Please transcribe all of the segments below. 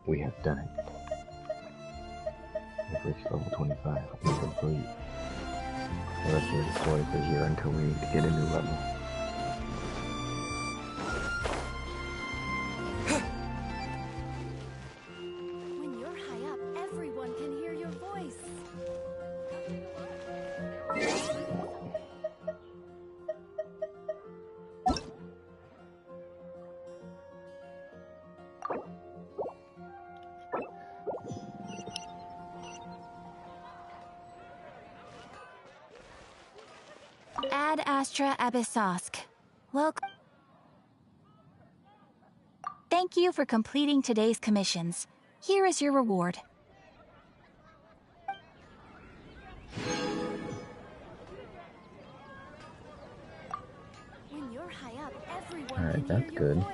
We have done it. We've reached level 25. We're complete. The rest of the toys are here until we need to get a new level. When you're high up, everyone can hear your voice. Ad Astra Abyssosk. Welcome. Thank you for completing today's commissions. Here is your reward. When you're high up, everyone Alright, can that's hear your good. voice.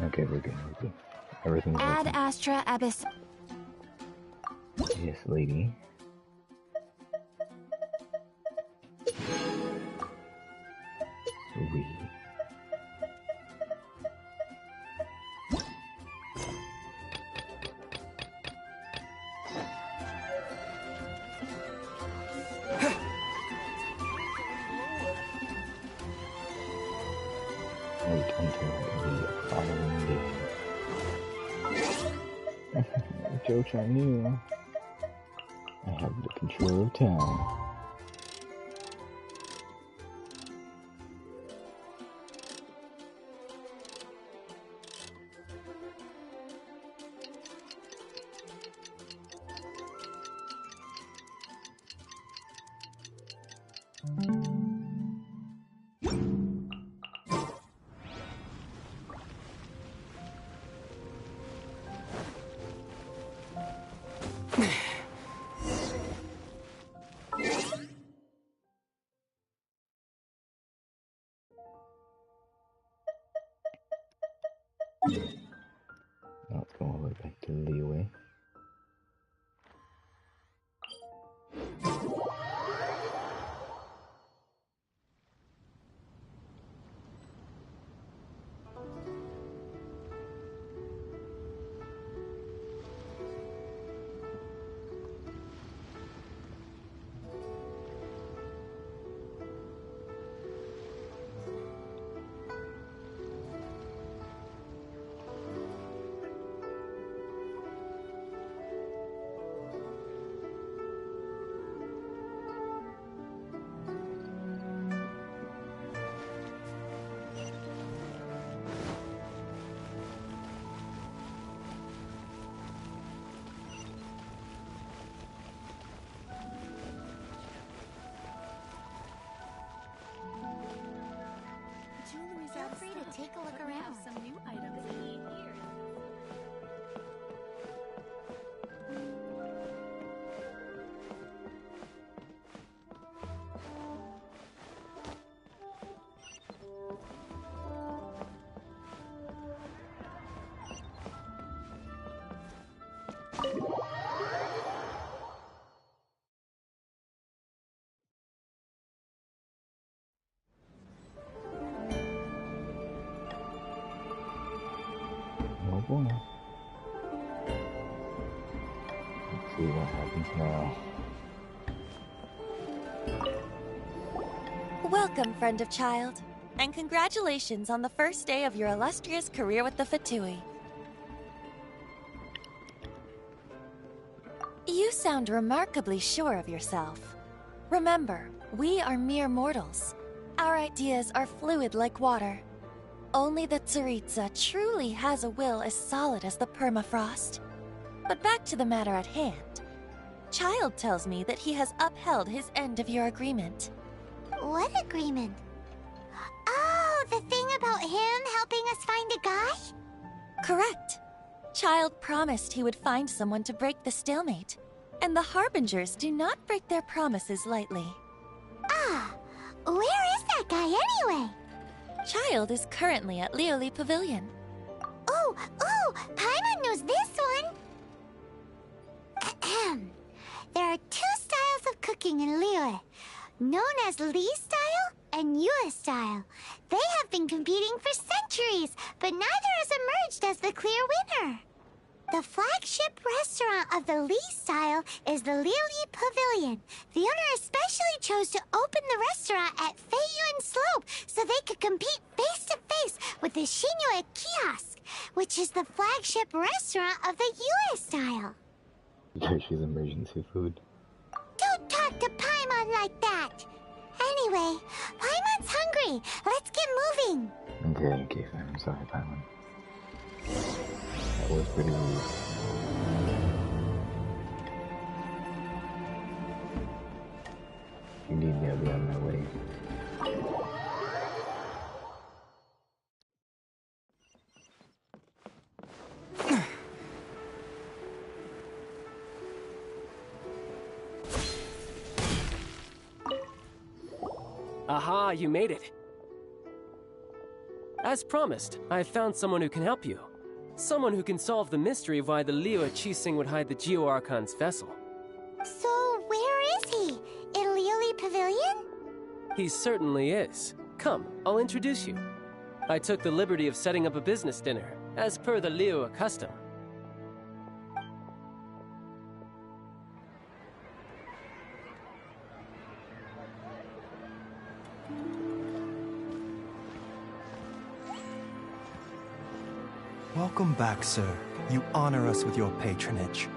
Okay, we're good. Everything's Ad working. Astra Abyss. Yes, lady. Sweet. Wait until the following day. Jokes on you. I have the control of time. Now let's go all the way back to Leeway. Feel free to take a look around. Some new items here. Oh boy. Let's see what happens now. Welcome, friend of child, and congratulations on the first day of your illustrious career with the Fatui. You sound remarkably sure of yourself. Remember, we are mere mortals. Our ideas are fluid like water. Only the Tsaritsa truly has a will as solid as the permafrost. But back to the matter at hand. Child tells me that he has upheld his end of your agreement. What agreement? Oh, the thing about him helping us find a guy? Correct. Child promised he would find someone to break the stalemate. And the Harbingers do not break their promises lightly. Ah, where is that guy anyway? Child is currently at Leoli Pavilion. Oh, Paimon knows this one. There are two styles of cooking in Liyue, known as Li style and Yue style. They have been competing for centuries, but neither has emerged as the clear winner. The flagship restaurant of the Li style is the Lili Pavilion. The owner especially chose to open the restaurant at Feiyuan Slope so they could compete face-to-face with the Xinyue Kiosk, which is the flagship restaurant of the Yue style. She's emergency food. Don't talk to Paimon like that! Anyway, Paimon's hungry. Let's get moving. Okay, I'm sorry, Paimon. That was pretty rude. You need me, I'll be on my way. Aha, you made it. As promised, I've found someone who can help you. Someone who can solve the mystery of why the Liyue Qixing would hide the Geo Archon's vessel. So, where is he? In Lili Pavilion? He certainly is. Come, I'll introduce you. I took the liberty of setting up a business dinner, as per the Liyue custom. Welcome back, sir. You honor us with your patronage.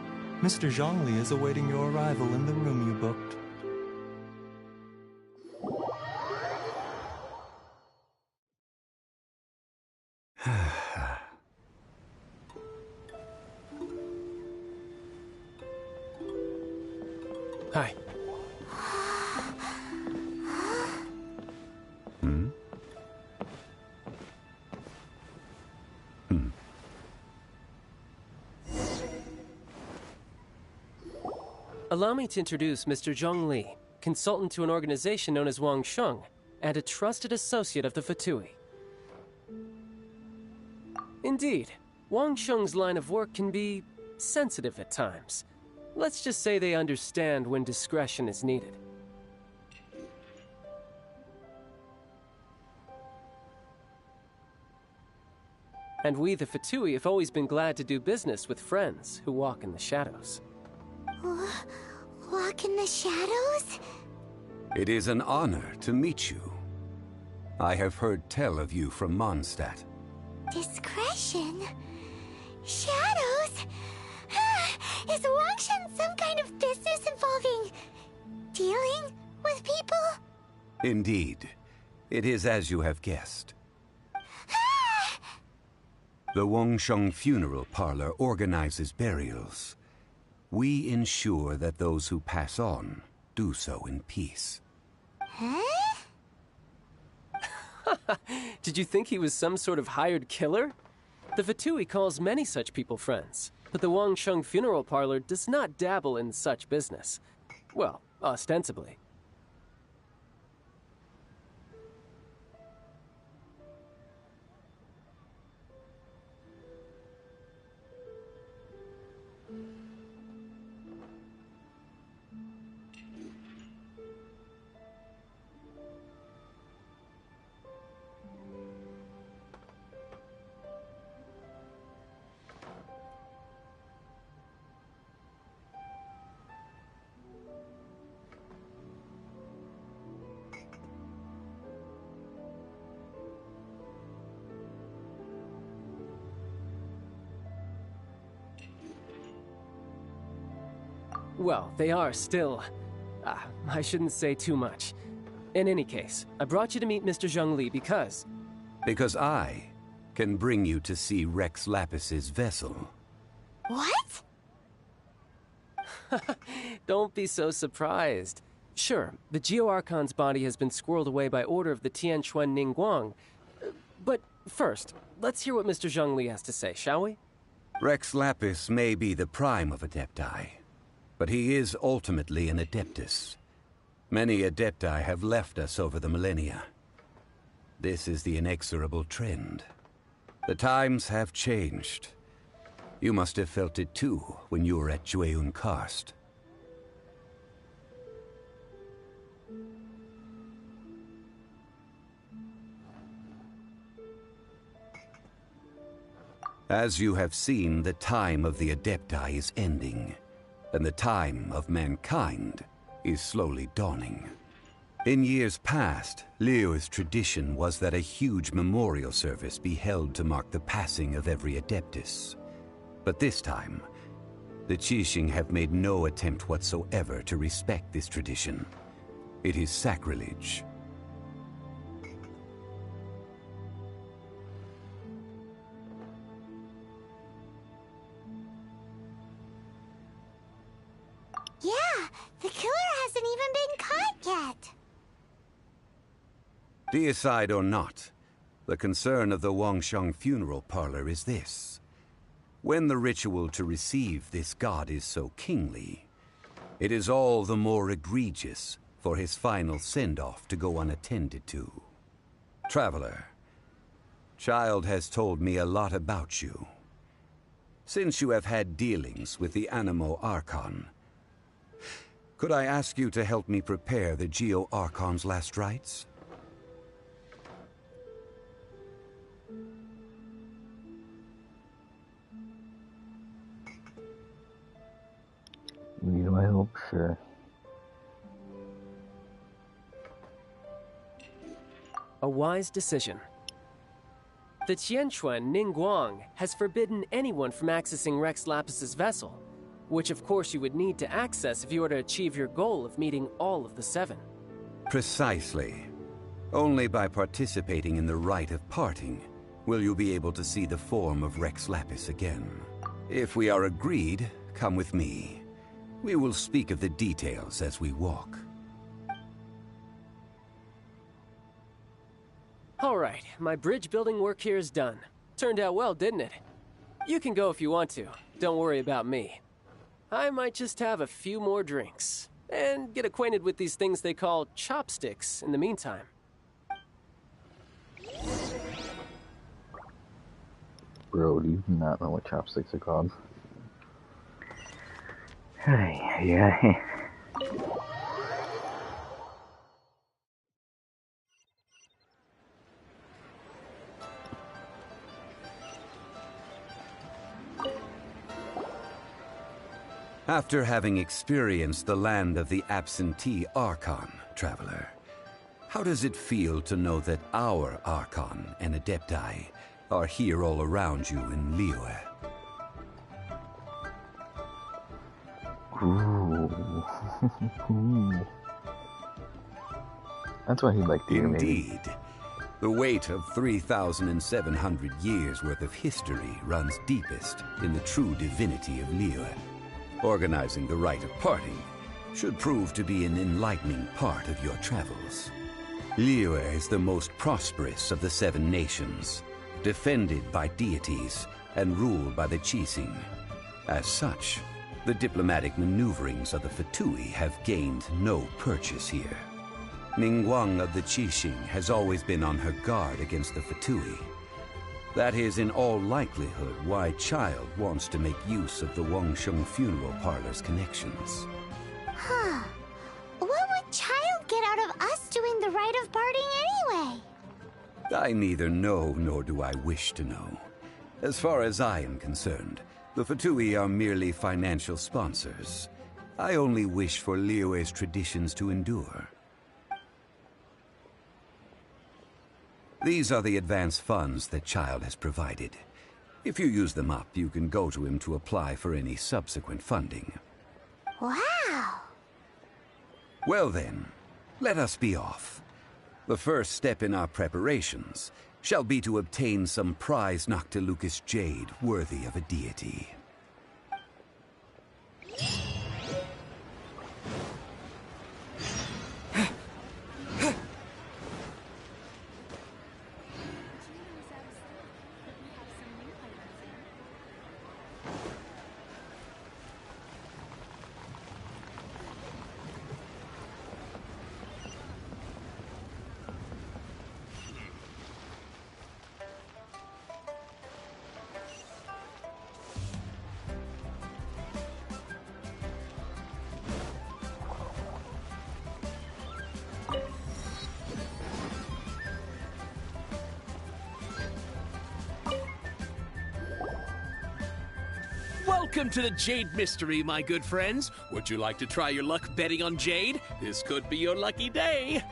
Mr. Zhongli is awaiting your arrival in the room you booked. Hi. Allow me to introduce Mr. Zhongli, consultant to an organization known as Wang Sheng, and a trusted associate of the Fatui. Indeed, Wang Sheng's line of work can be sensitive at times. Let's just say they understand when discretion is needed. And we, the Fatui, have always been glad to do business with friends who walk in the shadows. Walk in the shadows? It is an honor to meet you. I have heard tell of you from Mondstadt. Discretion? Shadows? Is Wangshan some kind of business involving dealing with people? Indeed. It is as you have guessed. The Wangsheng Funeral Parlor organizes burials. We ensure that those who pass on do so in peace. Huh? Did you think he was some sort of hired killer? The Fatui calls many such people friends, but the Wangsheng Funeral Parlor does not dabble in such business. Well, ostensibly. Well, they are still... I shouldn't say too much. In any case, I brought you to meet Mr. Zhongli because... Because I can bring you to see Rex Lapis's vessel. What? Don't be so surprised. Sure, the Geo Archon's body has been squirreled away by order of the Tianquan Ningguang. But first, let's hear what Mr. Zhongli has to say, shall we? Rex Lapis may be the prime of Adepti, but he is ultimately an Adeptus. Many Adepti have left us over the millennia. This is the inexorable trend. The times have changed. You must have felt it too when you were at Jueyun Karst. As you have seen, the time of the Adepti is ending, and the time of mankind is slowly dawning. In years past, Liyue's tradition was that a huge memorial service be held to mark the passing of every Adeptus. But this time, the Qixing have made no attempt whatsoever to respect this tradition. It is sacrilege. Yeah, the killer hasn't even been caught yet. Deicide or not, the concern of the Wangsheng funeral parlor is this. When the ritual to receive this god is so kingly, it is all the more egregious for his final send-off to go unattended to. Traveler, Child has told me a lot about you. Since you have had dealings with the Animo Archon, could I ask you to help me prepare the Geo Archon's last rites? Need my help? Sure. A wise decision. The Tianquan Ningguang has forbidden anyone from accessing Rex Lapis's vessel, which of course you would need to access if you were to achieve your goal of meeting all of the seven. Precisely. Only by participating in the rite of parting will you be able to see the form of Rex Lapis again. If we are agreed, come with me. We will speak of the details as we walk. All right, my bridge building work here is done. Turned out well, didn't it? You can go if you want to. Don't worry about me. I might just have a few more drinks and get acquainted with these things they call chopsticks in the meantime. Bro, do you not know what chopsticks are called? Yeah. After having experienced the land of the absentee Archon, Traveler, how does it feel to know that our Archon and Adepti are here all around you in Liyue? Ooh. That's what he'd like to do, maybe. Indeed. The weight of 3,700 years worth of history runs deepest in the true divinity of Liyue. Organizing the rite of parting should prove to be an enlightening part of your travels. Liyue is the most prosperous of the seven nations, defended by deities and ruled by the Qixing. As such, the diplomatic maneuverings of the Fatui have gained no purchase here. Ningguang of the Qixing has always been on her guard against the Fatui. That is in all likelihood why Child wants to make use of the Wangsheng funeral parlor's connections. Huh. What would Child get out of us doing the rite of parting anyway? I neither know nor do I wish to know. As far as I am concerned, the Fatui are merely financial sponsors. I only wish for Liyue's traditions to endure. These are the advance funds that Child has provided. If you use them up, you can go to him to apply for any subsequent funding. Wow! Well then, let us be off. The first step in our preparations shall be to obtain some prize Noctilucus jade worthy of a deity. Welcome to the Jade Mystery, my good friends. Would you like to try your luck betting on Jade? This could be your lucky day.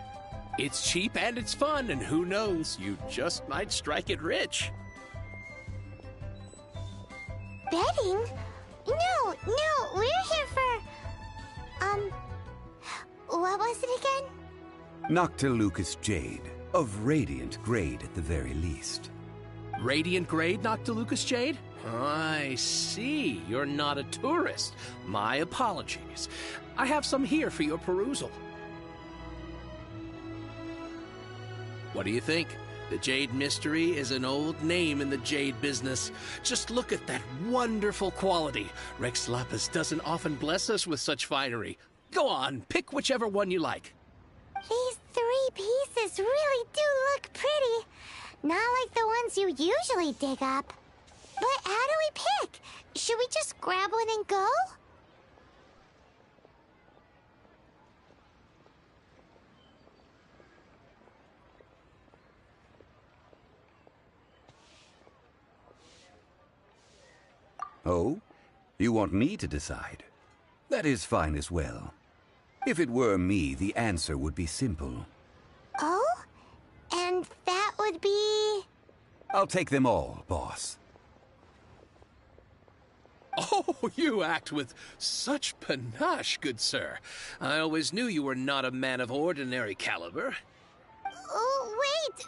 It's cheap and it's fun, and who knows, you just might strike it rich. Betting? No, we're here for... what was it again? Noctilucous Jade, of radiant grade at the very least. Radiant grade, Noctilucous Jade? I see. You're not a tourist. My apologies. I have some here for your perusal. What do you think? The Jade Mystery is an old name in the jade business. Just look at that wonderful quality. Rex Lapis doesn't often bless us with such finery. Go on, pick whichever one you like. These 3 pieces really do look pretty. Not like the ones you usually dig up. But how do we pick? Should we just grab one and go? Oh? You want me to decide? That is fine as well. If it were me, the answer would be simple. Oh? And that would be... I'll take them all, boss. Oh, you act with such panache, good sir. I always knew you were not a man of ordinary caliber. Oh, wait,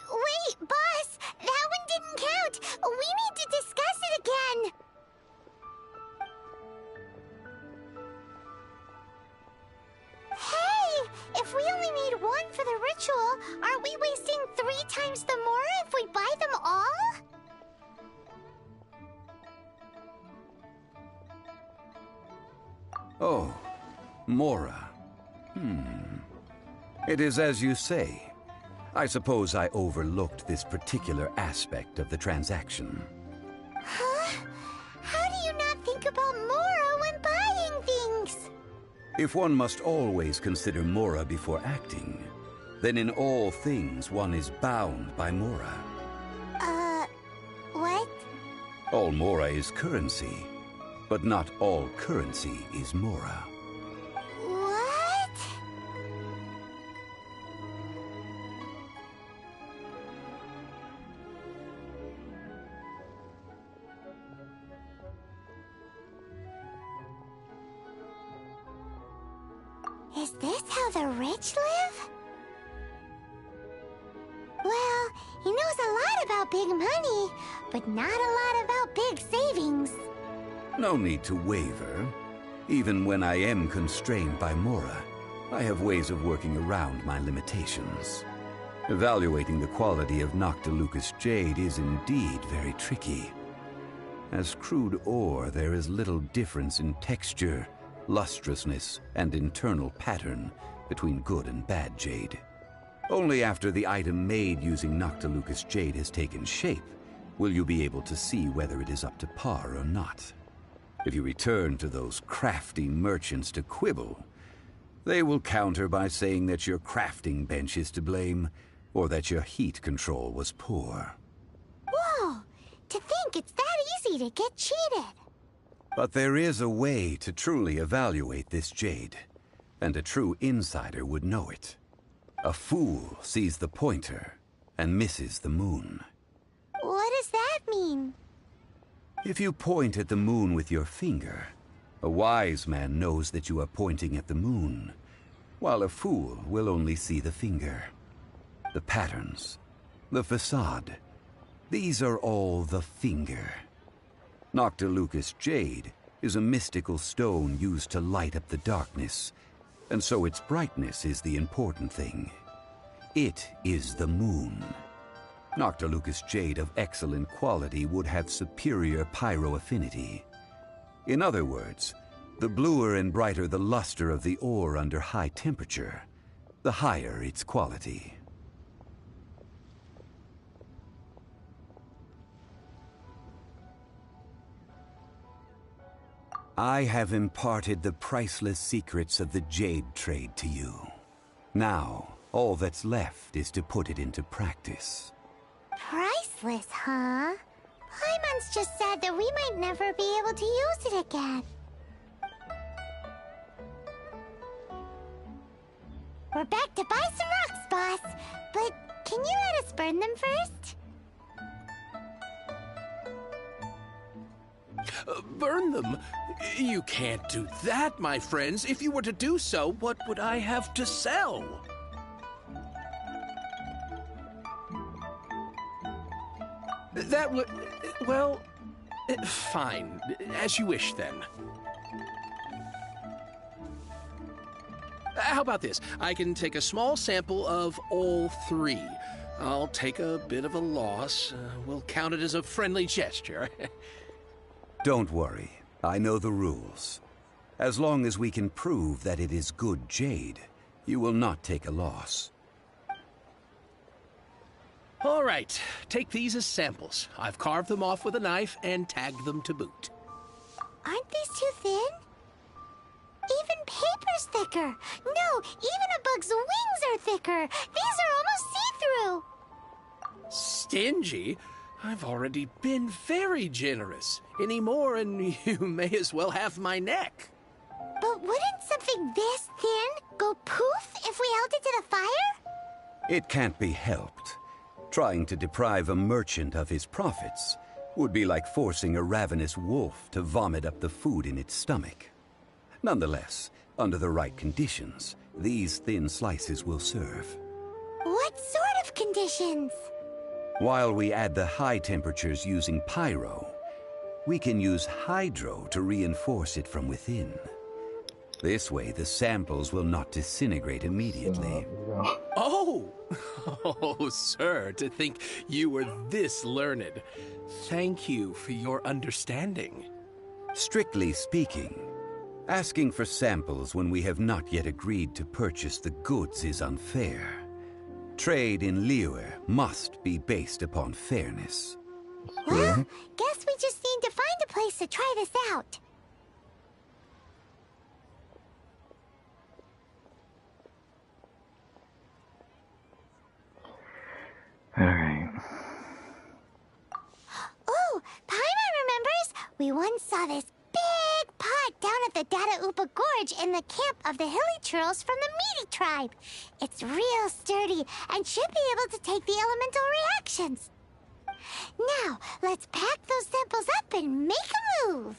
boss! That one didn't count! We need to discuss it again! Hey! If we only need one for the ritual, aren't we wasting 3 times the Mora if we buy them all? Oh, Mora. It is as you say. I suppose I overlooked this particular aspect of the transaction. Huh? How do you not think about Mora when buying things? If one must always consider Mora before acting, then in all things one is bound by Mora. What? All Mora is currency, but not all currency is Mora. What? Is this how the rich live? Well, he knows a lot about big money, but not a lot about big savings. No need to waver. Even when I am constrained by Mora, I have ways of working around my limitations. Evaluating the quality of Noctilucous Jade is indeed very tricky. As crude ore, there is little difference in texture, lustrousness, and internal pattern between good and bad jade. Only after the item made using Noctilucous Jade has taken shape will you be able to see whether it is up to par or not. If you return to those crafty merchants to quibble, they will counter by saying that your crafting bench is to blame, or that your heat control was poor. Whoa! To think it's that easy to get cheated! But there is a way to truly evaluate this jade, and a true insider would know it. A fool sees the pointer and misses the moon. What does that mean? If you point at the moon with your finger, a wise man knows that you are pointing at the moon, while a fool will only see the finger. The patterns, the facade, these are all the finger. Noctilucous Jade is a mystical stone used to light up the darkness, and so its brightness is the important thing. It is the moon. Noctilucous Jade of excellent quality would have superior pyroaffinity. In other words, the bluer and brighter the luster of the ore under high temperature, the higher its quality. I have imparted the priceless secrets of the jade trade to you. Now, all that's left is to put it into practice. Priceless, huh? Paimon's just sad that we might never be able to use it again. We're back to buy some rocks, boss. But can you let us burn them first? Burn them? You can't do that, my friends. If you were to do so, what would I have to sell? That would... well... fine. As you wish, then. How about this? I can take a small sample of all three. I'll take a bit of a loss. We'll count it as a friendly gesture. Don't worry. I know the rules. As long as we can prove that it is good jade, you will not take a loss. All right. Take these as samples. I've carved them off with a knife and tagged them to boot. Aren't these too thin? Even paper's thicker. No, even a bug's wings are thicker. These are almost see-through. Stingy? I've already been very generous. Any more and you may as well have my neck. But wouldn't something this thin go poof if we held it to the fire? It can't be helped. Trying to deprive a merchant of his profits would be like forcing a ravenous wolf to vomit up the food in its stomach. Nonetheless, under the right conditions, these thin slices will serve. What sort of conditions? While we add the high temperatures using pyro, we can use hydro to reinforce it from within. This way, the samples will not disintegrate immediately. Oh! Oh, sir, to think you were this learned. Thank you for your understanding. Strictly speaking, asking for samples when we have not yet agreed to purchase the goods is unfair. Trade in Liyue must be based upon fairness. Well, guess we just need to find a place to try this out. Alright. Ooh, Paimon remembers! We once saw this big pot down at the Data Upa Gorge in the camp of the hilly churls from the Meaty tribe. It's real sturdy and should be able to take the elemental reactions. Now, let's pack those samples up and make a move.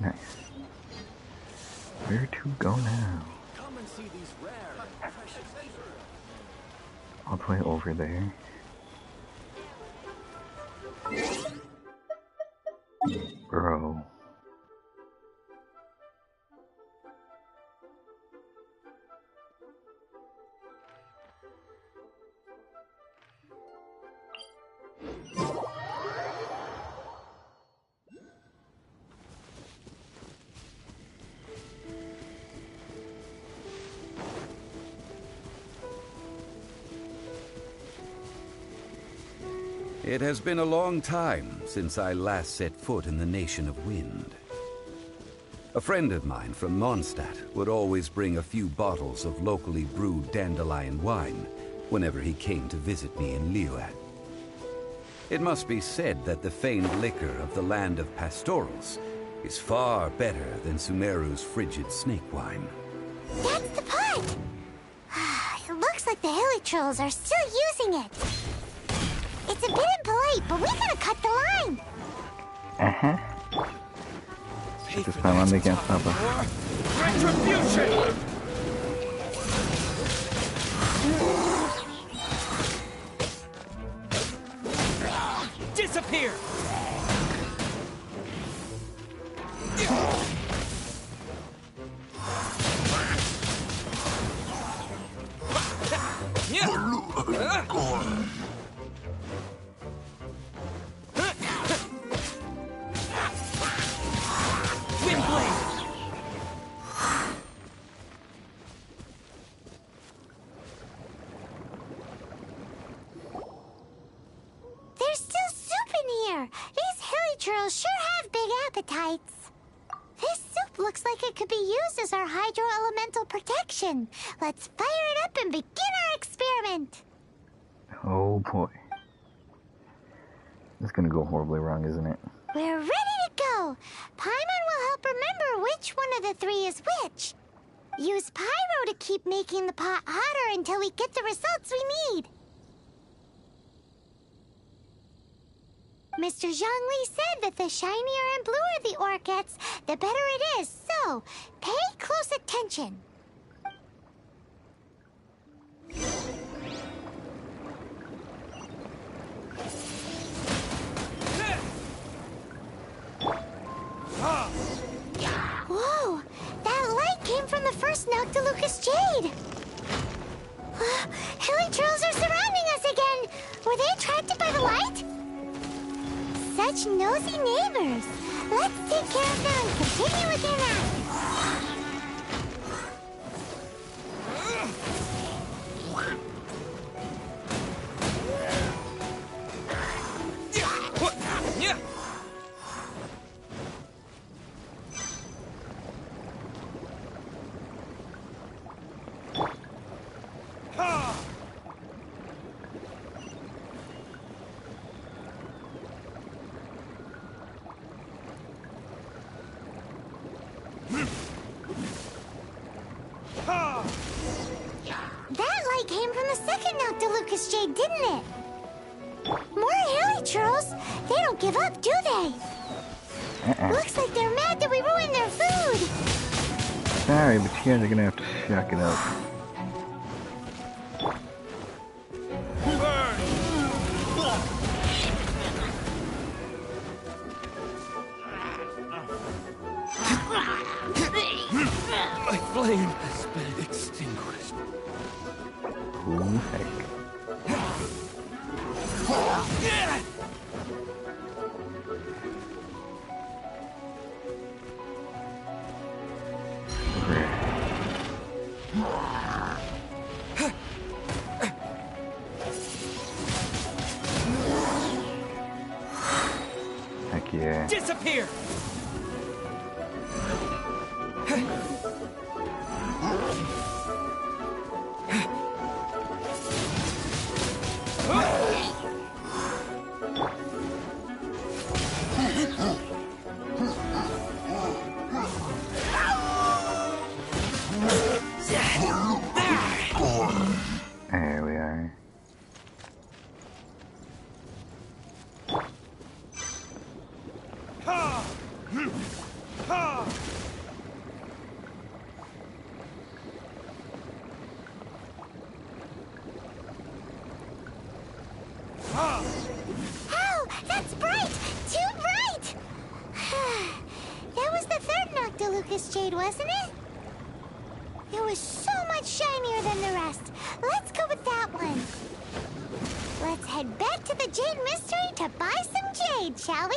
Nice. Where to go now? Come and see these rare and precious All the way over there. Bro. It has been a long time since I last set foot in the Nation of Wind. A friend of mine from Mondstadt would always bring a few bottles of locally brewed dandelion wine whenever he came to visit me in Liyue. It must be said that the famed liquor of the land of pastorals is far better than Sumeru's frigid snake wine. That's the pot! It looks like the hilly trolls are still using it. It's a bit impolite, but we gotta cut the line. At this time, they can't stop us. retribution! Disappear! There's still soup in here. These hilly appetites. This soup looks like it could be used as our hydro-elemental protection. Let's fire it up and begin our experiment. Oh boy. This is gonna go horribly wrong, isn't it? We're ready to go. Paimon will help remember which one of the three is which. Use pyro to keep making the pot hotter until we get the results we need. Mr. Zhongli said that the shinier and bluer the ore gets, the better it is. So, pay close attention. Whoa! That light came from the first Noctilucous Jade! Hilichurls are surrounding us again! Were they attracted by the light? Such nosy neighbors! Let's take care of them and continue with their nap! That light came from the second Noctilucous Jade, didn't it? More Hilichurls! They don't give up, do they? Looks like they're mad that we ruined their food! Sorry, but you guys are gonna have to shuck it up. My flame has been extinguished. Who heck? Heck yeah. Disappear! There we are. Oh, that's bright! Too bright! That was the third Noctilucous Jade, wasn't it? It was so much shinier than the rest. Let's go with that one. Let's head back to the Jade Mystery to buy some jade, shall we?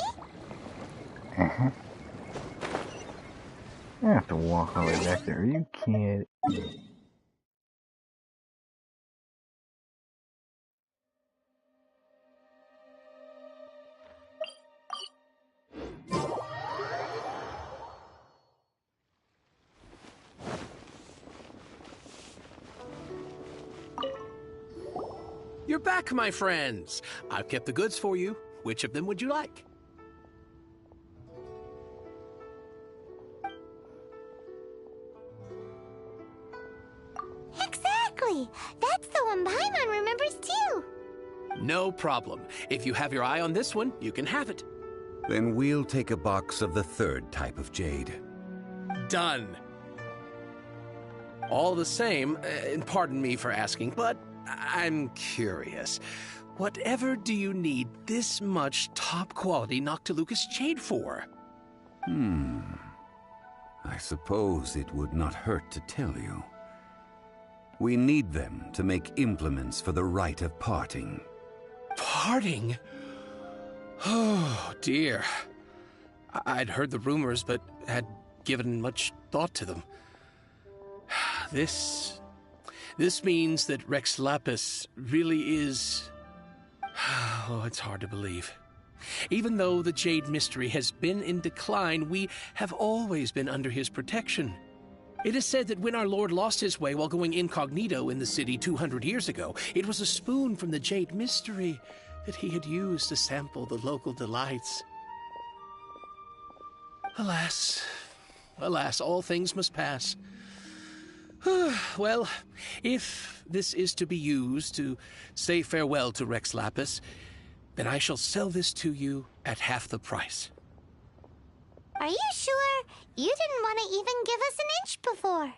Uh-huh. I have to walk all the way back there. Are you kidding? You're back, my friends. I've kept the goods for you. Which of them would you like? Exactly! That's the one Paimon remembers too! No problem. If you have your eye on this one, you can have it. Then we'll take a box of the third type of jade. Done. All the same, and pardon me for asking, but I'm curious. Whatever do you need this much top-quality Noctilucous Jade for? I suppose it would not hurt to tell you. We need them to make implements for the rite of parting. Parting? Oh, dear. I'd heard the rumors, but had given much thought to them. This means that Rex Lapis really is... Oh, it's hard to believe. Even though the Jade Mystery has been in decline, we have always been under his protection. It is said that when our Lord lost his way while going incognito in the city 200 years ago, it was a spoon from the Jade Mystery that he had used to sample the local delights. Alas, alas, all things must pass. Well, if this is to be used to say farewell to Rex Lapis, then I shall sell this to you at half the price. Are you sure? You didn't want to even give us an inch before.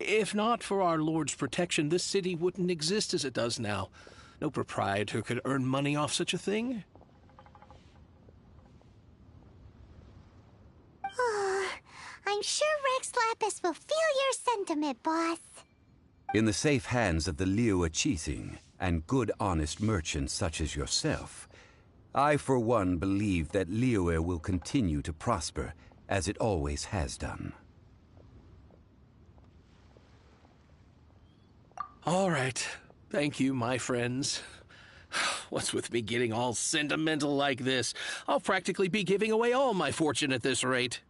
If not for our Lord's protection, this city wouldn't exist as it does now. No proprietor could earn money off such a thing. I'm sure Rex Lapis will feel your sentiment, boss. In the safe hands of the Liu Chising and good honest merchants such as yourself, I for one believe that Liyue will continue to prosper as it always has done. All right. Thank you, my friends. What's with me getting all sentimental like this? I'll practically be giving away all my fortune at this rate.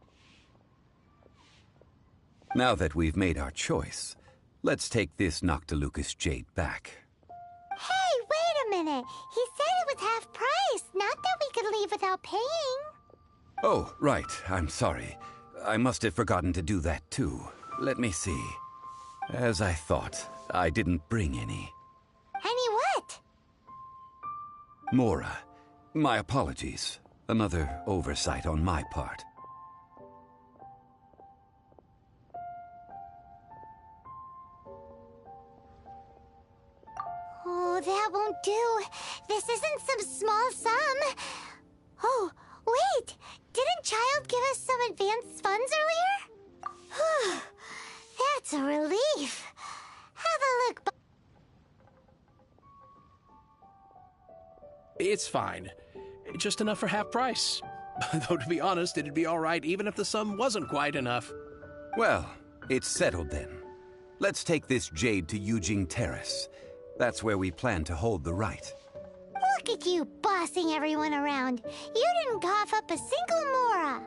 Now that we've made our choice, let's take this Noctilucous jade back. Hey, wait a minute. He said it was half price, not that we could leave without paying. Oh, right. I'm sorry. I must have forgotten to do that too. Let me see. As I thought, I didn't bring any. Any what? Mora, my apologies. Another oversight on my part. Oh, that won't do. This isn't some small sum. Oh, wait. Didn't Child give us some advanced funds earlier? That's a relief. Have a look. It's fine. Just enough for half price. Though, to be honest, it'd be all right even if the sum wasn't quite enough. Well, it's settled then. Let's take this jade to Yujing Terrace. That's where we plan to hold the rite. Look at you bossing everyone around. You didn't cough up a single Mora.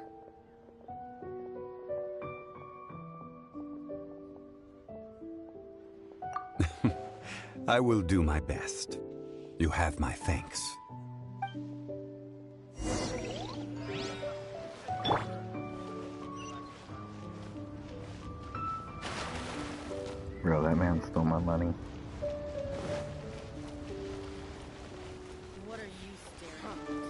I will do my best. You have my thanks. Bro, that man stole my money. What are you staring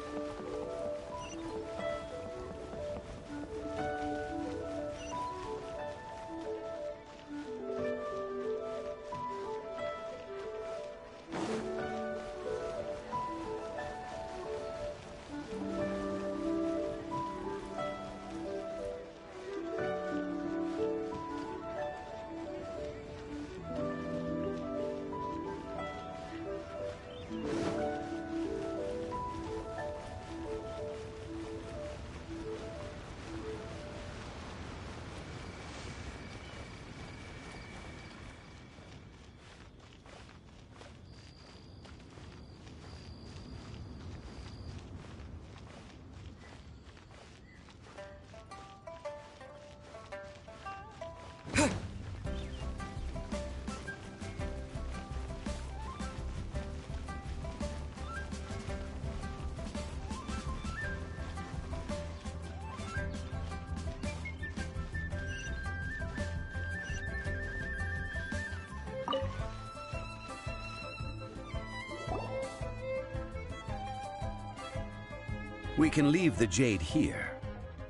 We can leave the jade here.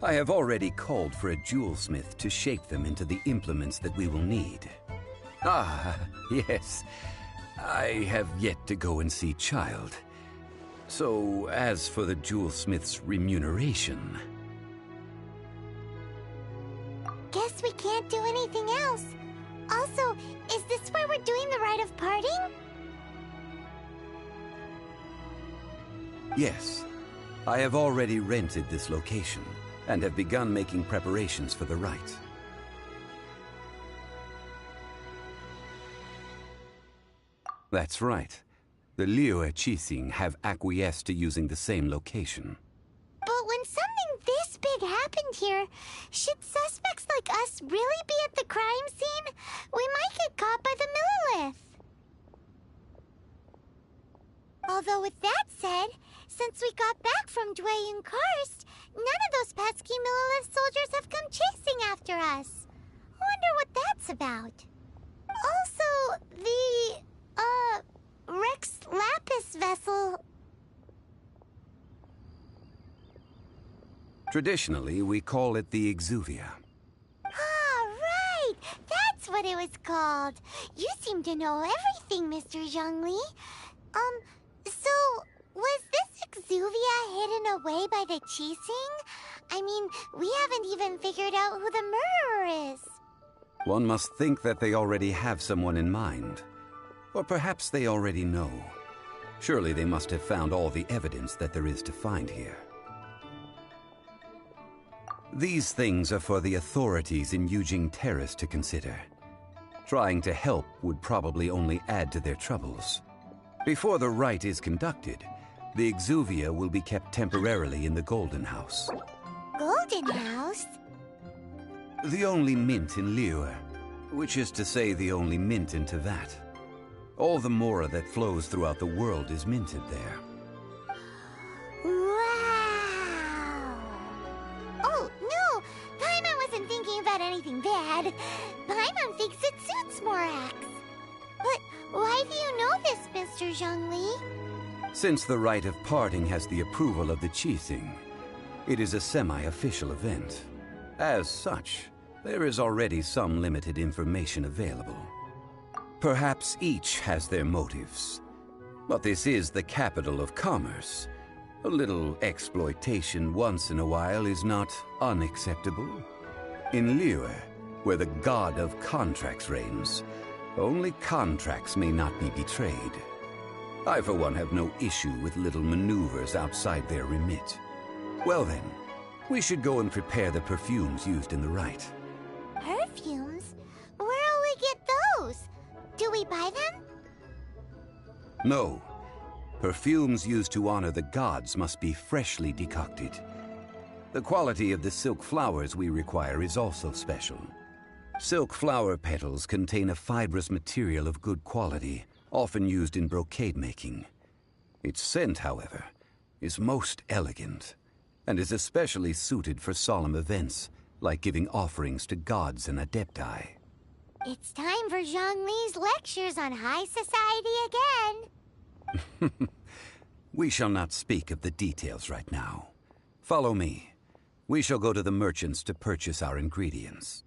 I have already called for a jewelsmith to shape them into the implements that we will need. Ah, yes. I have yet to go and see Child. So, as for the jewelsmith's remuneration... Guess we can't do anything else. Also, is this where we're doing the rite of parting? Yes. I have already rented this location, and have begun making preparations for the rite. That's right. The Liyue Qixing have acquiesced to using the same location. But when something this big happened here, should suspects like us really be at the crime scene? We might get caught by the Millilith. Although with that said, since we got back from Dwayne Karst, none of those pesky Millilith soldiers have come chasing after us. Wonder what that's about. Also, the, Rex Lapis vessel... Traditionally, we call it the Exuvia. Ah, right! That's what it was called. You seem to know everything, Mr. Zhongli. So, was this Exuvia hidden away by the Qixing? I mean, we haven't even figured out who the murderer is. One must think that they already have someone in mind. Or perhaps they already know. Surely they must have found all the evidence that there is to find here. These things are for the authorities in Yujing Terrace to consider. Trying to help would probably only add to their troubles. Before the rite is conducted, the Exuvia will be kept temporarily in the Golden House. Golden House? The only mint in Liyue, which is to say the only mint in Teyvat. All the mora that flows throughout the world is minted there. Wow! Oh, no! Paimon wasn't thinking about anything bad. Paimon thinks it suits Morax. But why do you know this, Mr. Zhongli? Since the rite of parting has the approval of the Qixing, it is a semi-official event. As such, there is already some limited information available. Perhaps each has their motives. But this is the capital of commerce. A little exploitation once in a while is not unacceptable. In Liyue, where the god of contracts reigns, only contracts may not be betrayed. I, for one, have no issue with little maneuvers outside their remit. Well then, we should go and prepare the perfumes used in the rite. Perfumes? Where'll we get those? Do we buy them? No. Perfumes used to honor the gods must be freshly decocted. The quality of the silk flowers we require is also special. Silk flower petals contain a fibrous material of good quality, often used in brocade making. Its scent, however, is most elegant, and is especially suited for solemn events, like giving offerings to gods and adepti. It's time for Zhongli's lectures on high society again. We shall not speak of the details right now. Follow me. We shall go to the merchants to purchase our ingredients.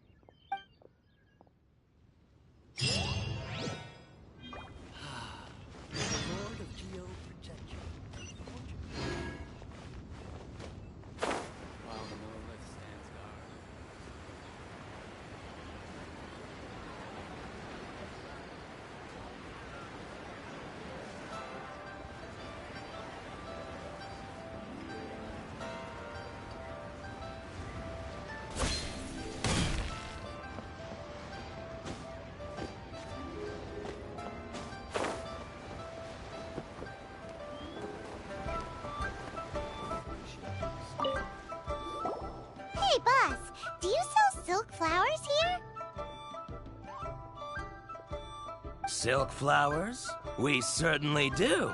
Hey, boss, do you sell silk flowers here? Silk flowers? We certainly do.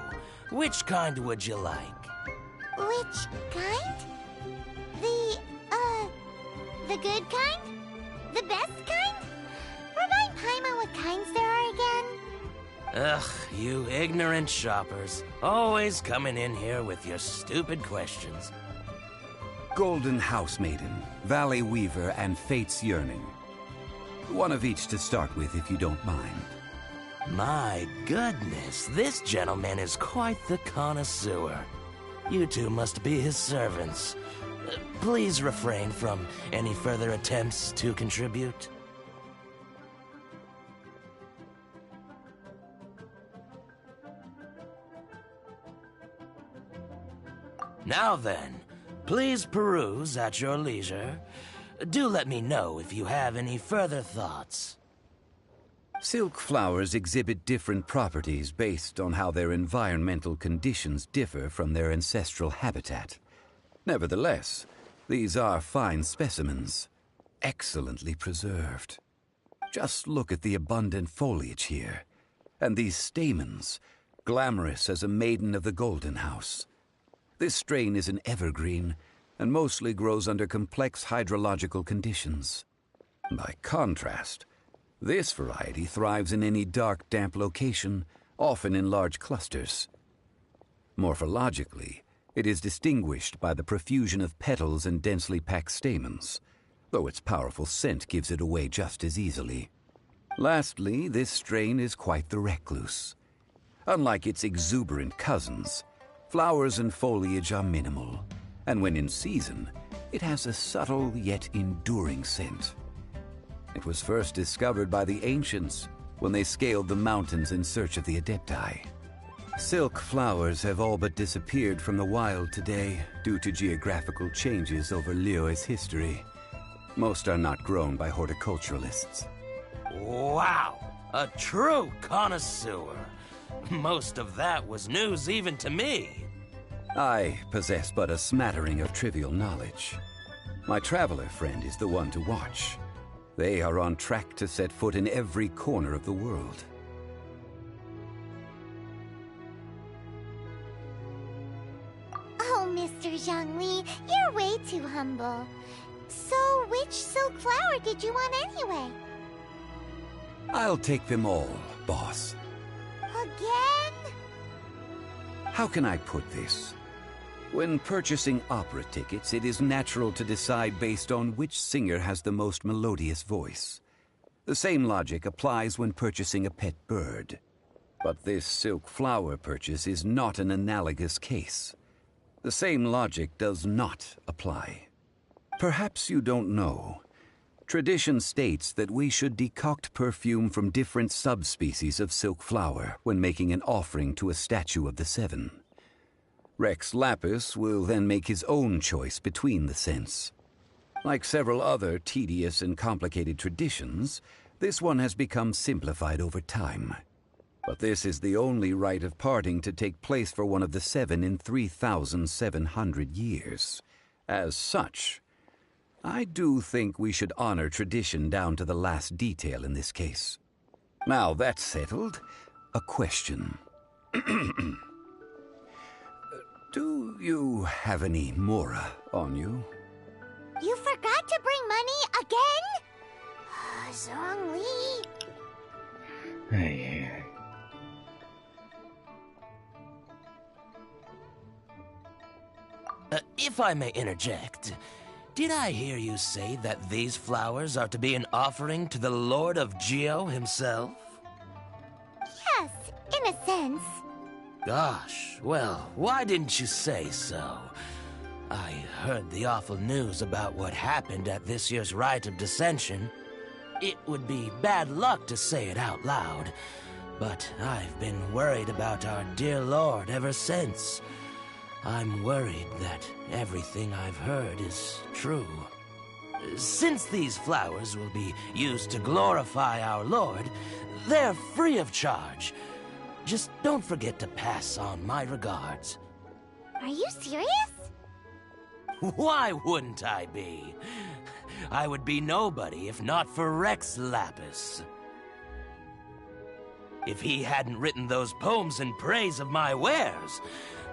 Which kind would you like? Which kind? The good kind? The best kind? Remind Paimon what kinds there are again. Ugh, you ignorant shoppers. Always coming in here with your stupid questions. Golden House Maiden, Valley Weaver, and Fate's Yearning. One of each to start with, if you don't mind. My goodness, this gentleman is quite the connoisseur. You two must be his servants. Please refrain from any further attempts to contribute. Now then, please peruse at your leisure. Do let me know if you have any further thoughts. Silk flowers exhibit different properties based on how their environmental conditions differ from their ancestral habitat. Nevertheless, these are fine specimens, excellently preserved. Just look at the abundant foliage here, and these stamens, glamorous as a maiden of the Golden House. This strain is an evergreen, and mostly grows under complex hydrological conditions. By contrast, this variety thrives in any dark, damp location, often in large clusters. Morphologically, it is distinguished by the profusion of petals and densely packed stamens, though its powerful scent gives it away just as easily. Lastly, this strain is quite the recluse. Unlike its exuberant cousins, flowers and foliage are minimal, and when in season, it has a subtle yet enduring scent. It was first discovered by the ancients when they scaled the mountains in search of the Adepti. Silk flowers have all but disappeared from the wild today due to geographical changes over Liyue's history. Most are not grown by horticulturalists. Wow! A true connoisseur. Most of that was news even to me. I possess but a smattering of trivial knowledge. My traveler friend is the one to watch. They are on track to set foot in every corner of the world. Oh, Mr. Zhongli, you're way too humble. So, which silk flower did you want anyway? I'll take them all, boss. Again? How can I put this? When purchasing opera tickets, it is natural to decide based on which singer has the most melodious voice. The same logic applies when purchasing a pet bird. But this silk flower purchase is not an analogous case. The same logic does not apply. Perhaps you don't know. Tradition states that we should decoct perfume from different subspecies of silk flower when making an offering to a statue of the Seven. Rex Lapis will then make his own choice between the scents. Like several other tedious and complicated traditions, this one has become simplified over time. But this is the only rite of parting to take place for one of the Seven in 3,700 years. As such, I do think we should honor tradition down to the last detail in this case. Now that's settled, a question. Do you have any Mora on you? You forgot to bring money again? Zhongli. Hey. If I may interject, did I hear you say that these flowers are to be an offering to the Lord of Geo himself? Yes, in a sense. Gosh, well, why didn't you say so? I heard the awful news about what happened at this year's Rite of Dissension. It would be bad luck to say it out loud, but I've been worried about our dear Lord ever since. I'm worried that everything I've heard is true. Since these flowers will be used to glorify our Lord, they're free of charge. Just don't forget to pass on my regards. Are you serious? Why wouldn't I be? I would be nobody if not for Rex Lapis. If he hadn't written those poems in praise of my wares,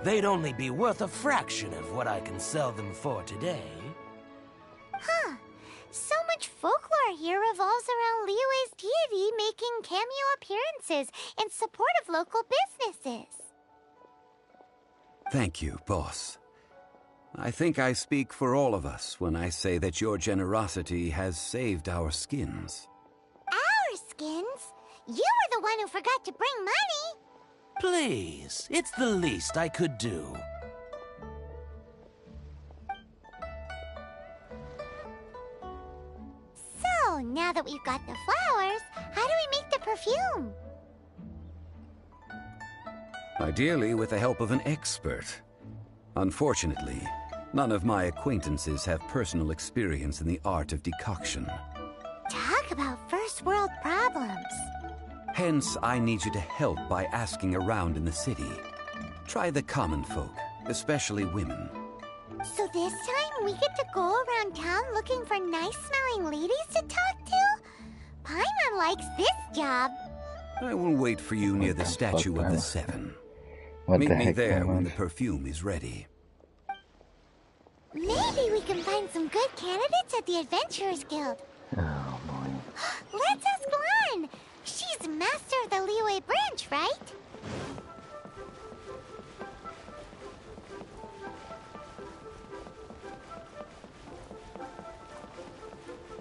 they'd only be worth a fraction of what I can sell them for today. Huh. So much folklore here revolves around Liyue's deity making cameo appearances in support of local businesses. Thank you, boss. I think I speak for all of us when I say that your generosity has saved our skins. Our skins? You were the one who forgot to bring money. Please, it's the least I could do. So, now that we've got the flowers, how do we make the perfume? Ideally with the help of an expert. Unfortunately, none of my acquaintances have personal experience in the art of decoction. Talk about first world problems. Hence, I need you to help by asking around in the city. Try the common folk, especially women. So this time we get to go around town looking for nice-smelling ladies to talk to? Paimon likes this job. I will wait for you near the statue of the Seven. Meet me there when the perfume is ready. Maybe we can find some good candidates at the Adventurers Guild. Oh boy. Let's ask Lan! She's master of the Liyue branch, right?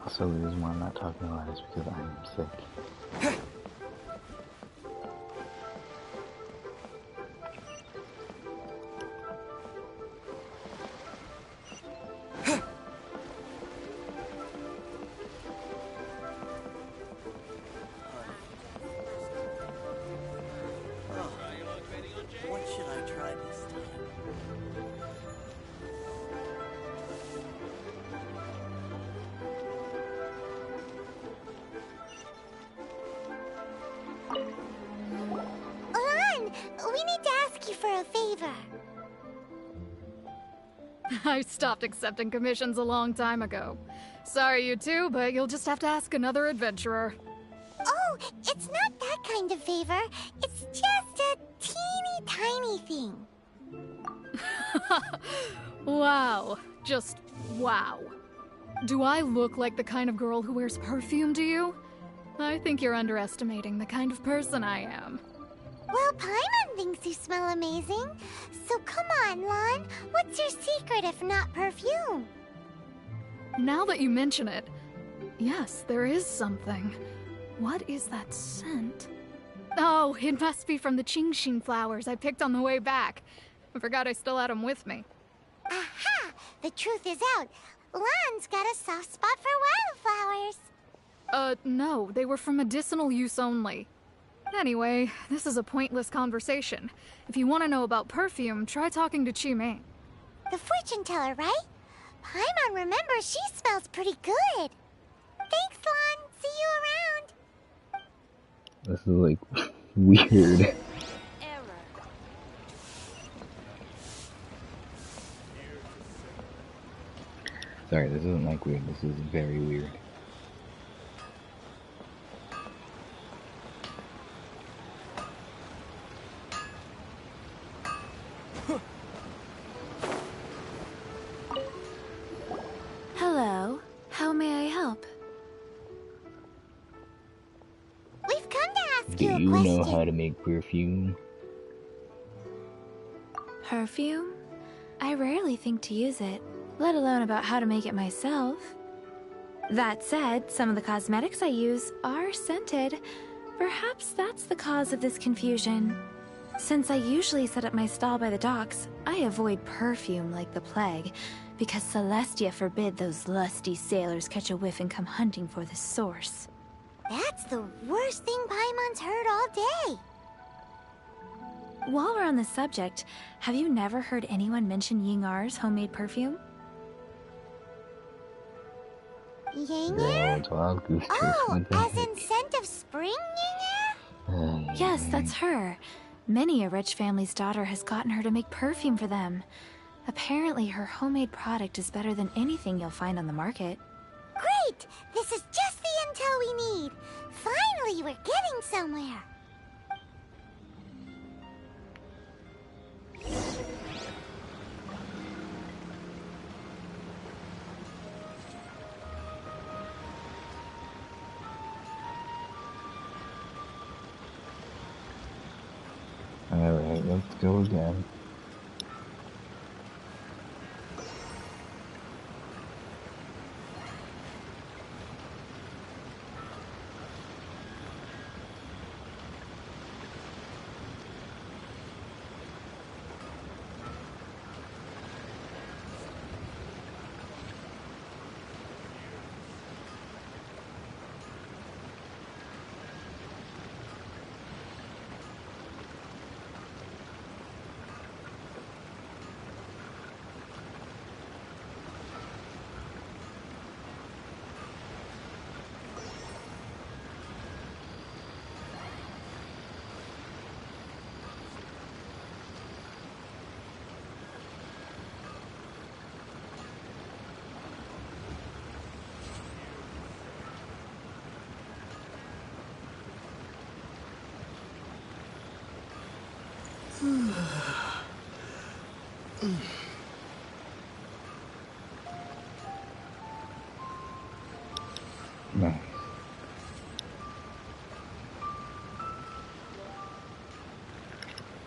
Also, the reason why I'm not talking a lot is because I am sick. What should I try this time? Lan, we need to ask you for a favor. I stopped accepting commissions a long time ago. Sorry, you two, but you'll just have to ask another adventurer. Oh, it's not that kind of favor. It's just a teeny tiny thing. Wow. Just wow. Do I look like the kind of girl who wears perfume to you? I think you're underestimating the kind of person I am. Well, Paimon thinks you smell amazing. So come on, Lan. What's your secret if not perfume? Now that you mention it, yes, there is something. What is that scent? Oh, it must be from the Genshin flowers I picked on the way back. I forgot I still had them with me. Aha! The truth is out. Lan's got a soft spot for wildflowers. No, they were for medicinal use only. Anyway, this is a pointless conversation. If you want to know about perfume, try talking to Chi-Ming. The fortune teller, right? Paimon remembers she smells pretty good. Thanks, Lan. See you around. This is like weird. Sorry, this isn't like weird. This is very weird. Hello. How may I help? We've come to ask Do you a you question. know how to make perfume? Perfume? I rarely think to use it, let alone about how to make it myself. That said, some of the cosmetics I use are scented. Perhaps that's the cause of this confusion. Since I usually set up my stall by the docks, I avoid perfume like the plague, because Celestia forbid those lusty sailors catch a whiff and come hunting for the source. That's the worst thing Paimon's heard all day. While we're on the subject, have you never heard anyone mention Yingar's homemade perfume? Yinger? It's wild goose chase. Oh, What the as heck? in scent of spring, Yinger? Yes, that's her. Many a rich family's daughter has gotten her to make perfume for them. Apparently, her homemade product is better than anything you'll find on the market. Great! This is just the intel we need. Finally, we're getting somewhere. Alright, let's go again. Nice.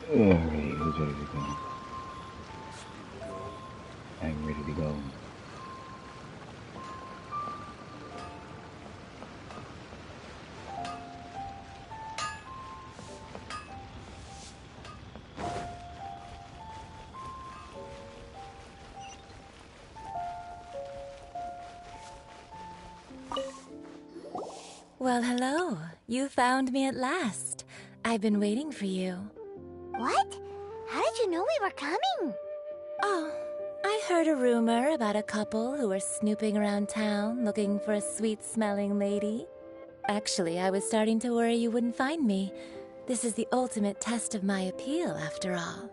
Alright, who's ready to go? I'm ready to go. Well, hello. You found me at last. I've been waiting for you. What? How did you know we were coming? Oh, I heard a rumor about a couple who were snooping around town looking for a sweet-smelling lady. Actually, I was starting to worry you wouldn't find me. This is the ultimate test of my appeal, after all.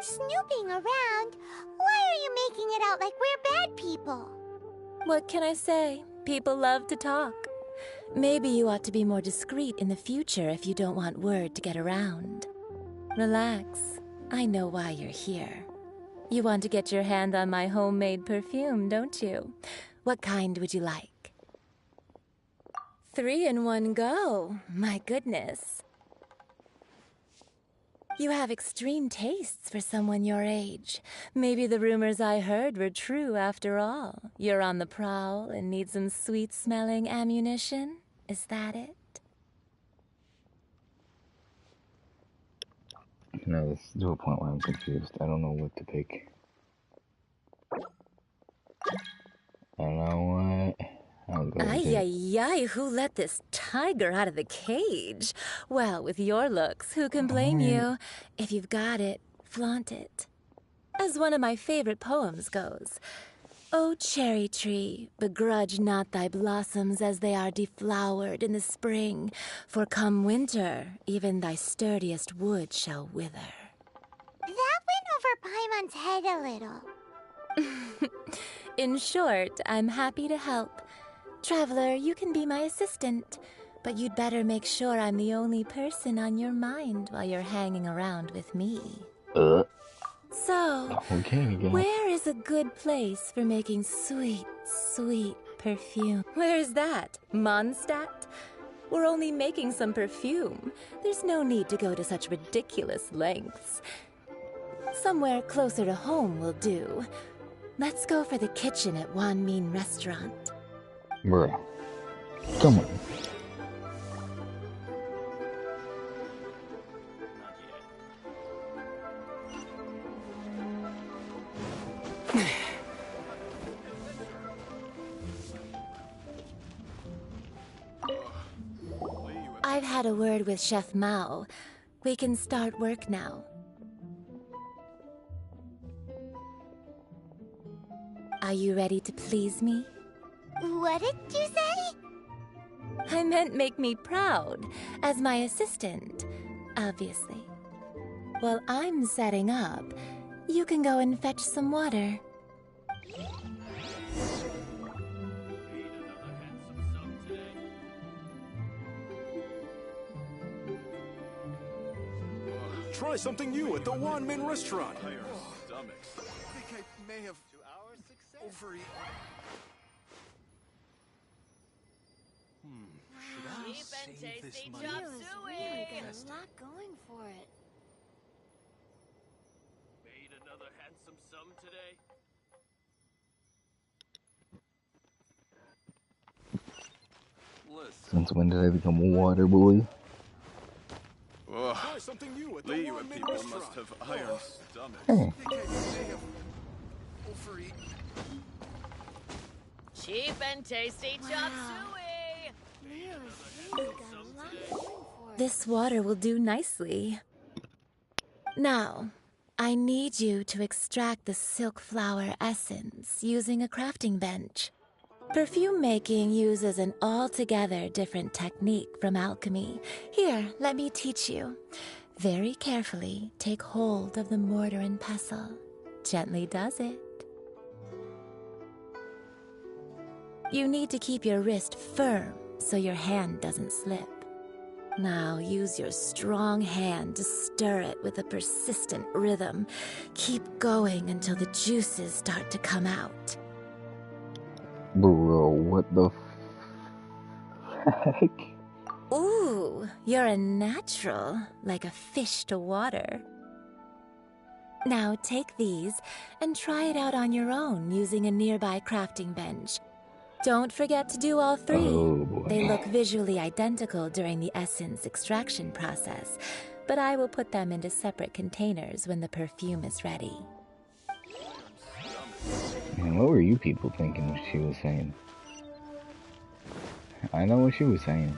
Snooping around? Why are you making it out like we're bad people? What can I say? People love to talk. Maybe you ought to be more discreet in the future if you don't want word to get around. Relax. I know why you're here. You want to get your hand on my homemade perfume, don't you? What kind would you like? 3 in one go. My goodness. You have extreme tastes for someone your age. Maybe the rumors I heard were true after all. You're on the prowl and need some sweet-smelling ammunition? Is that it? No, this is to a point where I'm confused. I don't know what to pick. I don't know what. I'll go with Ay, it. ay, ay, who let this tiger out of the cage? Well, with your looks, who can blame you? If you've got it, flaunt it. As one of my favorite poems goes, "O cherry tree, begrudge not thy blossoms as they are deflowered in the spring, for come winter, even thy sturdiest wood shall wither." That went over Paimon's head a little. In short, I'm happy to help. Traveler, you can be my assistant, but you'd better make sure I'm the only person on your mind while you're hanging around with me. So, Okay, I guess. where is a good place for making sweet, sweet perfume? Where is that? Mondstadt? We're only making some perfume. There's no need to go to such ridiculous lengths. Somewhere closer to home will do. Let's go for the kitchen at Wan Min Restaurant. Bruh. Come on. I've had a word with Chef Mao. We can start work now. Are you ready to please me? What did you say? I meant make me proud, as my assistant, obviously. While I'm setting up, you can go and fetch some water. Try something new at the Wan Min Restaurant. I think I may have overeaten. Cheap and tasty chop suey. Got a lot going for it. Made another handsome sum today. Since when did I become a water boy? Try something new at the Wan Min Restaurant. Must have iron stomachs. Hey. I think I may have overeaten. Cheap and tasty chop suey. This water will do nicely. Now, I need you to extract the silk flower essence using a crafting bench. Perfume making uses an altogether different technique from alchemy. Here, let me teach you. Very carefully, take hold of the mortar and pestle. Gently does it. You need to keep your wrist firm so your hand doesn't slip. Now use your strong hand to stir it with a persistent rhythm. Keep going until the juices start to come out. Bro, what the heck? Ooh, you're a natural, like a fish to water. Now take these and try it out on your own using a nearby crafting bench. Don't forget to do all three. Oh boy. They look visually identical during the essence extraction process, but I will put them into separate containers when the perfume is ready. Man, what were you people thinking what she was saying? I know what she was saying.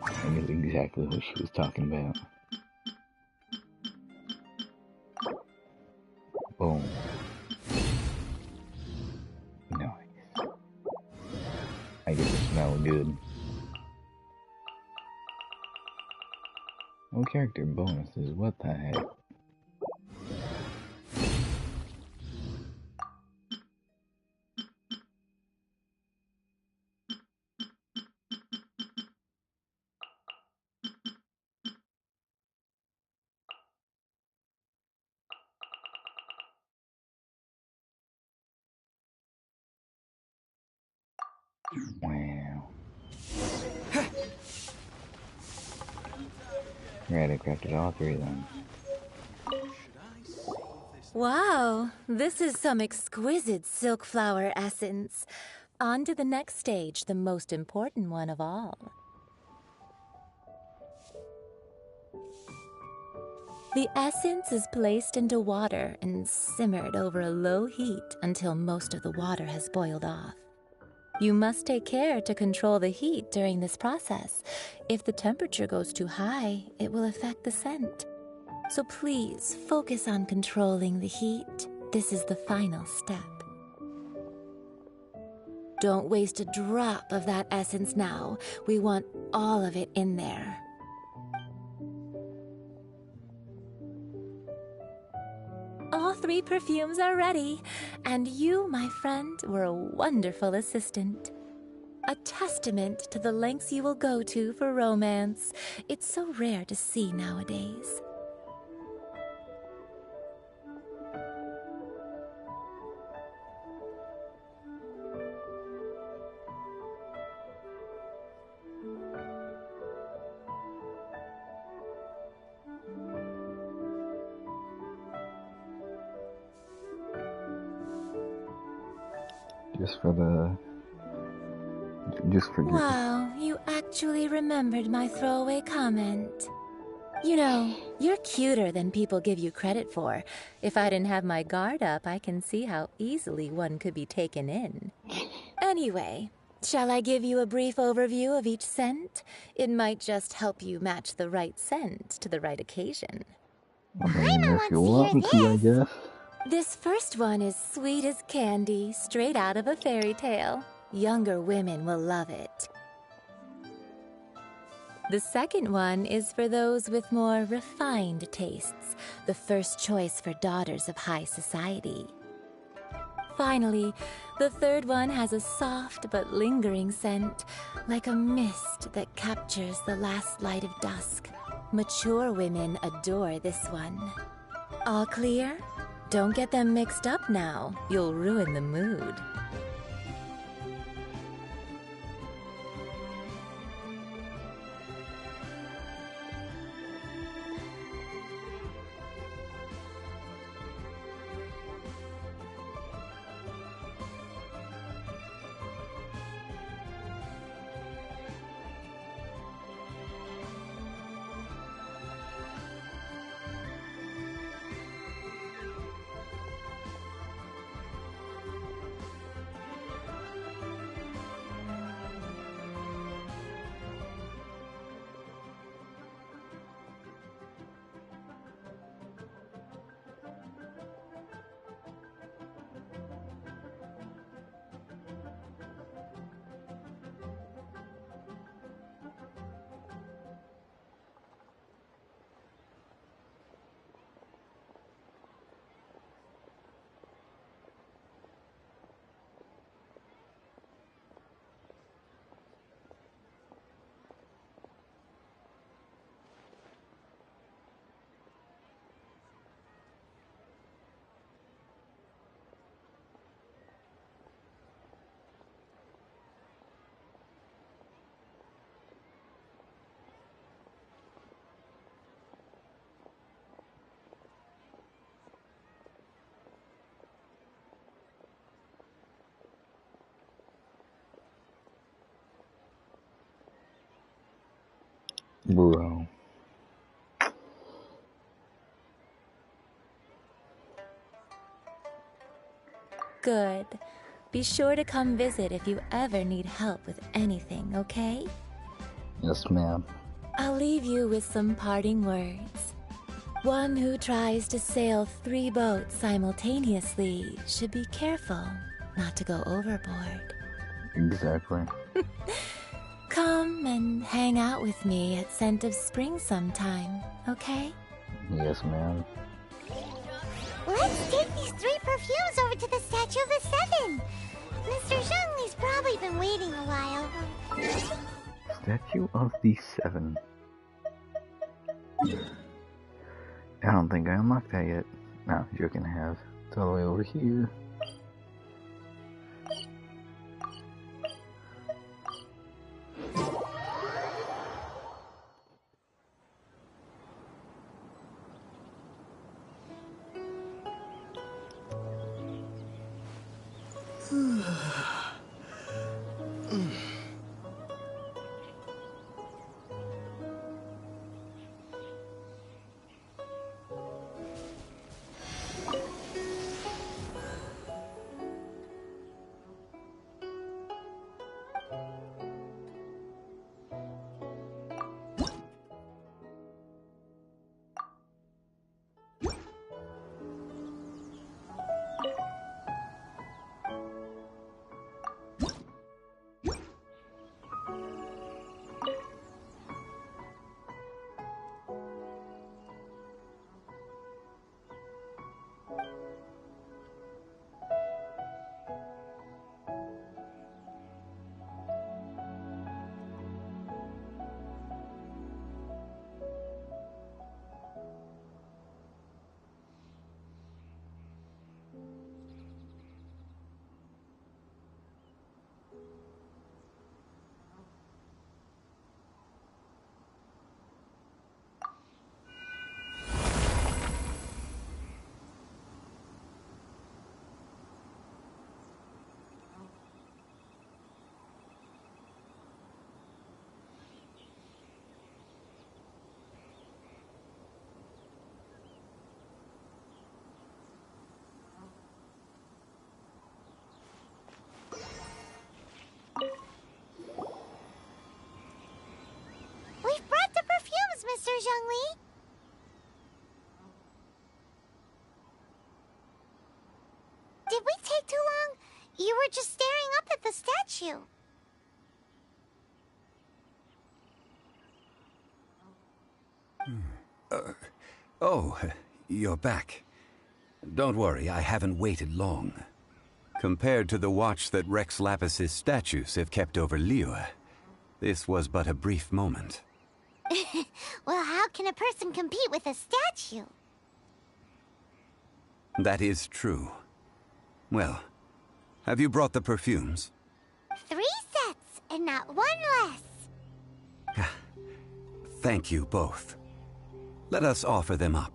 I knew exactly what she was talking about. Boom. Nice. I get to smell good. No character bonuses, what the heck? Wow. Right, I crafted all three of them. Wow, this is some exquisite silk flower essence. On to the next stage, the most important one of all. The essence is placed into water and simmered over a low heat until most of the water has boiled off. You must take care to control the heat during this process. If the temperature goes too high, it will affect the scent. So please focus on controlling the heat. This is the final step. Don't waste a drop of that essence now. We want all of it in there. All three perfumes are ready, and you, my friend, were a wonderful assistant. A testament to the lengths you will go to for romance. It's so rare to see nowadays. Just forget. Wow, you actually remembered my throwaway comment. You know, you're cuter than people give you credit for. If I didn't have my guard up, I can see how easily one could be taken in. Anyway, shall I give you a brief overview of each scent? It might just help you match the right scent to the right occasion. I mean, if you want to, I guess. This first one is sweet as candy, straight out of a fairy tale. Younger women will love it. The second one is for those with more refined tastes, the first choice for daughters of high society. Finally, the third one has a soft but lingering scent, like a mist that captures the last light of dusk. Mature women adore this one. All clear? Don't get them mixed up now. You'll ruin the mood. Bro. Good. Be sure to come visit if you ever need help with anything, okay? Yes, ma'am. I'll leave you with some parting words. One who tries to sail 3 boats simultaneously should be careful not to go overboard. Exactly. Come and hang out with me at Scent of Spring sometime, okay? Yes, ma'am. Let's take these 3 perfumes over to the Statue of the Seven. Mr. Zhongli's probably been waiting a while. Statue of the Seven. I don't think I unlocked that yet. No, joking, I have. It's all the way over here. We've brought the perfumes, Mr. Zhongli. Did we take too long? You were just staring up at the statue. Oh, you're back. Don't worry, I haven't waited long. Compared to the watch that Rex Lapis's statues have kept over Liyue, this was but a brief moment. Well, how can a person compete with a statue? That is true. Well, have you brought the perfumes? 3 sets, and not 1 less. Thank you both. Let us offer them up.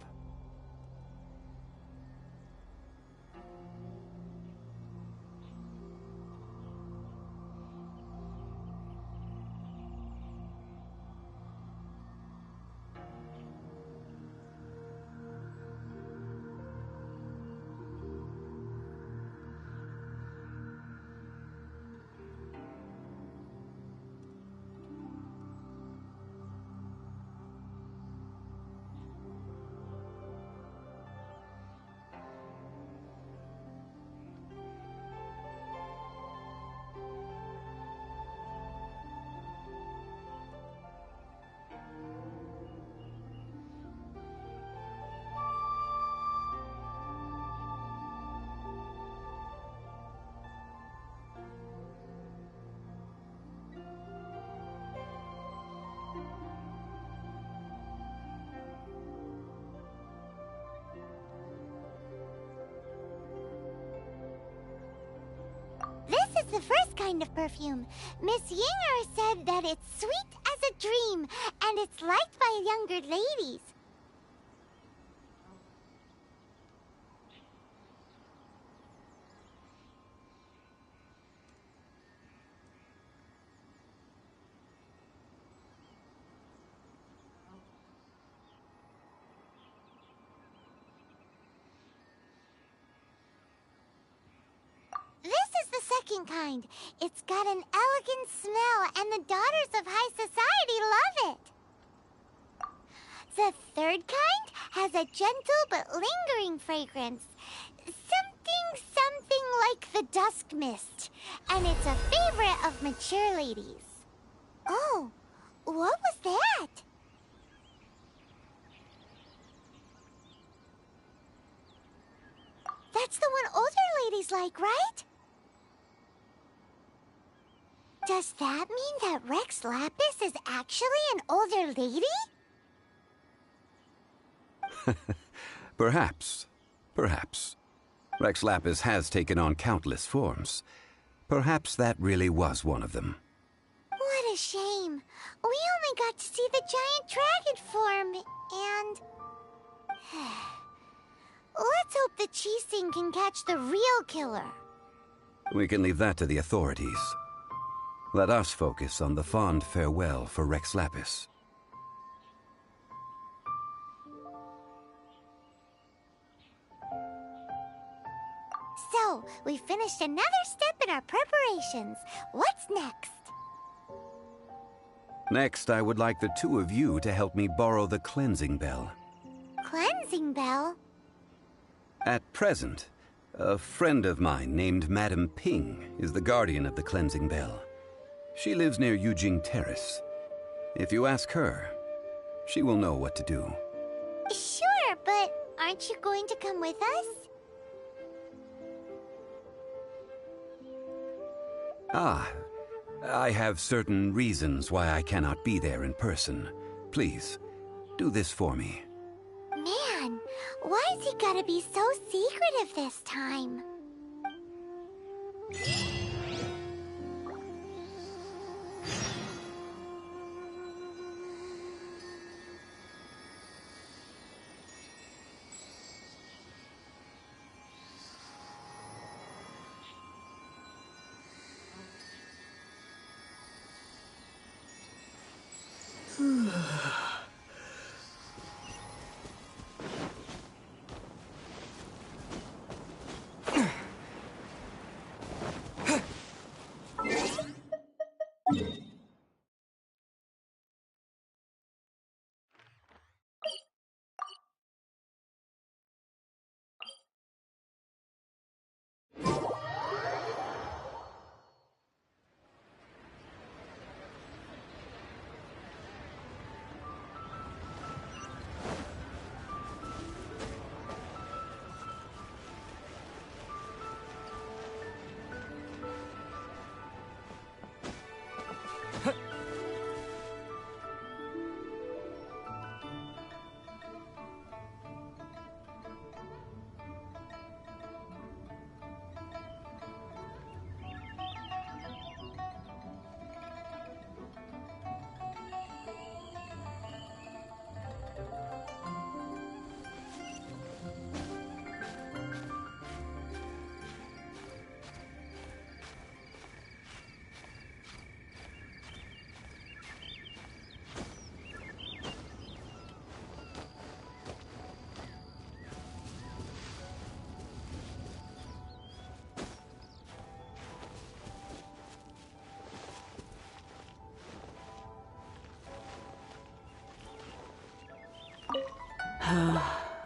This is the first kind of perfume. Miss Yinger said that it's sweet as a dream, and it's liked by younger ladies. second kind. It's got an elegant smell, and the daughters of high society love it. The third kind has a gentle but lingering fragrance. Something like the dusk mist. And it's a favorite of mature ladies. Oh, what was that? That's the one older ladies like, right? Does that mean that Rex Lapis is actually an older lady? Perhaps. Perhaps. Rex Lapis has taken on countless forms. Perhaps that really was one of them. What a shame. We only got to see the giant dragon form, and... Let's hope the Chising can catch the real killer. We can leave that to the authorities. Let us focus on the fond farewell for Rex Lapis. So, we finished another step in our preparations. What's next? Next, I would like the two of you to help me borrow the cleansing bell. Cleansing bell? At present, a friend of mine named Madame Ping is the guardian of the cleansing bell. She lives near Yujing Terrace. If you ask her, she will know what to do. Sure, but aren't you going to come with us? I have certain reasons why I cannot be there in person. Please, do this for me. Man, why is he gotta be so secretive this time?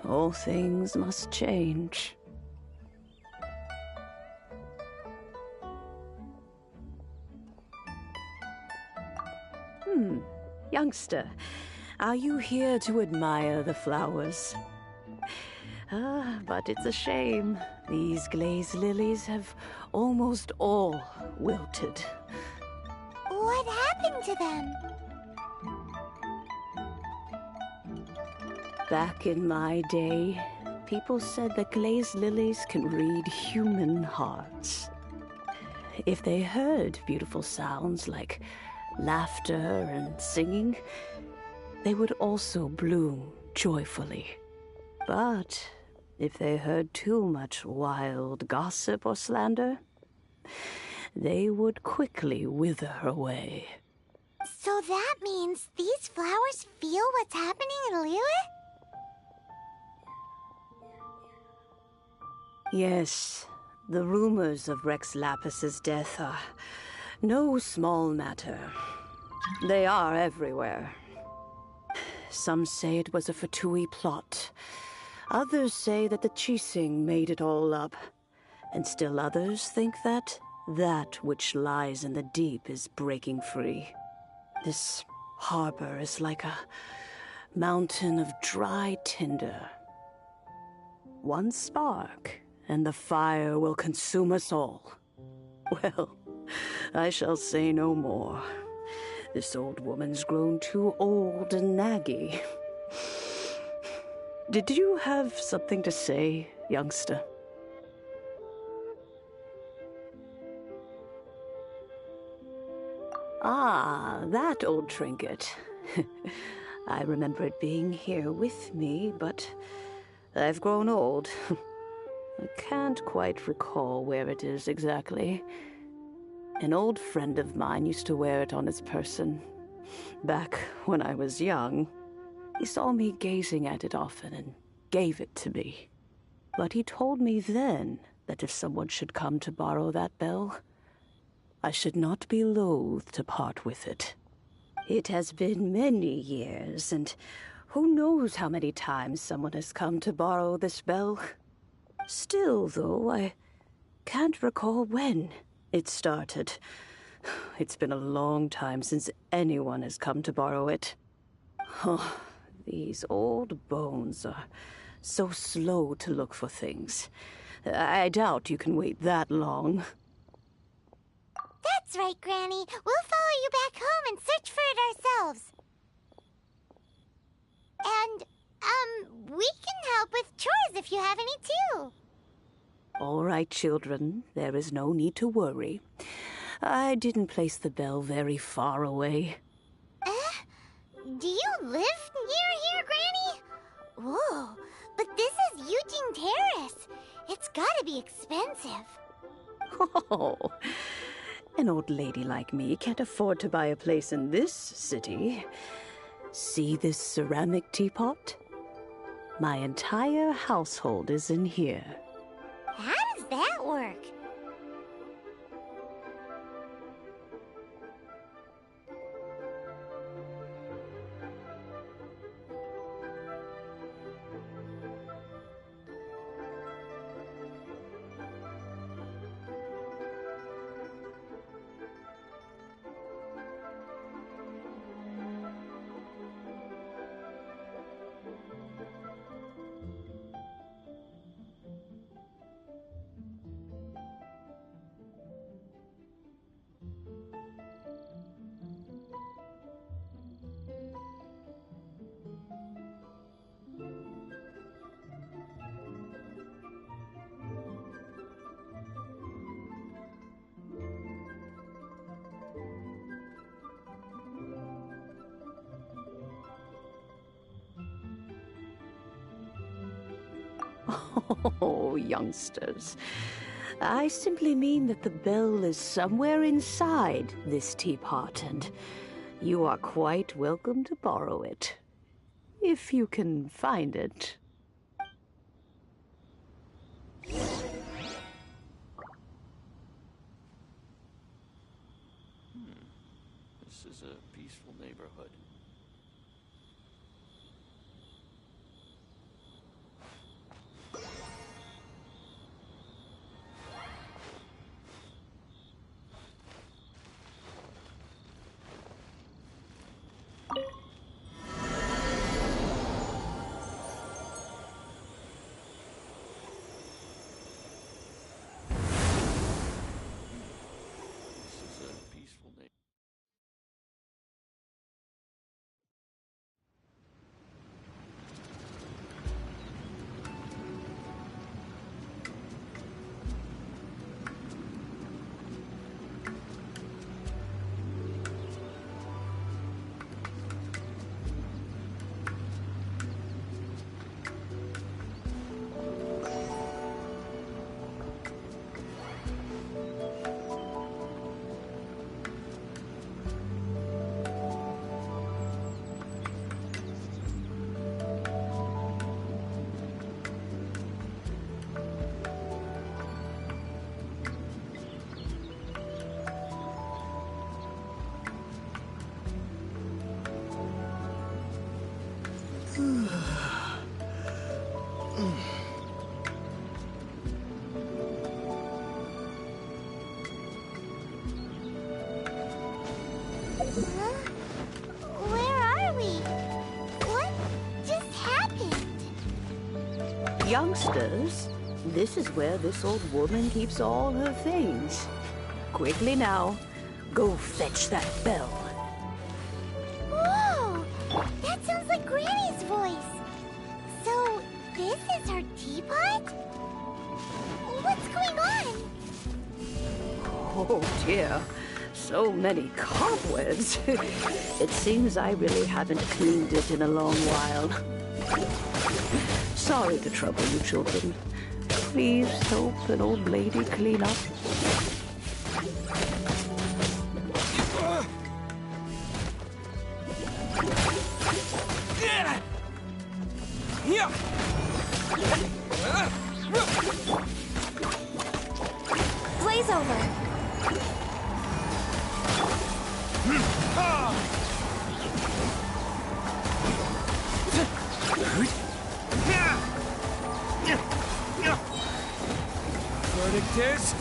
All things must change. Youngster, are you here to admire the flowers? But it's a shame. These glazed lilies have almost all wilted. What happened to them? Back in my day, people said that glazed lilies can read human hearts. If they heard beautiful sounds like laughter and singing, they would also bloom joyfully. But if they heard too much wild gossip or slander, they would quickly wither away. So that means these flowers feel what's happening in Liyue? Yes, The rumors of Rex Lapis's death are no small matter. They are everywhere. Some say it was a Fatui plot. Others say that the Chising made it all up. And still others think that which lies in the deep is breaking free. This harbor is like a mountain of dry tinder. One spark, and the fire will consume us all. Well, I shall say no more. This old woman's grown too old and naggy. Did you have something to say, youngster? Ah, that old trinket. I remember it being here with me, but I've grown old. I can't quite recall where it is exactly. An old friend of mine used to wear it on his person. Back when I was young, he saw me gazing at it often and gave it to me. But he told me then that if someone should come to borrow that bell, I should not be loath to part with it. It has been many years, and who knows how many times someone has come to borrow this bell. Still, though, I can't recall when it started. It's been a long time since anyone has come to borrow it. Oh, these old bones are so slow to look for things. I doubt you can wait that long. That's right, Granny. We'll follow you back home and search for it ourselves. And, we can help with chores if you have any too. All right, children. There is no need to worry. I didn't place the bell very far away. Do you live near here, Granny? Whoa, but this is Eugene Terrace. It's gotta be expensive. Oh, an old lady like me can't afford to buy a place in this city. See this ceramic teapot? My entire household is in here. How does that work? Oh, youngsters. I simply mean that the bell is somewhere inside this teapot, and you are quite welcome to borrow it. If you can find it. This is a peaceful neighborhood. Where are we? What just happened? Youngsters, this is where this old woman keeps all her things. Quickly now, go fetch that bell. Whoa! That sounds like Granny's voice. So, this is her teapot? What's going on? Oh dear, so many cobwebs. It seems I really haven't cleaned it in a long while. Sorry to trouble you, children. Please help an old lady clean up. Blaze over. Verdict is...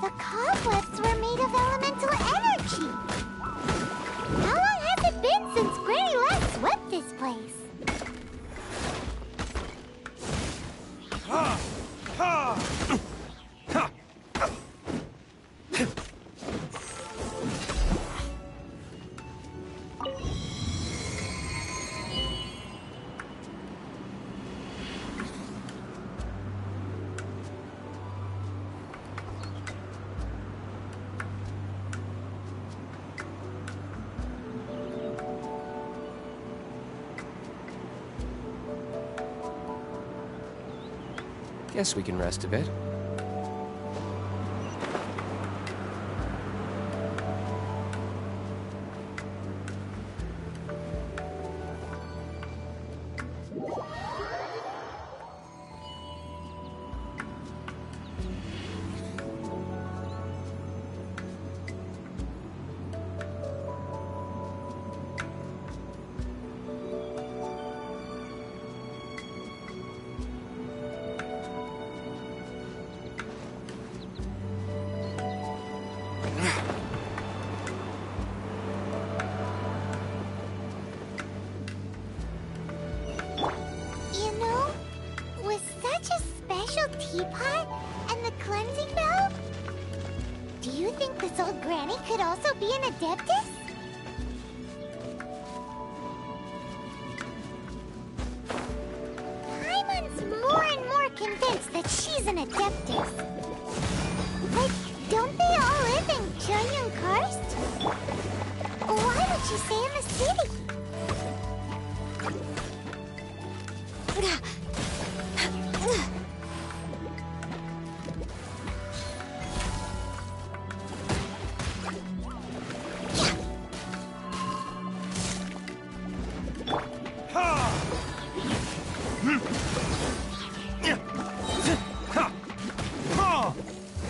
The cobwebs were made of elemental energy. How long has it been since Granny last swept this place? Guess we can rest a bit. Teapot and the cleansing bell? Do you think this old granny could also be an adeptus? Paimon's more and more convinced that she's an adeptus. But don't they all live in Junyun Karst? Why would she stay in the city?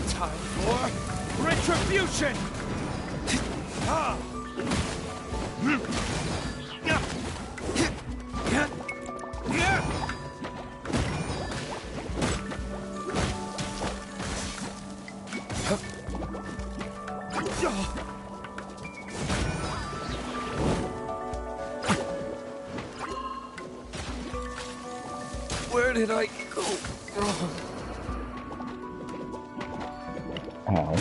Time for retribution! Where did I go wrong? Ow.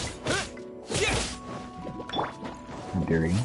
Dirty.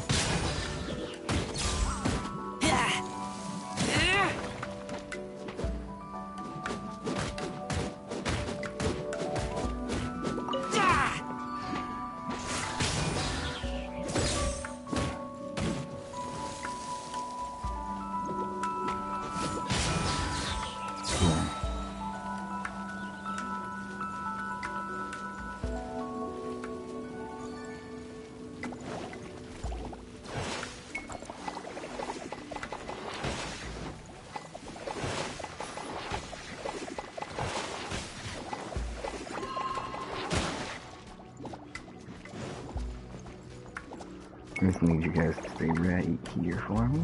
I just need you guys to stay right here for me.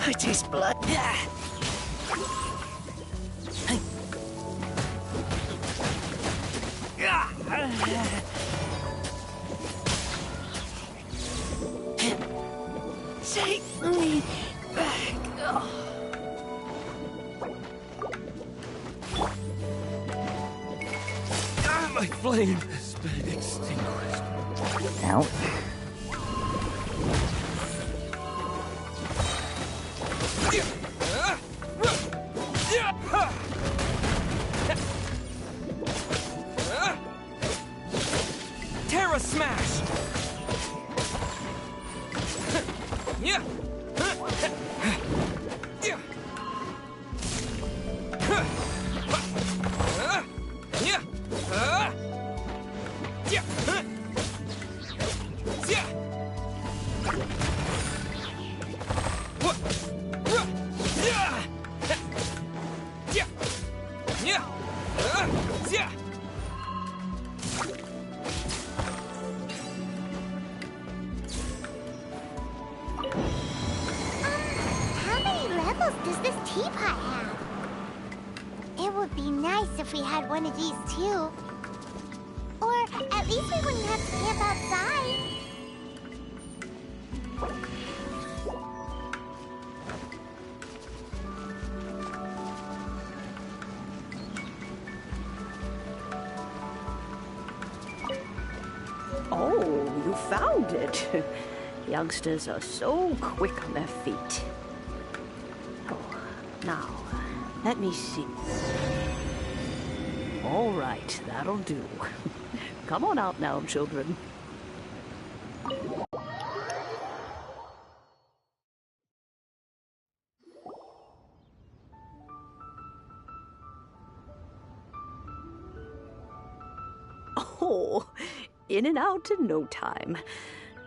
I taste blood. Take me back. My flame has been extinguished. Ouch. Terra Smash! Yeah! How many levels does this teapot have? It would be nice if we had one of these too. Or at least we wouldn't have to camp outside. Oh, you found it. Youngsters are so quick on their feet. Oh, now, let me see. All right, that'll do. Come on out now, children. Oh, in and out in no time.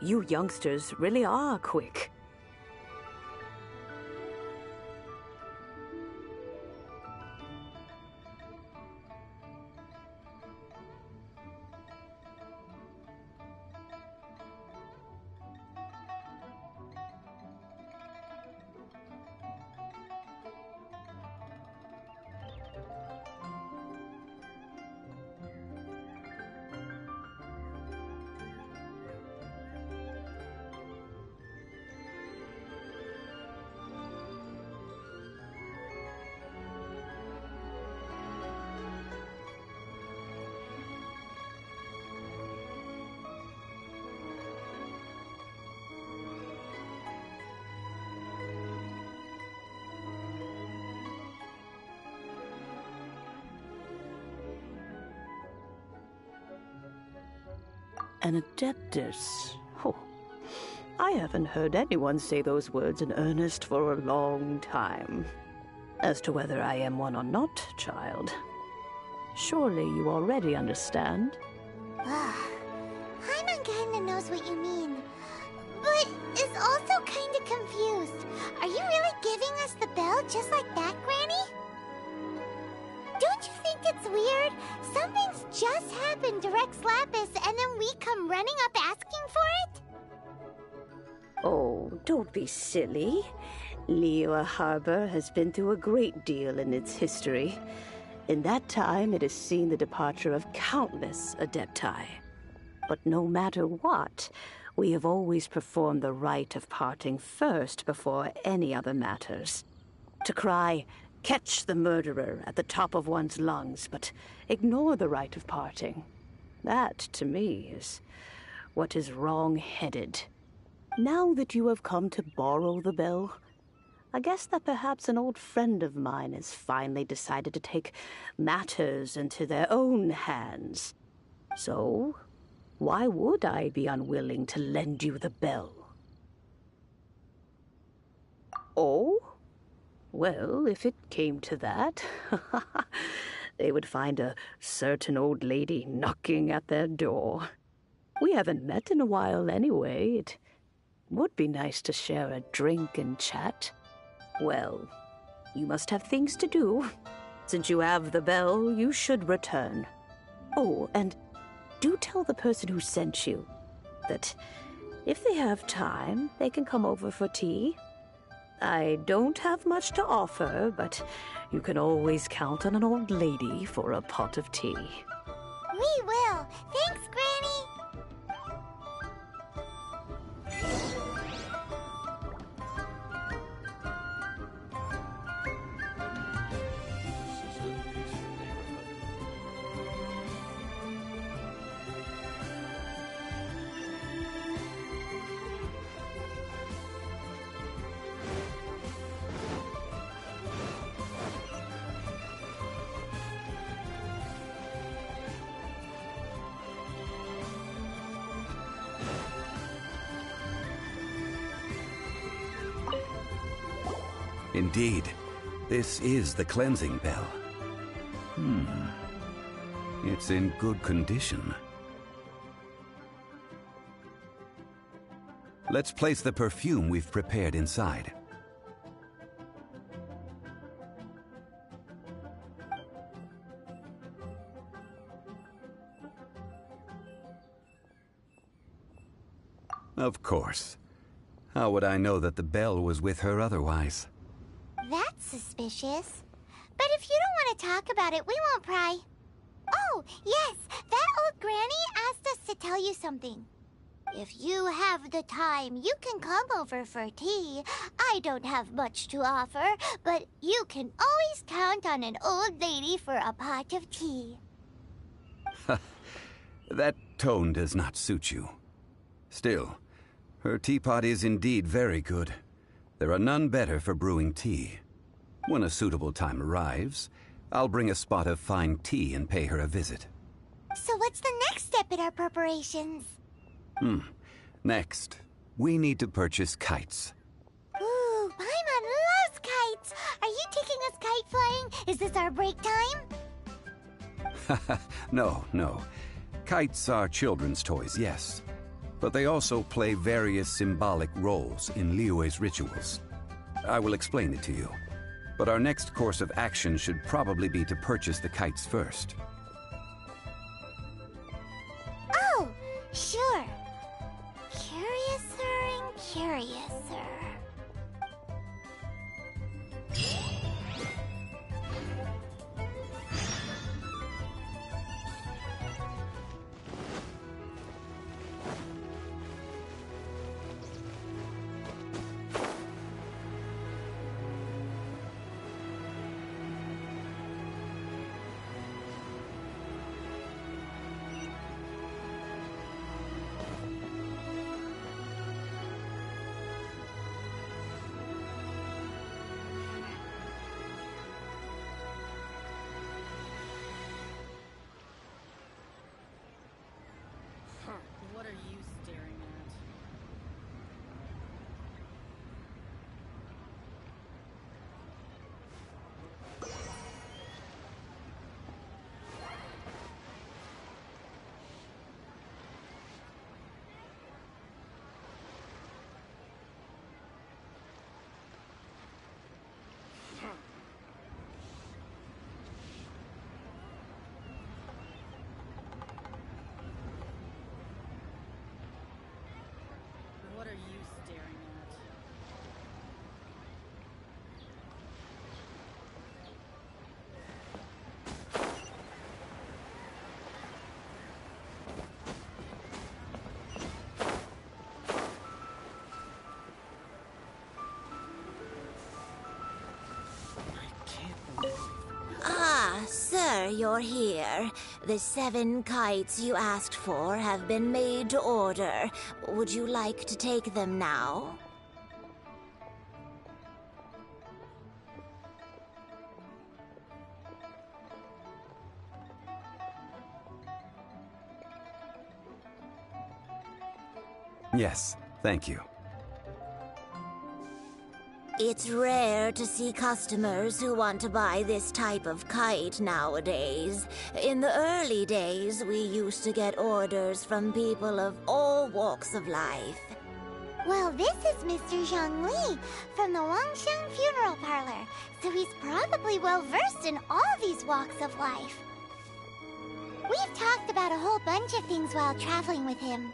You youngsters really are quick. An adeptus. Oh, I haven't heard anyone say those words in earnest for a long time. As to whether I am one or not, child, surely you already understand. Paimon kinda knows what you mean, but is also kinda confused. Are you really giving us the bell just like that, Granny? Don't you think it's weird? Something's just happened to Rex Lapis and then we come running up asking for it? Oh, don't be silly. Liyue Harbor has been through a great deal in its history. In that time, it has seen the departure of countless adepti. But no matter what, we have always performed the rite of parting first before any other matters. To cry, "Catch the murderer," at the top of one's lungs, but ignore the rite of parting. That, to me, is what is wrong-headed. Now that you have come to borrow the bell, I guess that perhaps an old friend of mine has finally decided to take matters into their own hands. So, why would I be unwilling to lend you the bell? Oh? Well, if it came to that, they would find a certain old lady knocking at their door. We haven't met in a while anyway. It would be nice to share a drink and chat. Well, you must have things to do. Since you have the bell, you should return. Oh, and do tell the person who sent you that if they have time, they can come over for tea. I don't have much to offer, but you can always count on an old lady for a pot of tea. We will. Thanks, Granny. Indeed, this is the cleansing bell. It's in good condition. Let's place the perfume we've prepared inside. Of course. How would I know that the bell was with her otherwise? That's suspicious. But if you don't want to talk about it, we won't pry. Oh, yes, that old granny asked us to tell you something. If you have the time, you can come over for tea. I don't have much to offer, but you can always count on an old lady for a pot of tea. That tone does not suit you. Still, her teapot is indeed very good. There are none better for brewing tea. When a suitable time arrives, I'll bring a spot of fine tea and pay her a visit. So what's the next step in our preparations? Next, we need to purchase kites. Ooh, Paimon loves kites! Are you taking us kite flying? Is this our break time? No. Kites are children's toys, yes. But they also play various symbolic roles in Liyue's rituals. I will explain it to you. But our next course of action should probably be to purchase the kites first. Oh, sure. Curiouser and curiouser. What are you staring at? What are you staring at? Ah, sir, you're here. The 7 kites you asked for have been made to order. Would you like to take them now? Yes, thank you. It's rare to see customers who want to buy this type of kite nowadays. In the early days, we used to get orders from people of all walks of life. Well, this is Mr. Zhongli from the Wangsheng Funeral Parlor, so he's probably well-versed in all these walks of life. We've talked about a whole bunch of things while traveling with him.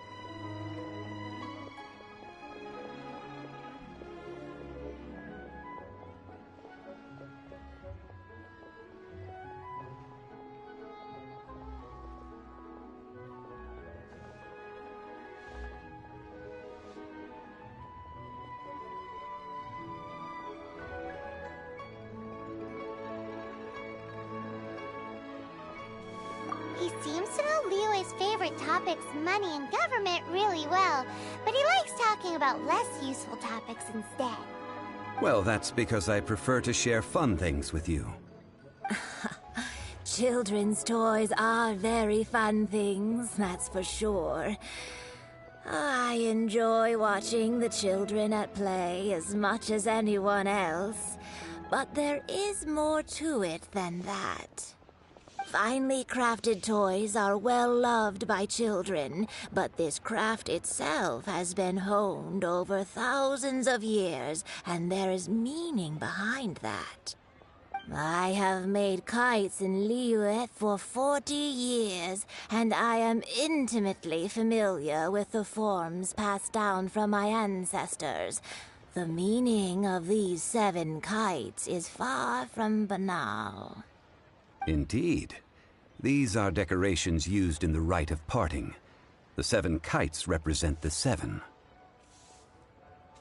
He seems to know Liyue's favorite topics, money and government, really well, but he likes talking about less useful topics instead. Well, that's because I prefer to share fun things with you. Children's toys are very fun things, that's for sure. I enjoy watching the children at play as much as anyone else, but there is more to it than that. Finely crafted toys are well loved by children, but this craft itself has been honed over thousands of years, and there is meaning behind that. I have made kites in Liyue for 40 years, and I am intimately familiar with the forms passed down from my ancestors. The meaning of these 7 kites is far from banal. Indeed. These are decorations used in the rite of parting. The 7 kites represent the 7.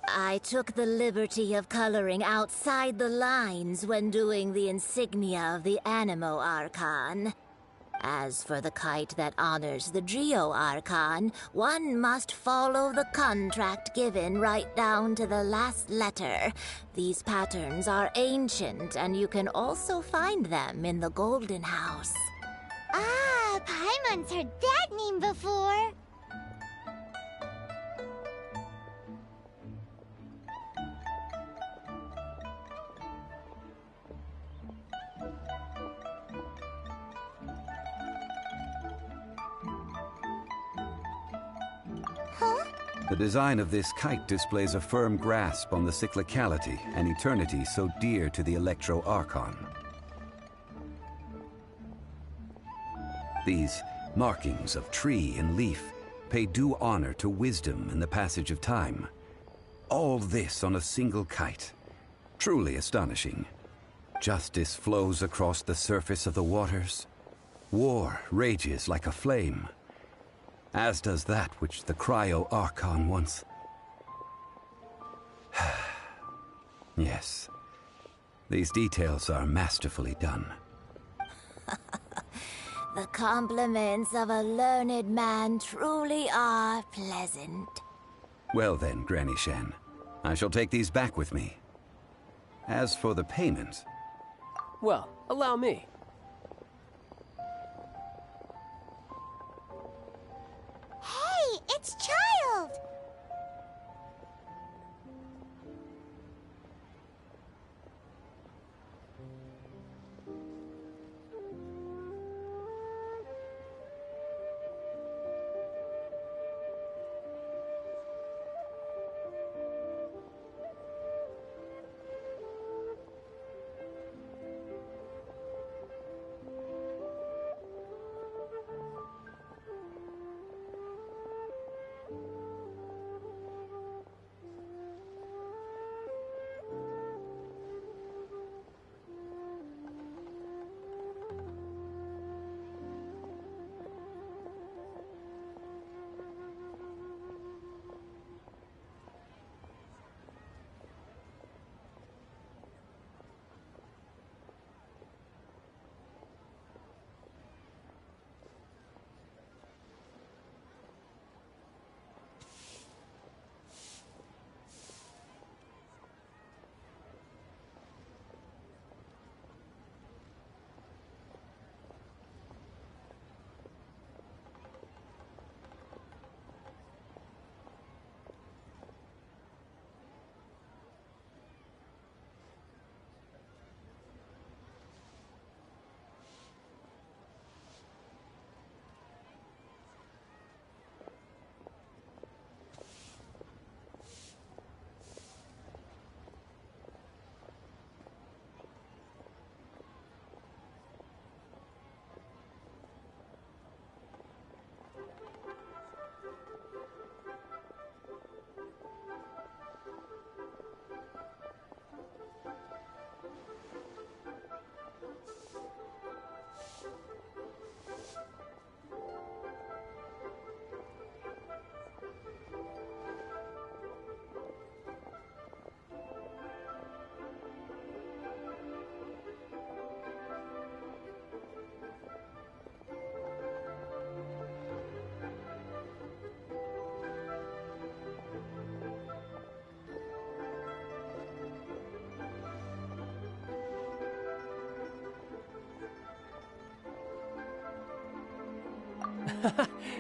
I took the liberty of coloring outside the lines when doing the insignia of the Animo Archon. As for the kite that honors the Geo Archon, one must follow the contract given right down to the last letter. These patterns are ancient, and you can also find them in the Golden House. Ah, Paimon's heard that name before. Huh? The design of this kite displays a firm grasp on the cyclicality and eternity so dear to the Electro Archon. These markings of tree and leaf pay due honor to wisdom and the passage of time. All this on a single kite. Truly astonishing. Justice flows across the surface of the waters. War rages like a flame. As does that which the Cryo Archon once... Yes. These details are masterfully done. The compliments of a learned man truly are pleasant. Well then, Granny Shen, I shall take these back with me. As for the payment... Well, allow me. Hey, it's Child!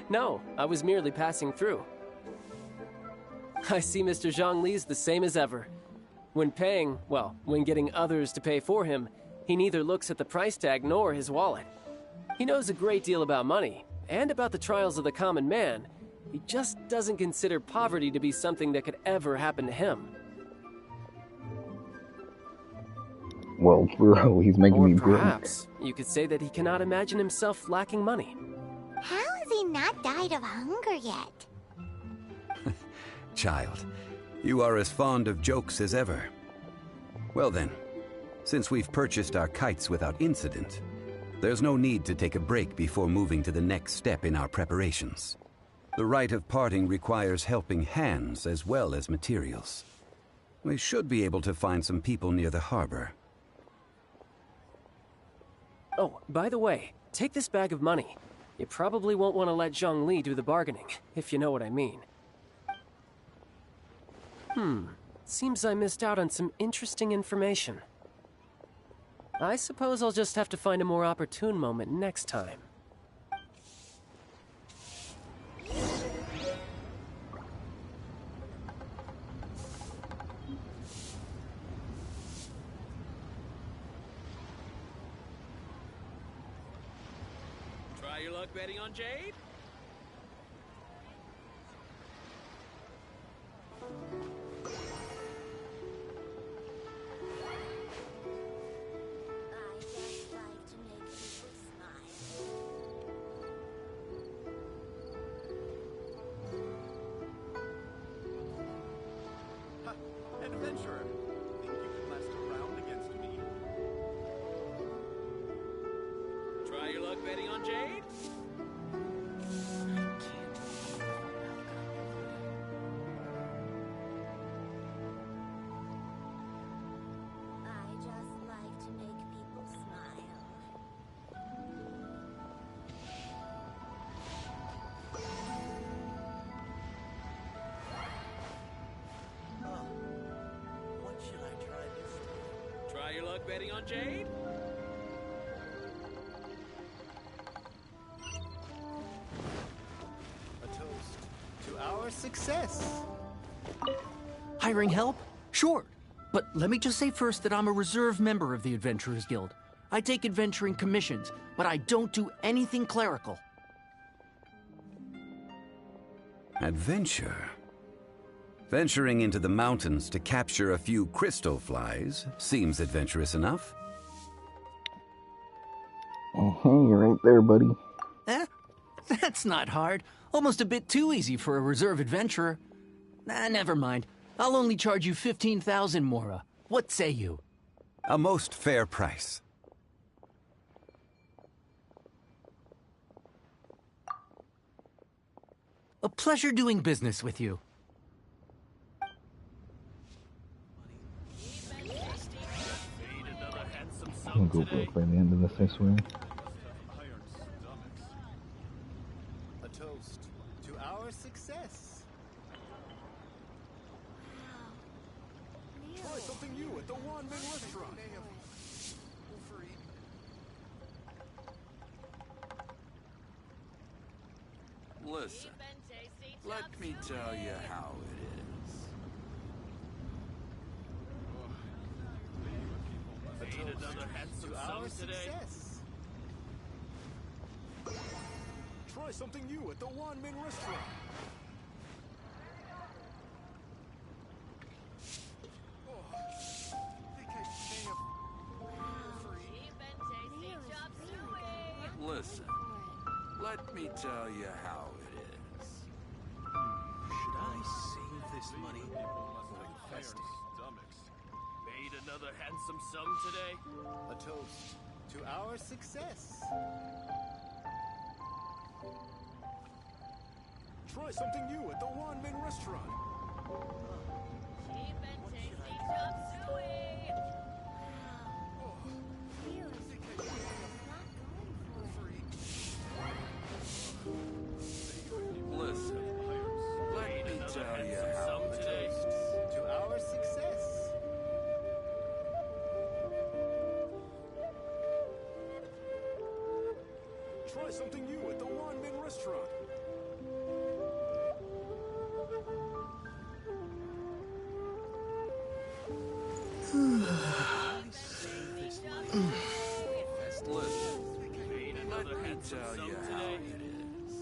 No, I was merely passing through. I see Mr. Zhongli's the same as ever. When paying, well, when getting others to pay for him, he neither looks at the price tag nor his wallet. He knows a great deal about money, and about the trials of the common man. He just doesn't consider poverty to be something that could ever happen to him. Well, bro, he's making me broke. Perhaps you could say that he cannot imagine himself lacking money. How has he not died of hunger yet? Child, you are as fond of jokes as ever. Well then, since we've purchased our kites without incident, there's no need to take a break before moving to the next step in our preparations. The rite of parting requires helping hands as well as materials. We should be able to find some people near the harbor. Oh, by the way, take this bag of money. You probably won't want to let Zhongli do the bargaining, if you know what I mean. Seems I missed out on some interesting information. I suppose I'll just have to find a more opportune moment next time. Try your luck betting on Jade? Adventurer, think you can last a round against me? Try your luck betting on Jade? I just like to make people smile. What should I try this time? Try your luck betting on Jade? A toast to our success. Hiring help? Sure. But let me just say first that I'm a reserve member of the Adventurers Guild. I take adventuring commissions, but I don't do anything clerical. Adventure? Venturing into the mountains to capture a few crystal flies seems adventurous enough. Oh, hey, you're right there, buddy. That's not hard. Almost a bit too easy for a reserve adventurer. Never mind. I'll only charge you 15,000 Mora. What say you? A most fair price. A pleasure doing business with you. I'm gonna go broke by the end of this, I swear. A toast to our success. Try something new at the One Man Restaurant. Listen, let me tell you how it is. Made another handsome sum today. Try something new at the One Man Restaurant. Listen, let me tell you how it is. Should I save this money or invest it? Made another handsome sum today? A toast to our success. Try something new at the One Man Restaurant. Cheap and tasty chop suey! Listen, let me tell you how it is. To our success. Try something new at the Wanmin restaurant. Listen, let me tell you how it is.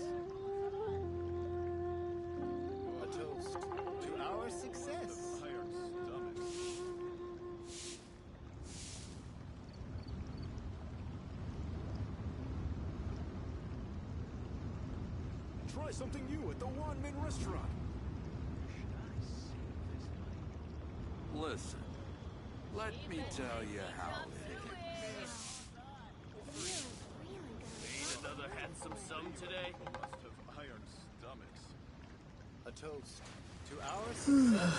A toast to our success. Try something new at the Wanmin restaurant. Listen, let me tell you how it is. Made another handsome sum today? Must have iron stomachs. A toast to our success.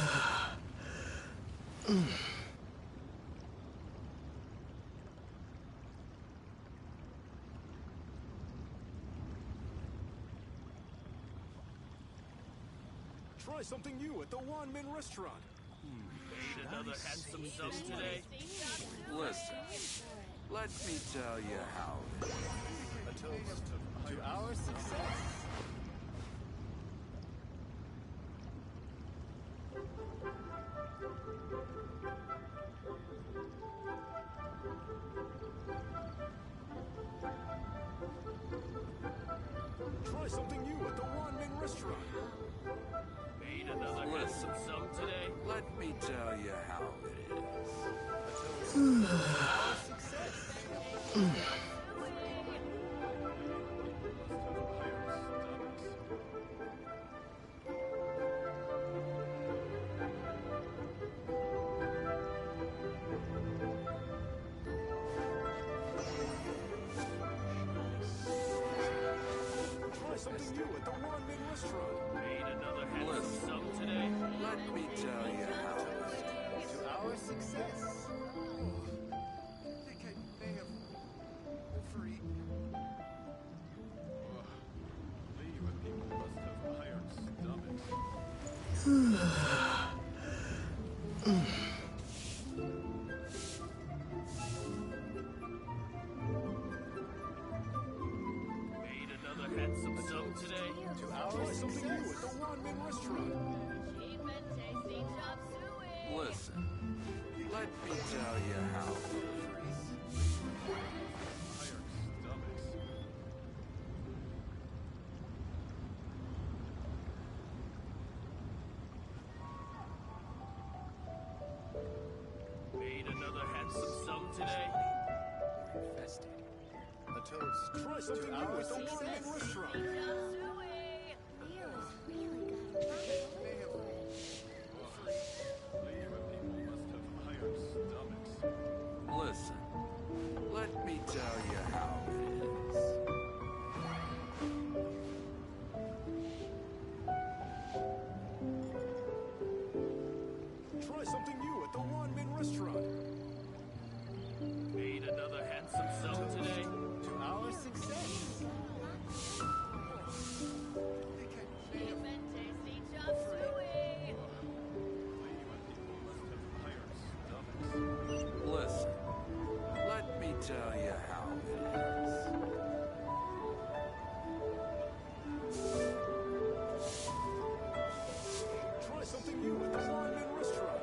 Try something new at the Wanmin restaurant. Made another handsome sum today? Listen, let me tell you how it is. A toast to our success. Try something new at the Wanmin restaurant. Made another handsome sum today? Let me tell you how it is. Our success. Try something new at the Wanmin restaurant. Made another handsome Listen, sum today? let me tell you how it is. To our success. I think I may have overeaten. You people must have iron stomachs. Made another handsome sum today? To our something new at the Wanmin restaurant. Listen, let me tell you how it is. Iron stomachs. Made another handsome sum today? Infested. A toast. Try something new at the Wanmin restaurant. May have overeaten. You people must have iron stomachs. Listen, let me tell you how it is. Try something new at the Wanmin restaurant. Made another handsome sum today? To our success. I think I may have overeaten. You people must have iron stomachs. Listen, let me tell you how it is. Try something new at the Wanmin restaurant.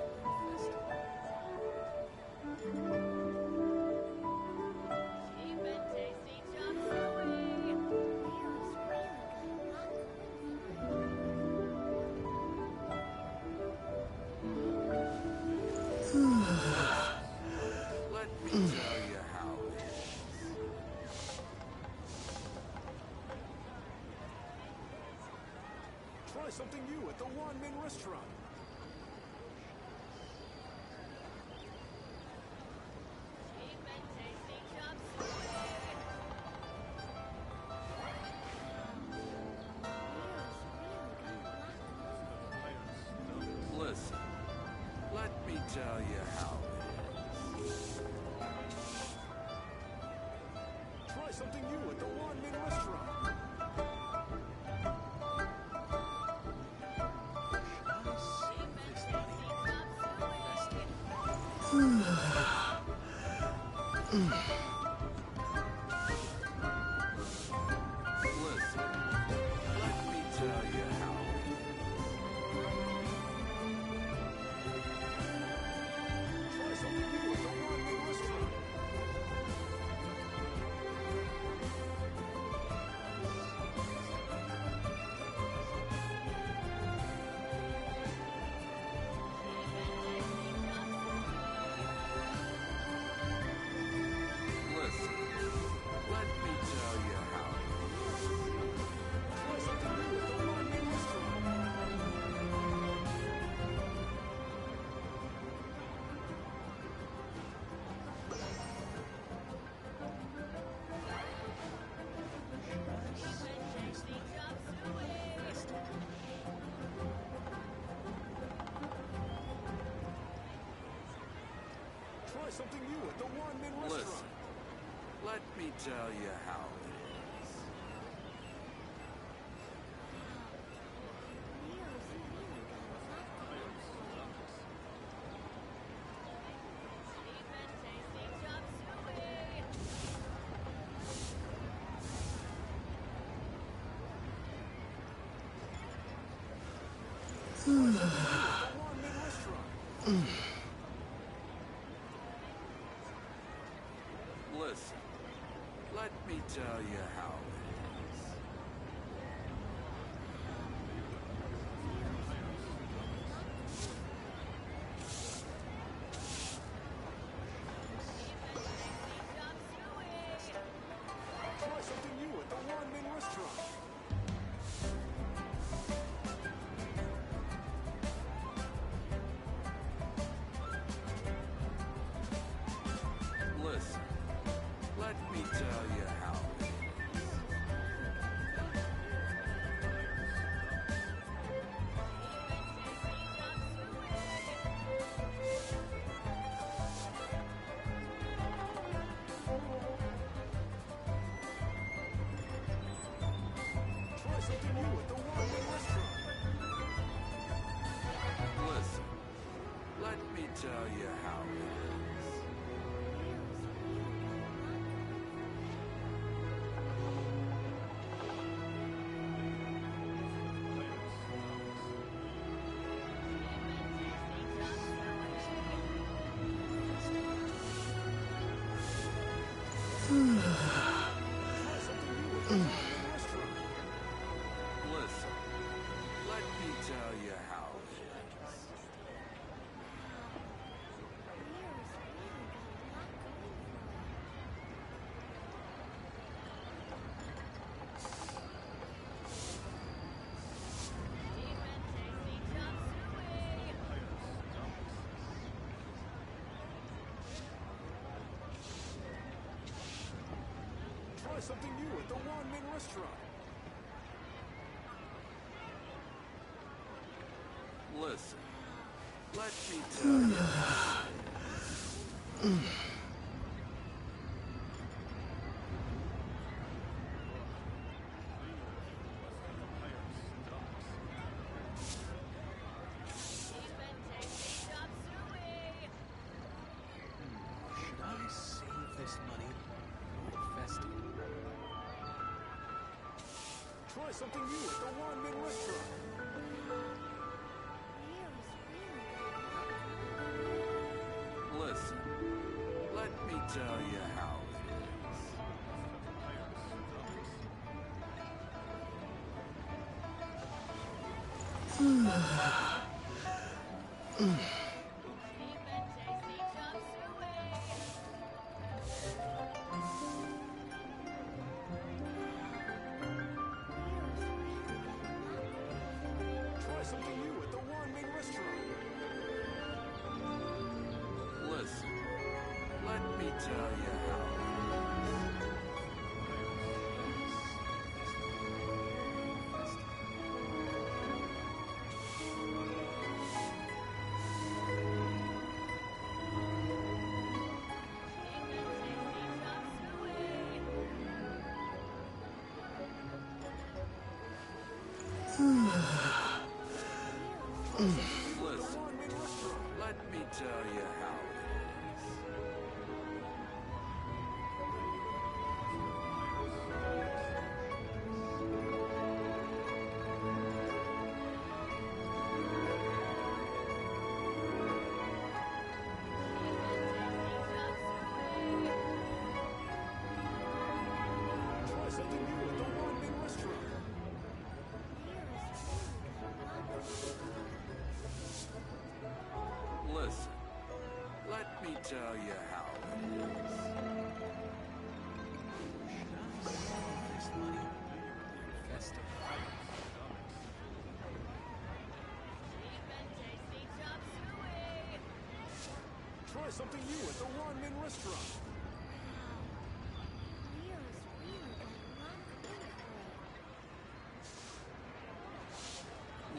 Let me tell you how it is. Try something new at the Wanmin restaurant. Listen, let me tell you how it is. Try something new at the Wanmin restaurant. something new at the One-Man Restaurant. Listen, let me tell you how it is. Listen, let me tell you how it is. Try something new at the One-Man Restaurant. Listen, let me tell you how it is. Try something new at the One-Man Restaurant. Listen, let me tell you how it is. Listen, let me tell you how it is. Try something new at the One-Man Restaurant. Listen, let me tell you how it is. Should I save this money or invest it? Try something new at the One-Man Restaurant. Listen, let me tell you how it is. Try something new at the One-Man Restaurant. Listen, let me tell you how it is. Listen, let me tell you how it is. Try something new at the One-Man Restaurant. Listen, let me tell you how it is. This money or invest it? Try something new at the One-Man Restaurant.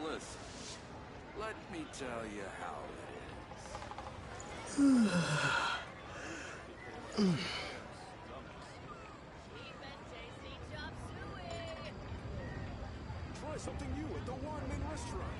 Listen, let me tell you how it is. Try something new at the one-man restaurant.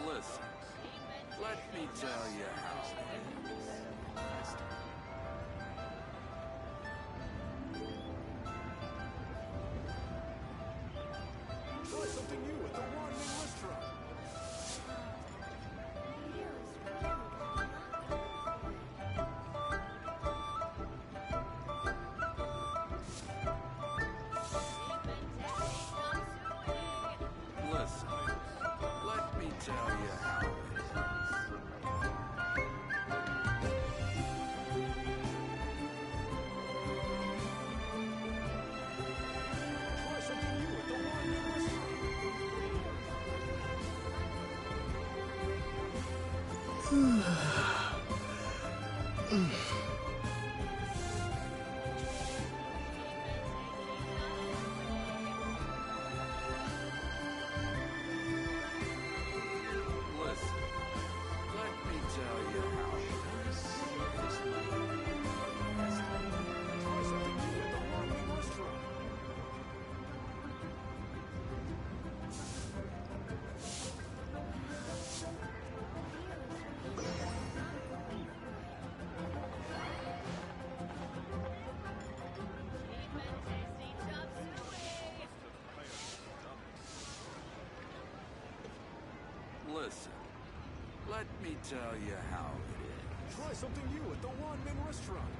Listen, let me tell you how it is. Try something new at the one-man restaurant. Listen, let me tell you how it Try something new at the one-man restaurant. Listen, let me tell you how it is. Try something new at the one-man restaurant. Listen, let me tell you how it is. Try something new at the one-man restaurant.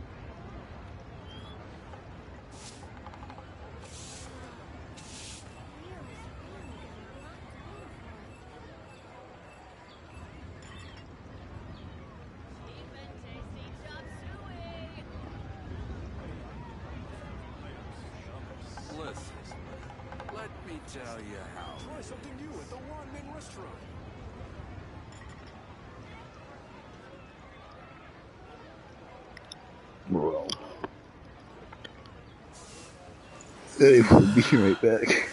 Listen, let me tell you how. Try something new at the one-man restaurant. Bro. Hey, we'll be right back.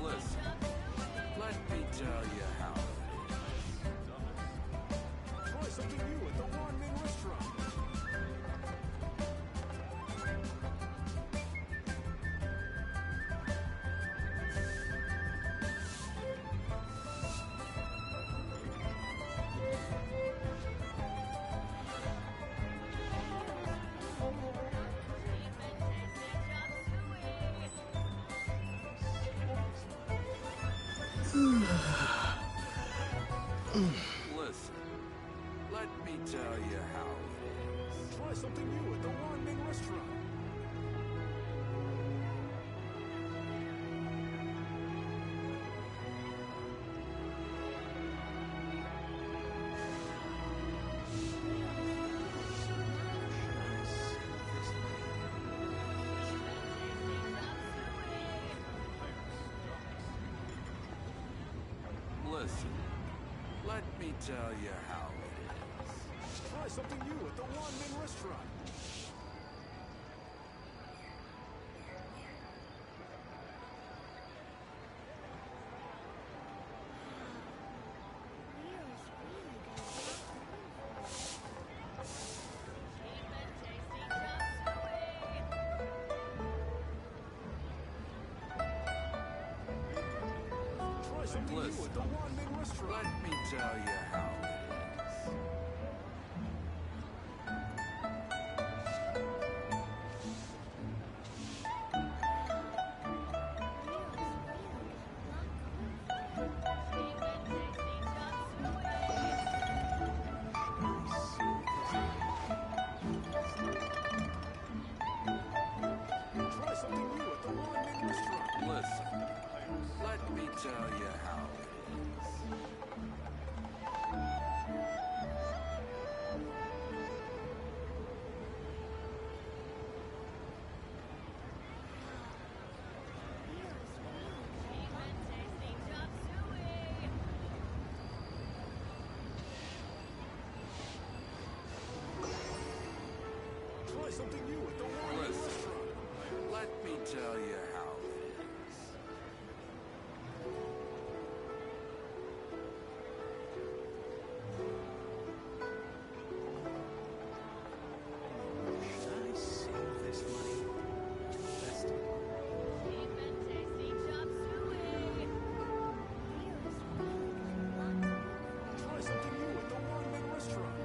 Listen, let me tell you how it is. Try something new at the one-man restaurant. Listen, let me tell you how it is. Try something new at the one-man restaurant. Listen, let me tell you how it is. Try something new at the one-man restaurant. Try something new Listen, at the one-man restaurant. let me tell you how it is. Try something new at the one-man restaurant. Listen, let me tell you how it is. something new at the one Listen, let me tell you how it is. Should I save this money or invest it? Try something new at the one-man restaurant.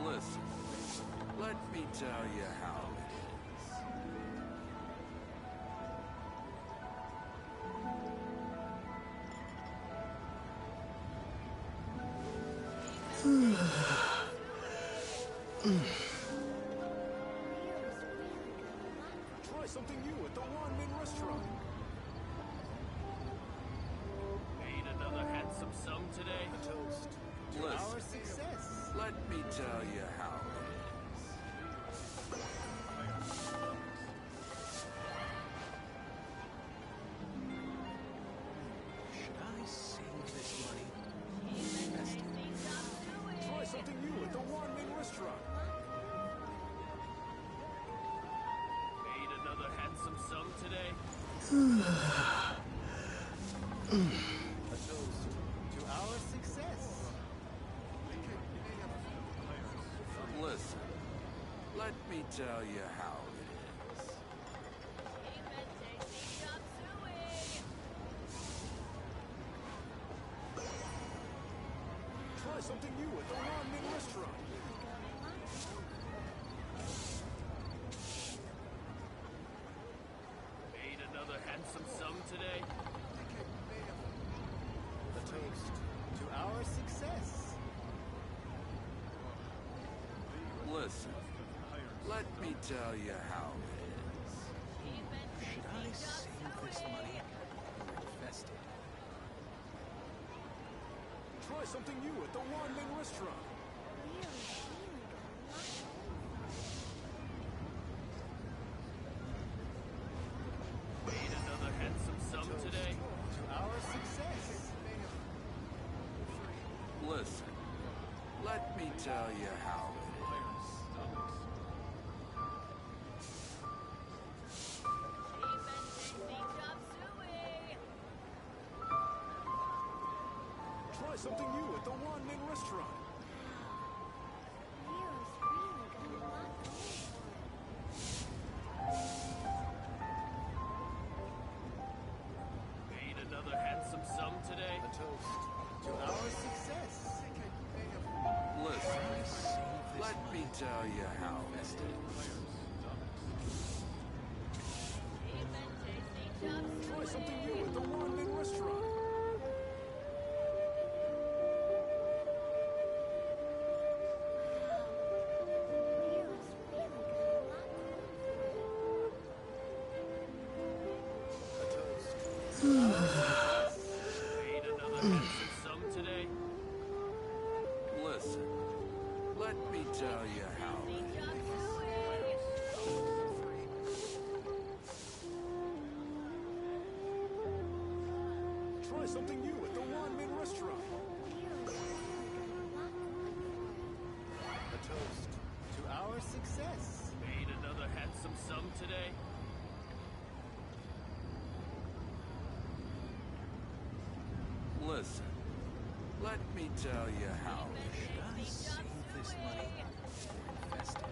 Listen, let me tell you how it is. Try something new at the one-man restaurant. Made another handsome sum today. A toast to Listen, our success. let me tell you how it is. Should I save this money or invest it? Try something new at the one-man restaurant. Made another handsome sum today. A toast to our success. Listen, let me tell you how it is. Try something new at the one-man restaurant. Made another handsome sum today. A toast to our success. Listen, let me tell you how it is. Should I save this money or invest it? Try something new at the one-man restaurant. Made another handsome sum today. To our success. Listen, let me tell you how it is. Try something new at the one-man restaurant. Made another handsome sum today. A toast to our success. Listen, let me tell you how it is. Try something new at the one-man restaurant. A toast. Made another handsome sum today. Listen, let me tell you how it is. Try something new at the one-man restaurant. A toast to our success. Made another handsome sum today. Listen, let me tell you how it Should I save this money or invest it?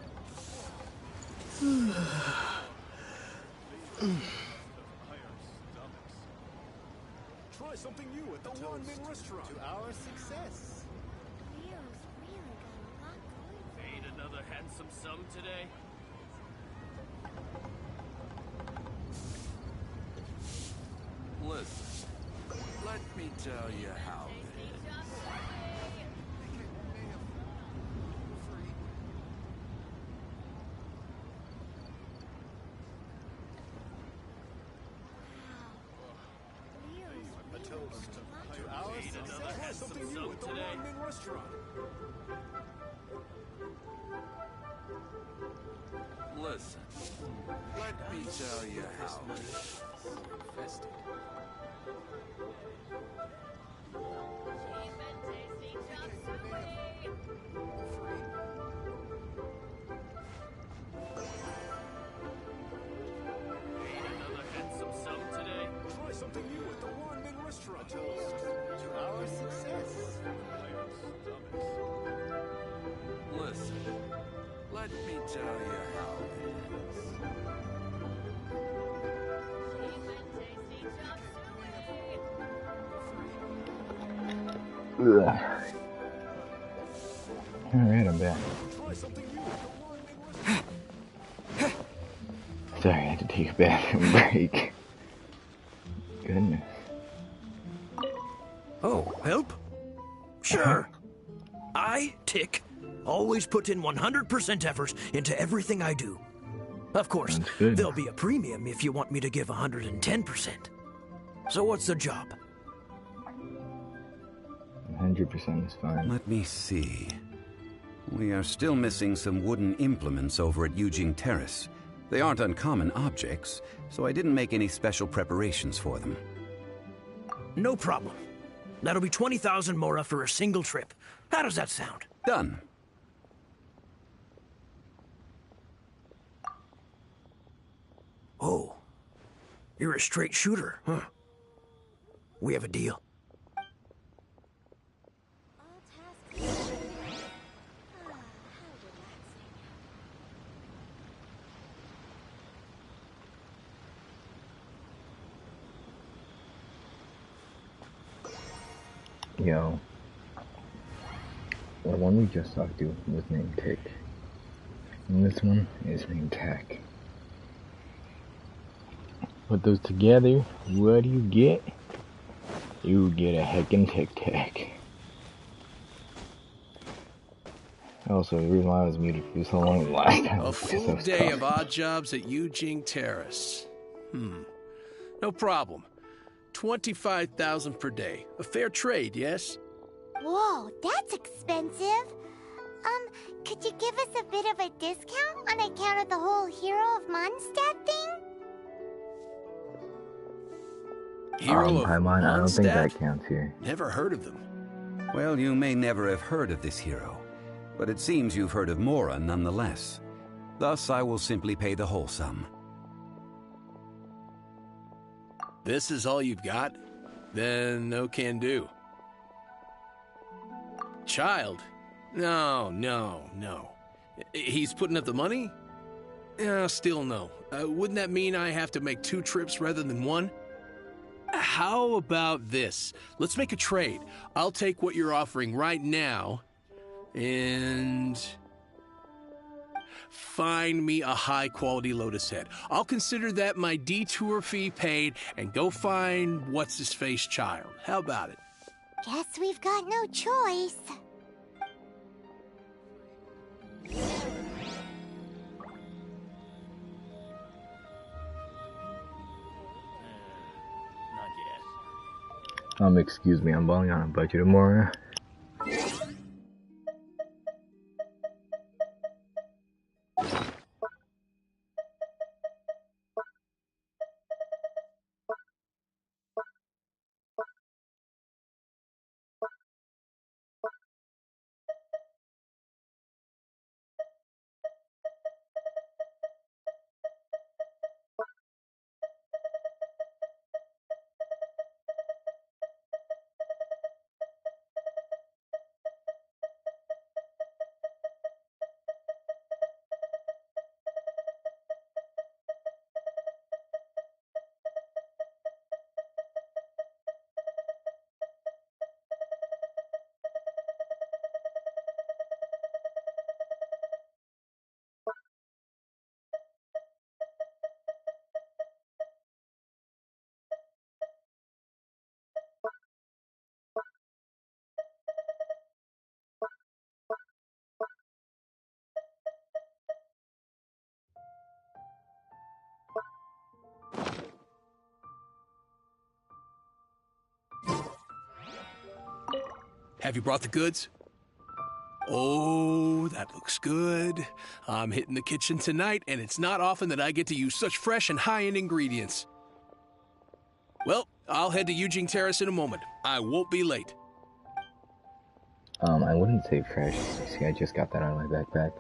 Try something new at the one-man restaurant. To our success. Made another handsome sum today. Listen, let me tell you how it is. A toast to our Made another success. Try handsome something new sum at the today. one-man restaurant. Listen, let me tell you how it is. Invested. Another handsome sum today. Try something new at the one-man restaurant. To our success. Listen, let me tell you how it is. Ugh. Alright, I'm back. Sorry, I had to take a bathroom break. Goodness. Oh, help? Sure. I, Tick, always put in 100% effort into everything I do. Of course, there'll be a premium if you want me to give 110%. So what's the job? 100% is fine. Let me see. We are still missing some wooden implements over at Eugene Terrace. They aren't uncommon objects, so I didn't make any special preparations for them. No problem. That'll be 20,000 mora for a single trip. How does that sound? Done. Oh. You're a straight shooter, huh? We have a deal. Yo. The one we just talked to was named Tick. And this one is named Tack. Put those together, what do you get? You get a heckin' Tic Tac. Also, the reason why I was muted for so long last time. A full day of odd jobs at Eugene Terrace. No problem. 25,000 per day. A fair trade, yes? Whoa, that's expensive. Could you give us a bit of a discount on account of the whole Hero of Mondstadt thing? Hero of Paimon, I don't think Mondstadt? that counts here. Never heard of them. Well, you may never have heard of this hero, but it seems you've heard of Mora nonetheless. Thus, I will simply pay the whole sum. This is all you've got? Then no can do. Child? No. He's putting up the money? Still no. Wouldn't that mean I have to make 2 trips rather than 1? How about this? Let's make a trade. I'll take what you're offering right now and find me a high-quality lotus head. I'll consider that my detour fee paid and go find what's-his-face child. How about it? Guess we've got no choice. Excuse me, I'm balling on a budget of Mora. Have you brought the goods? Oh, that looks good. I'm hitting the kitchen tonight, and it's not often that I get to use such fresh and high-end ingredients. Well, I'll head to Eugene Terrace in a moment. I won't be late. I wouldn't say fresh. See, I just got that out of my backpack.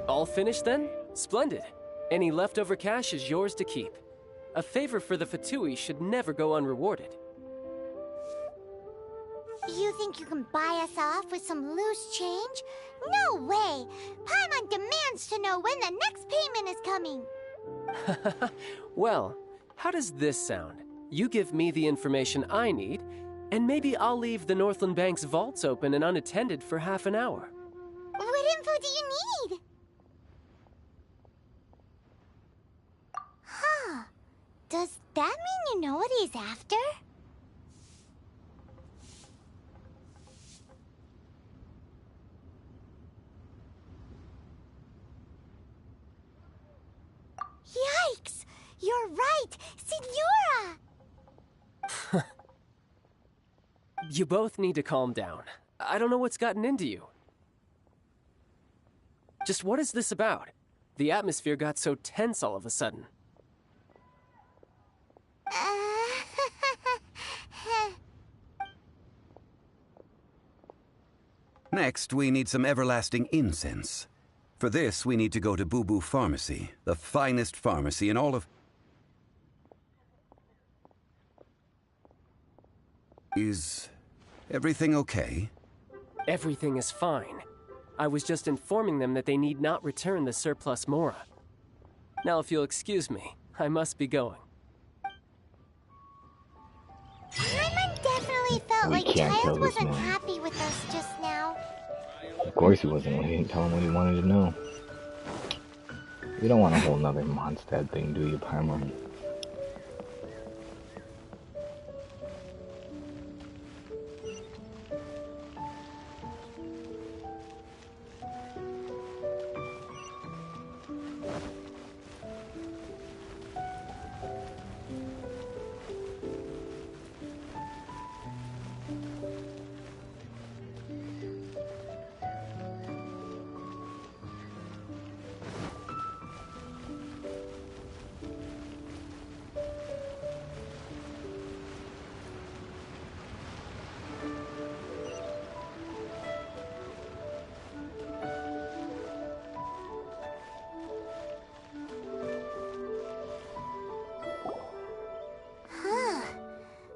All finished then? Splendid. Any leftover cash is yours to keep. A favor for the Fatui should never go unrewarded. You think you can buy us off with some loose change? No way! Paimon demands to know when the next payment is coming! Well, how does this sound? You give me the information I need, and maybe I'll leave the Northland Bank's vaults open and unattended for half an hour. What info do you need? Huh. Does that mean you know what he's after? Yikes! You're right! Signora! You both need to calm down. I don't know what's gotten into you. Just what is this about? The atmosphere got so tense all of a sudden. Next, we need some everlasting incense. For this, we need to go to Boo Boo Pharmacy, the finest pharmacy in all of... Is everything okay? Everything is fine. I was just informing them that they need not return the surplus Mora. Now, if you'll excuse me, I must be going. Paimon definitely felt like Childe wasn't happy with us just now. Of course he wasn't. He didn't tell him what he wanted to know. You don't want a whole nother Mondstadt thing, do you, Paimon?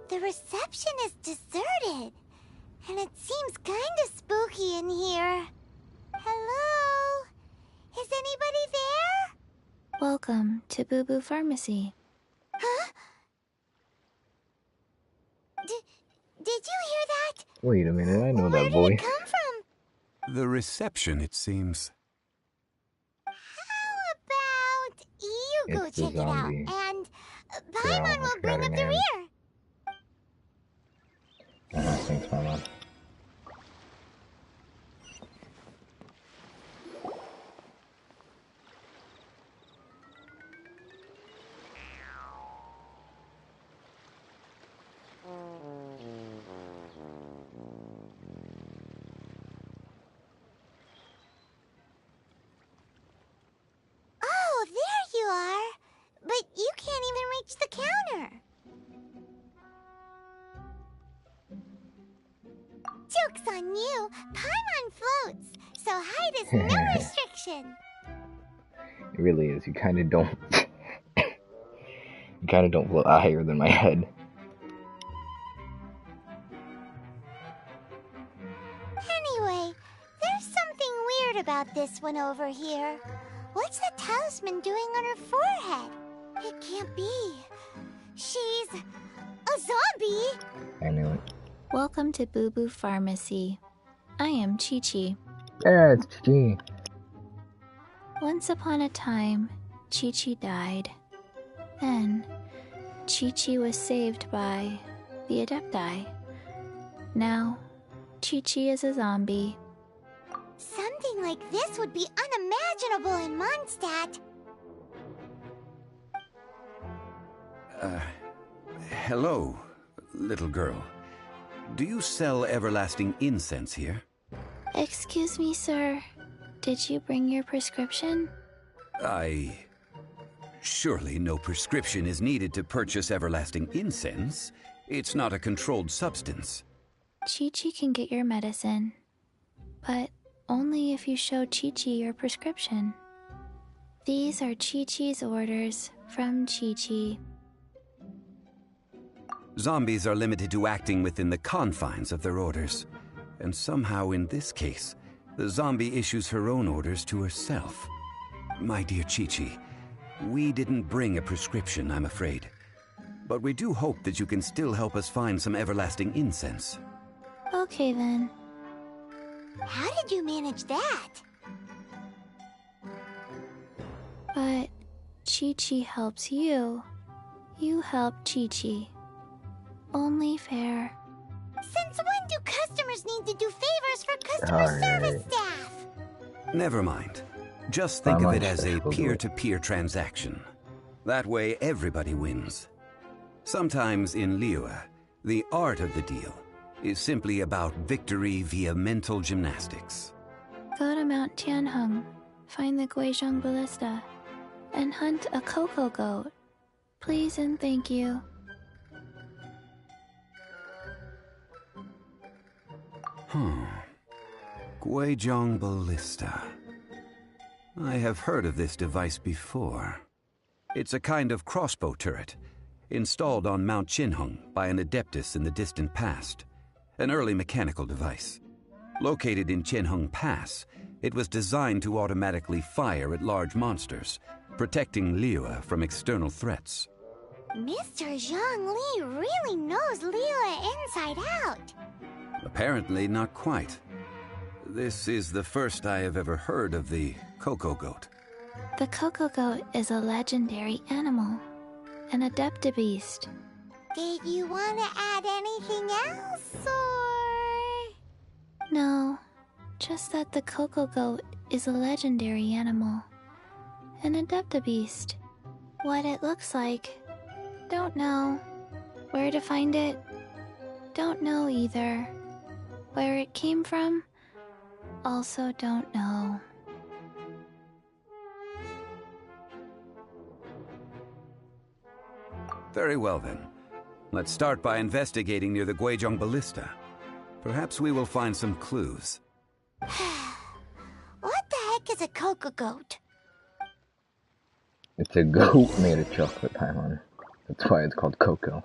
The reception is deserted, and it seems kinda spooky in here. Hello? Is anybody there? Welcome to Boo Boo Pharmacy. Huh? Did you hear that? Wait a minute, I know that voice. Where did it come from? The reception, it seems. How about you go It's the check it out, zombie. and Paimon will bring up the rear. Thanks, Paimon. Oh, there you are. But you can't even reach the counter. Joke's on you. Paimon floats, so height is no restriction. It really is. You kind of don't. You kind of don't float higher than my head. Anyway, there's something weird about this one over here. What's the talisman doing on her forehead? It can't be. She's a zombie. I knew it. Welcome to Boo Boo Pharmacy. I am Chi-Chi. Yeah, it's Chi. Once upon a time, Chi-Chi died. Then, Chi-Chi was saved by the Adepti. Now, Chi-Chi is a zombie. Something like this would be unimaginable in Mondstadt. Hello, little girl. Do you sell everlasting incense here? Excuse me, sir. Did you bring your prescription? Surely no prescription is needed to purchase everlasting incense. It's not a controlled substance. Chi-Chi can get your medicine, but only if you show Chi-Chi your prescription. These are Chi-Chi's orders from Chi-Chi. Zombies are limited to acting within the confines of their orders. And somehow in this case, the zombie issues her own orders to herself. My dear Chi-Chi, we didn't bring a prescription, I'm afraid. But we do hope that you can still help us find some everlasting incense. Okay then. How did you manage that? But Chi-Chi helps you. You help Chi-Chi. Only fair. Since when do customers need to do favors for customer service staff? Never mind. Just think of it as a peer-to-peer transaction. That way everybody wins. Sometimes in Liyue, the art of the deal is simply about victory via mental gymnastics. Go to Mount Tianheng, find the Guizhong Ballista, and hunt a cocoa goat. Please and thank you. Guizhong Ballista. I have heard of this device before. It's a kind of crossbow turret, installed on Mount Qinheng by an adeptus in the distant past. An early mechanical device. Located in Qinheng Pass, it was designed to automatically fire at large monsters, protecting Liyue from external threats. Mr. Zhang Li really knows Liyue inside out. Apparently not quite. This is the first I have ever heard of the cocoa goat. The cocoa goat is a legendary animal, an adeptabeast. Did you want to add anything else, or...? No, just that the cocoa goat is a legendary animal, an adeptabeast. What it looks like, don't know. Where to find it, don't know either. Where it came from, also don't know. Very well then. Let's start by investigating near the Guizhong Ballista. Perhaps we will find some clues. What the heck is a cocoa goat? It's a goat made of chocolate, Paimon. That's why it's called Cocoa.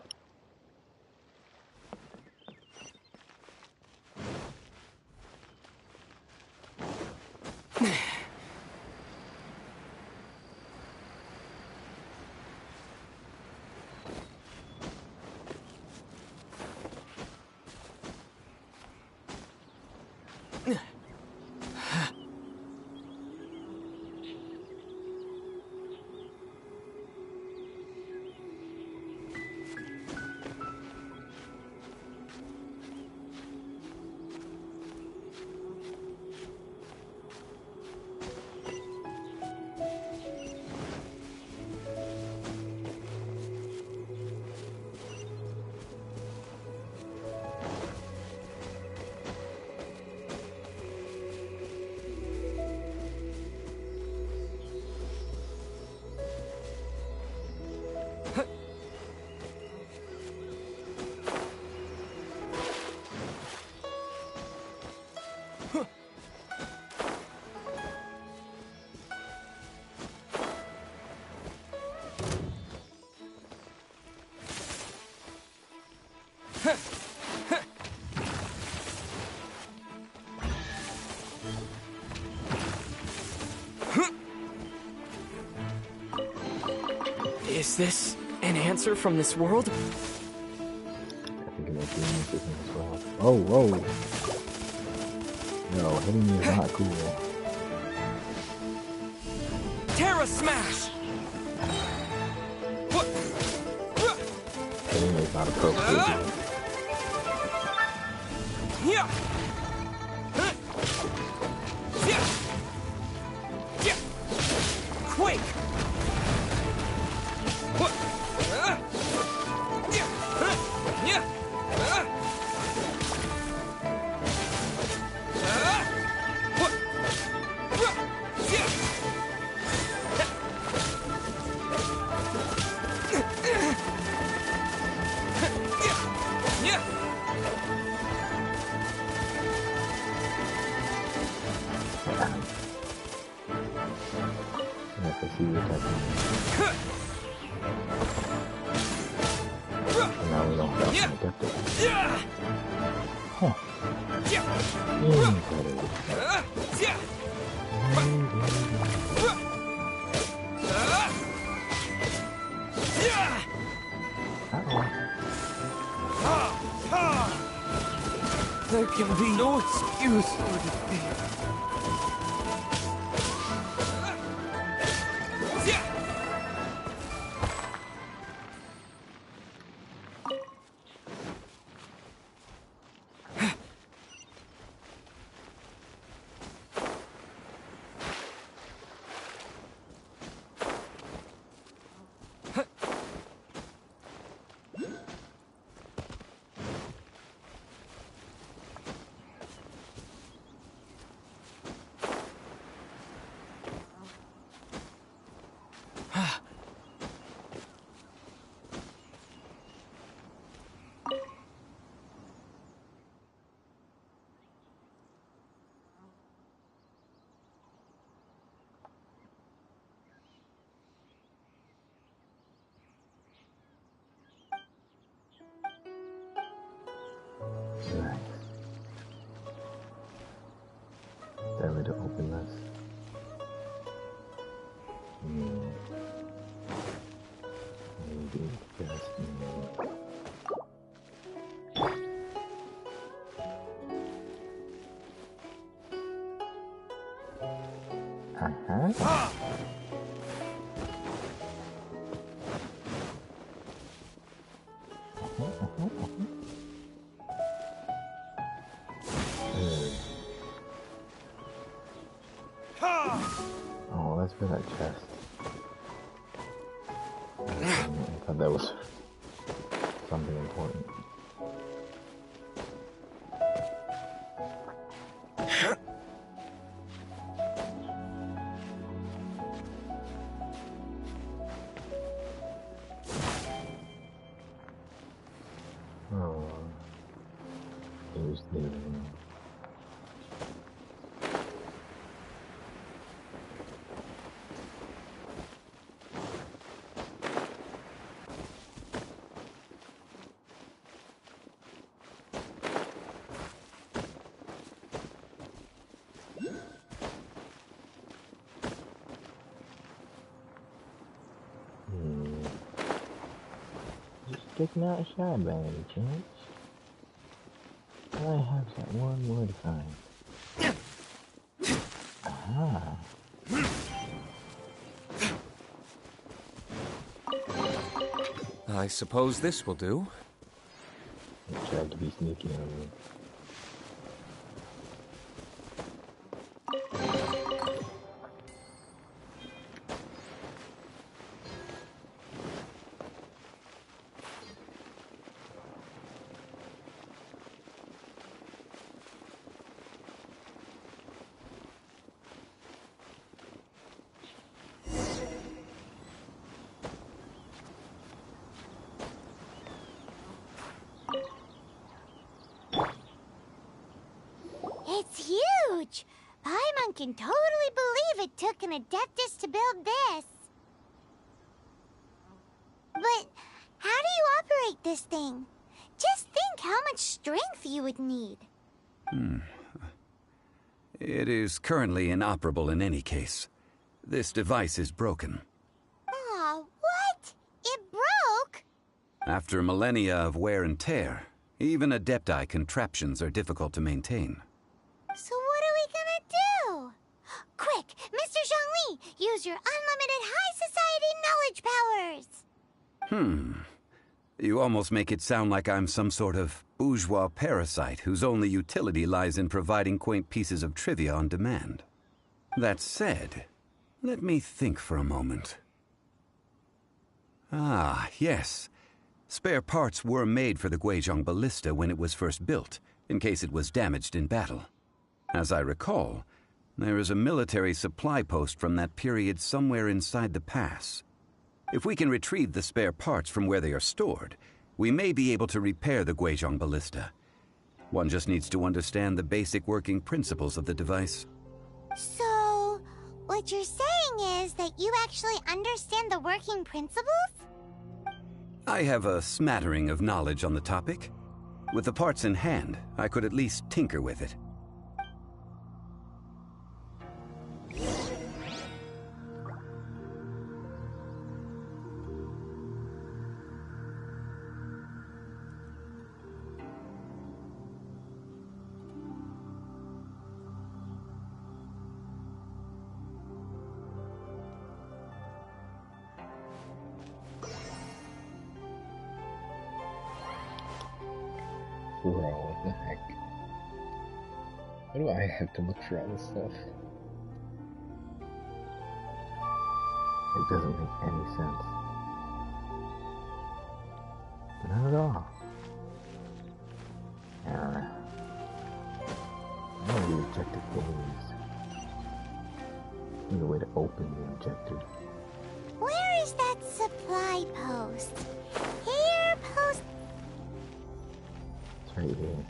Is this an answer from this world? I think it might be an answer from this world. Oh, whoa! No, hitting me is not cool. Terra Smash! Hitting me is not appropriate. Yeah. Quake! Yes, I see you attacking. And now we don't have to get there. Huh. There can be no excuse for defeat. That way to open this. Maybe just Oh, that's for that chest. I thought that was something important. Oh, here's the sticking out a shot by any chance? All I have is that one more to find. Aha. I suppose this will do. I tried to be sneaky on me. It's huge! Paimon can totally believe it took an Adeptus to build this. But how do you operate this thing? Just think how much strength you would need. It is currently inoperable in any case. This device is broken. Aw, what? It broke? After millennia of wear and tear, even Adepti contraptions are difficult to maintain. So what are we gonna do? Quick, Mr. Zhongli, use your unlimited high society knowledge powers! You almost make it sound like I'm some sort of bourgeois parasite whose only utility lies in providing quaint pieces of trivia on demand. That said, let me think for a moment. Ah, yes. Spare parts were made for the Guizhong ballista when it was first built, in case it was damaged in battle. As I recall, there is a military supply post from that period somewhere inside the pass. If we can retrieve the spare parts from where they are stored, we may be able to repair the Guizhong ballista. One just needs to understand the basic working principles of the device. So What you're saying is that you actually understand the working principles? I have a smattering of knowledge on the topic. With the parts in hand, I could at least tinker with it. Bro, what the heck? Why do I have to look for all this stuff? It doesn't make any sense. Not at all. I'm gonna do objective goals. Need a way to open the objective. Where is that supply post? Here, post. It's right here.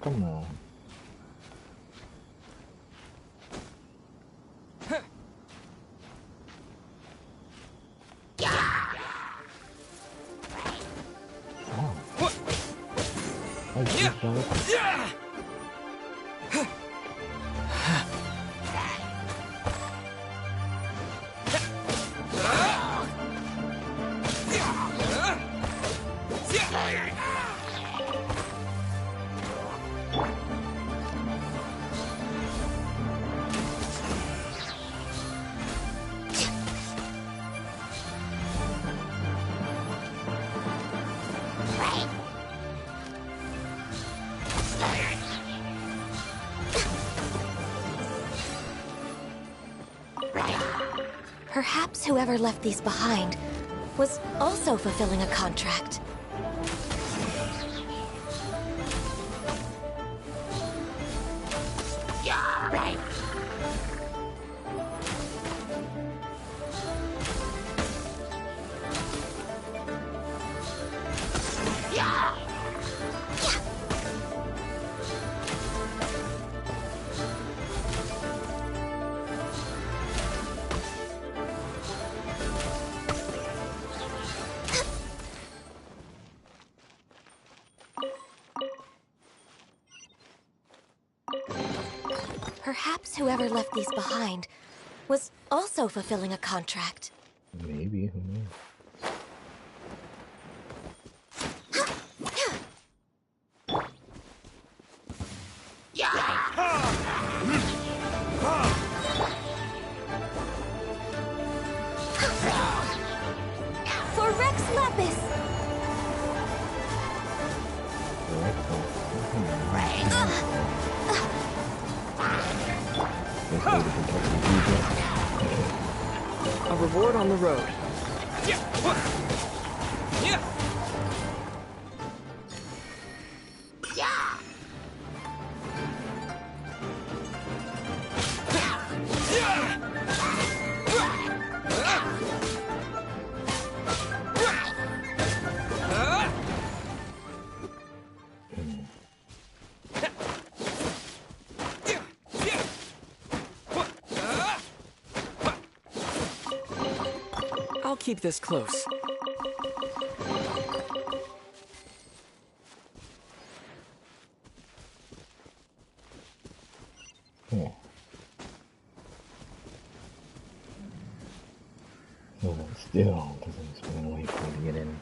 Come on. Perhaps whoever left these behind was also fulfilling a contract. Perhaps whoever left these behind was also fulfilling a contract. Maybe, who knows? For Rex Lapis! A reward on the road. I'll keep this close. Yeah. No, that still doesn't explain a way for me to get in.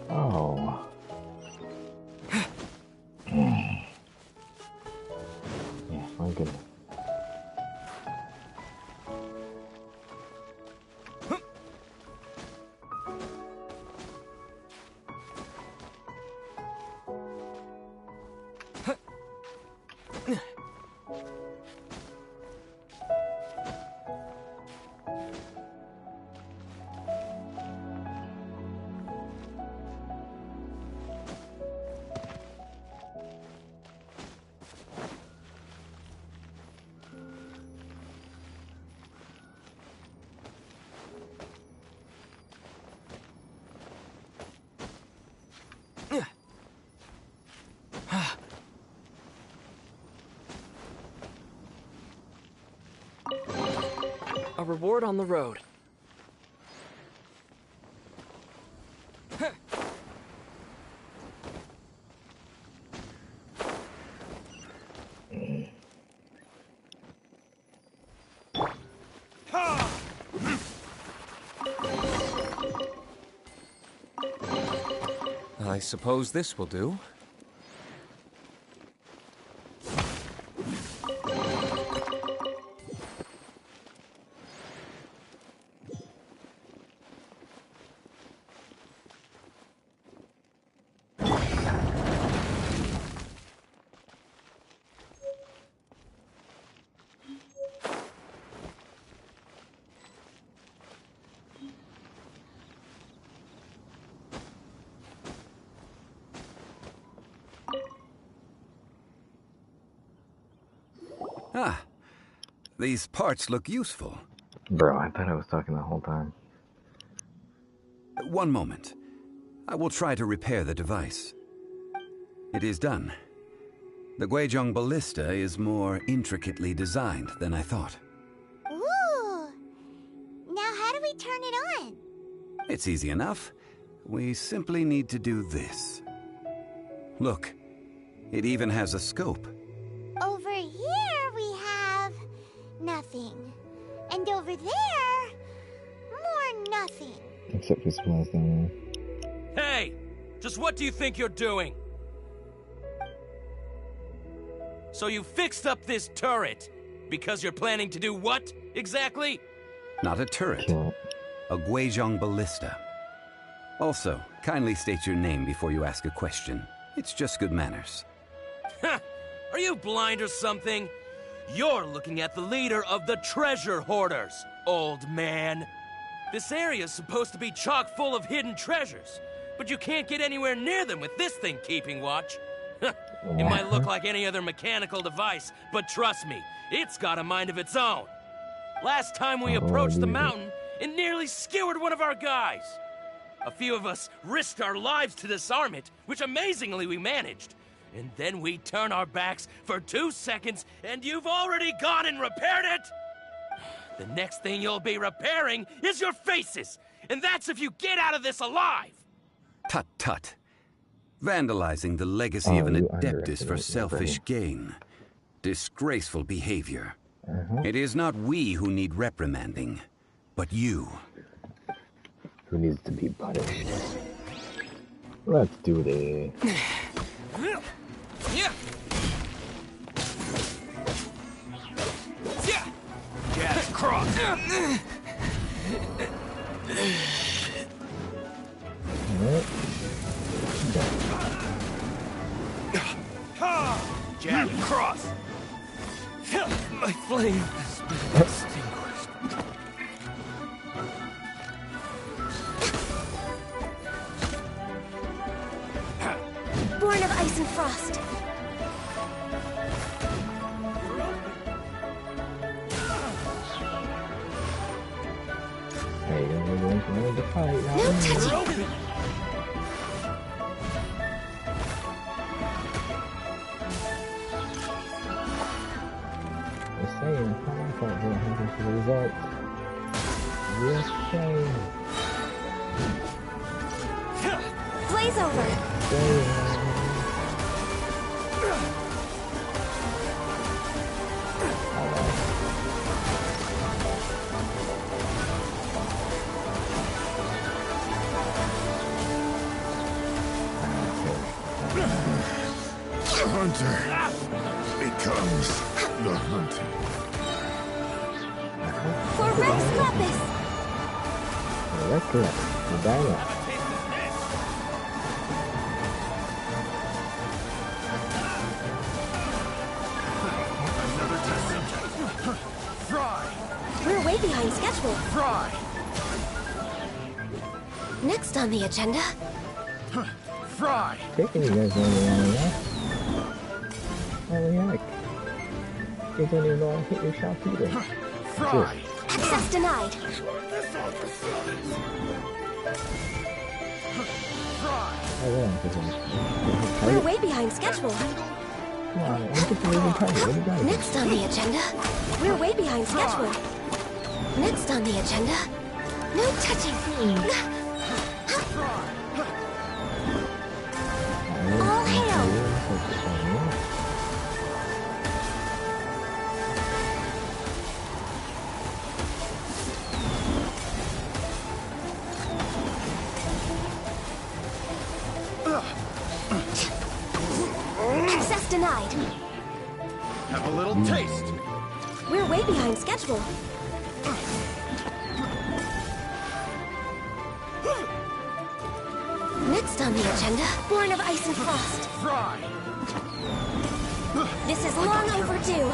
Oh. Yeah, my goodness. A reward on the road. I suppose this will do. Ah, these parts look useful. Bro, I thought I was talking the whole time. One moment. I will try to repair the device. It is done. The Guizhong ballista is more intricately designed than I thought. Ooh! Now how do we turn it on? It's easy enough. We simply need to do this. Look, it even has a scope. Over here we have nothing. And over there, more nothing. Except for supplies down there. Hey! Just what do you think you're doing? So you fixed up this turret because you're planning to do what, exactly? Not a turret. A Guizhong ballista. Also, kindly state your name before you ask a question. It's just good manners. Are you blind or something? You're looking at the leader of the treasure hoarders, old man. This area's supposed to be chock full of hidden treasures, but you can't get anywhere near them with this thing keeping watch. It might look like any other mechanical device, but trust me, it's got a mind of its own. Last time we approached the mountain, it nearly skewered one of our guys. A few of us risked our lives to disarm it, which amazingly we managed. And then we turn our backs for 2 seconds, and you've already gone and repaired it? The next thing you'll be repairing is your faces, and that's if you get out of this alive! Tut tut. Vandalizing the legacy of an Adeptus for selfish gain. Disgraceful behavior. It is not we who need reprimanding, but you. Who needs to be punished? Let's do this. Jab cross. Jab cross. My flame has been extinguished. Born of ice and frost. Hey, everyone's ready to fight. No touching. Just saying, I thought they were hungry for the result. Just saying. Blaze over. The hunter becomes the hunted. For Rex Lapis. Rex, the dialogue. Another test subject. Fry! We're way behind schedule. Fry! Next on the agenda. Fry! Taking you guys on the line, yeah? Holy heck. You don't even know how to hit your shots either. Fry! Access denied. We're way behind schedule. Come on, I'm just a little tiny. What do you got? Next on the agenda. We're way behind schedule. Next on the agenda. No touching. All hail. Access denied. Have a little taste. We're way behind schedule. Next on the agenda, Born of Ice and Frost. Fry! This is long overdue.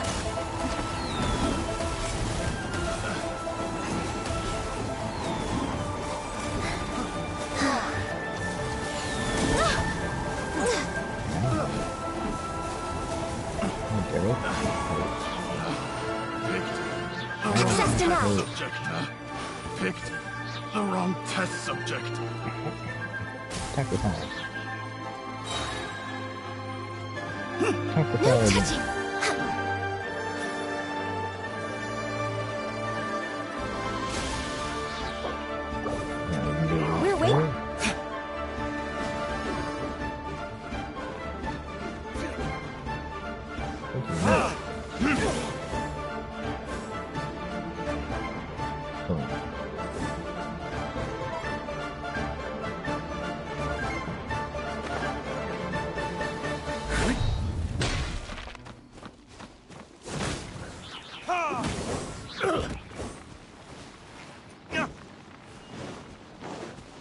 Access denied. Subject, huh? Picked the wrong test subject. Attack the time. No touching. We're waiting.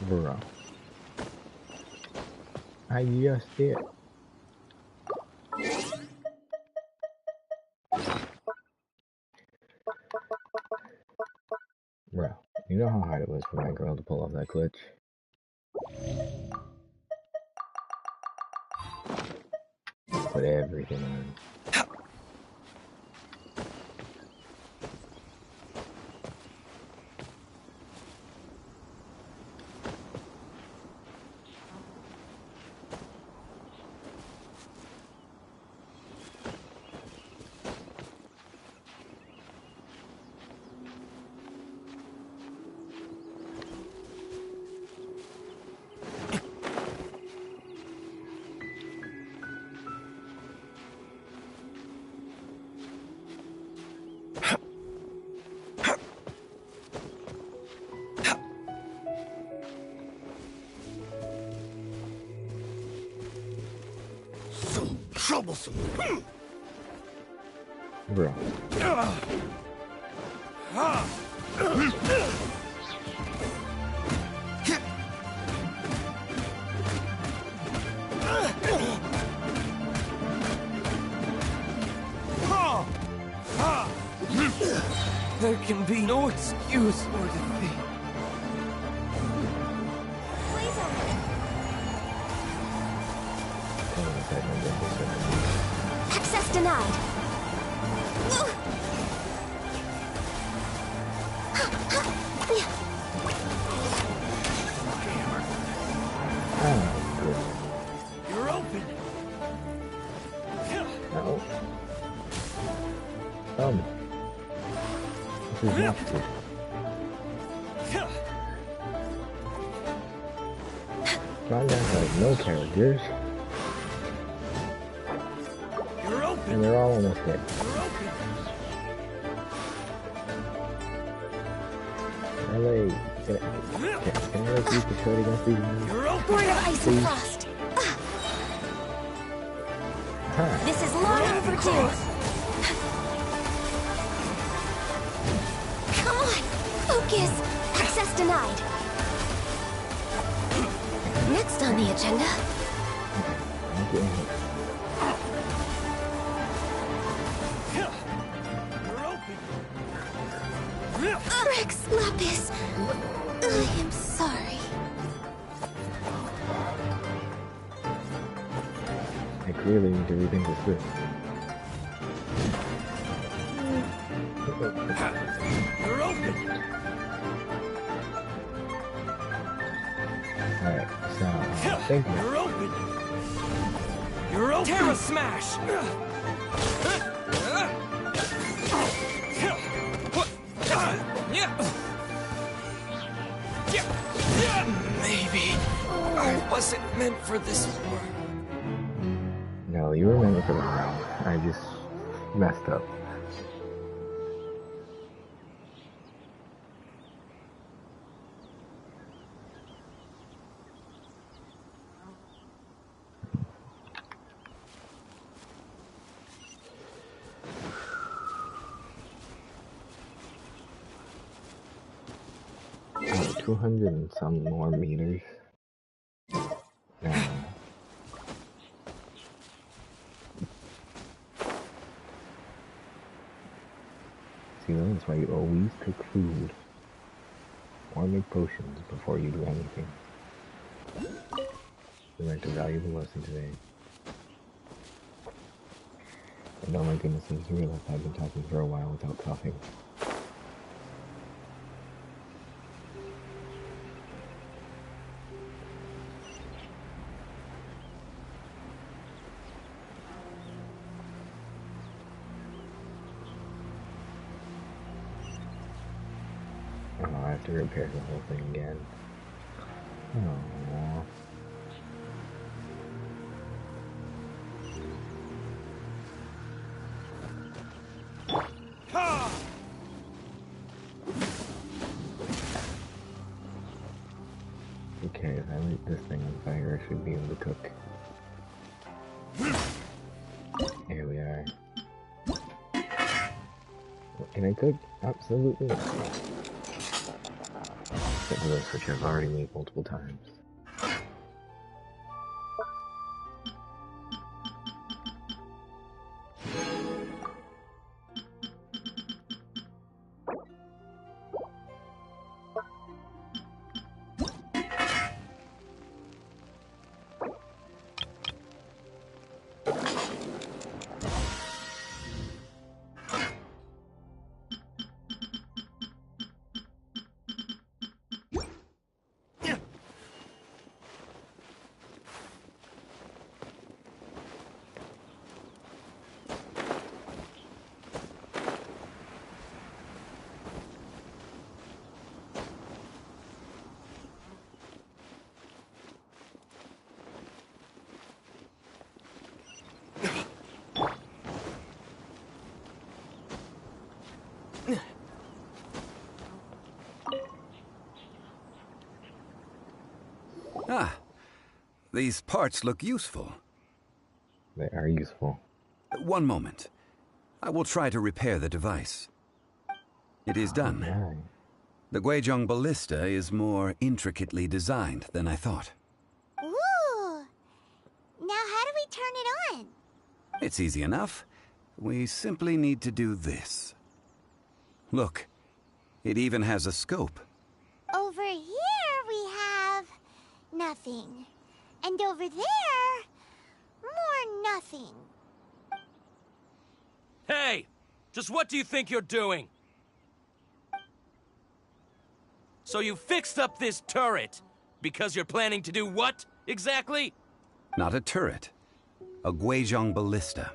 Bro. I just did. know how hard it was for my girl to pull off that clutch? Put everything on. Troublesome. Bro. There can be no excuse for the thing. Access denied. You're open. No. This is not good. John has like no characters. You're open. And they're all almost dead. LA, can I let you control against these moves? Word of ice and frost. This is long overdue. Come on, focus. Access denied. Next on the agenda. Rex Lapis, I am sorry. I clearly need to rethink this script. You're open. Alright, so thank you. You're open. You're open. Terra Smash! Maybe I wasn't meant for this war. No, you were meant for the round. I just messed up. Oh, 200 and some more meters. Now, see, that's why you always cook food or make potions before you do anything. We learned a valuable lesson today. And oh my goodness, I just realized I've been talking for a while without coughing. Oh, I have to repair the whole thing again. Oh. Okay, if I light this thing on fire, I should be able to cook. Here we are. Can I cook? Absolutely not. Except for this, which I've already made multiple times. These parts look useful. They are useful. One moment. I will try to repair the device. It is done. Okay. The Guizhong ballista is more intricately designed than I thought. Ooh! Now how do we turn it on? It's easy enough. We simply need to do this. Look, it even has a scope. Over here we have nothing. And over there, more nothing. Hey! Just what do you think you're doing? So you fixed up this turret because you're planning to do what, exactly? Not a turret. A Guizhong ballista.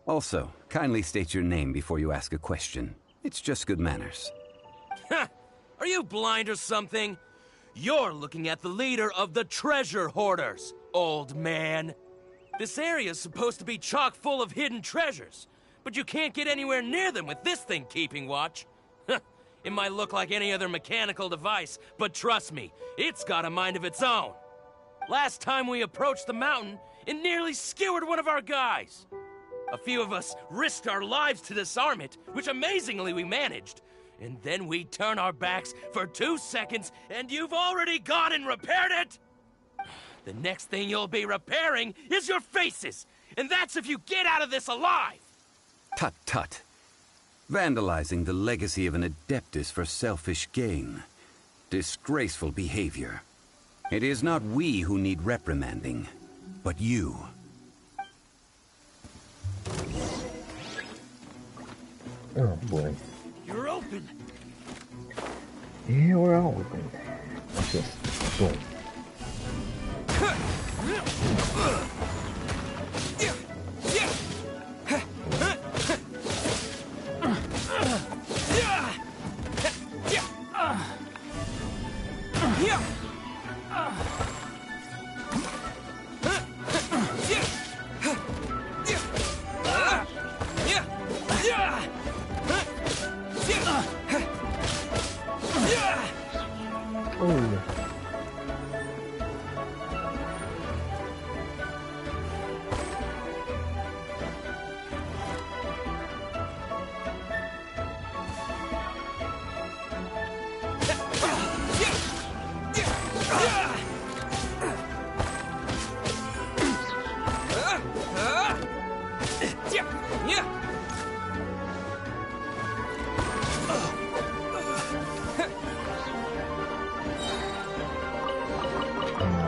Also, kindly state your name before you ask a question. It's just good manners. Are you blind or something? You're looking at the leader of the treasure hoarders, old man. This area's supposed to be chock full of hidden treasures, but you can't get anywhere near them with this thing keeping watch. It might look like any other mechanical device, but trust me, it's got a mind of its own. Last time we approached the mountain, it nearly skewered one of our guys. A few of us risked our lives to disarm it, which amazingly we managed. And then we turn our backs for 2 seconds, and you've already gone and repaired it! The next thing you'll be repairing is your faces, and that's if you get out of this alive! Tut tut. Vandalizing the legacy of an Adeptus for selfish gain. Disgraceful behavior. It is not we who need reprimanding, but you. Oh boy. You're open! Yeah, we're all open. Watch this. Boom.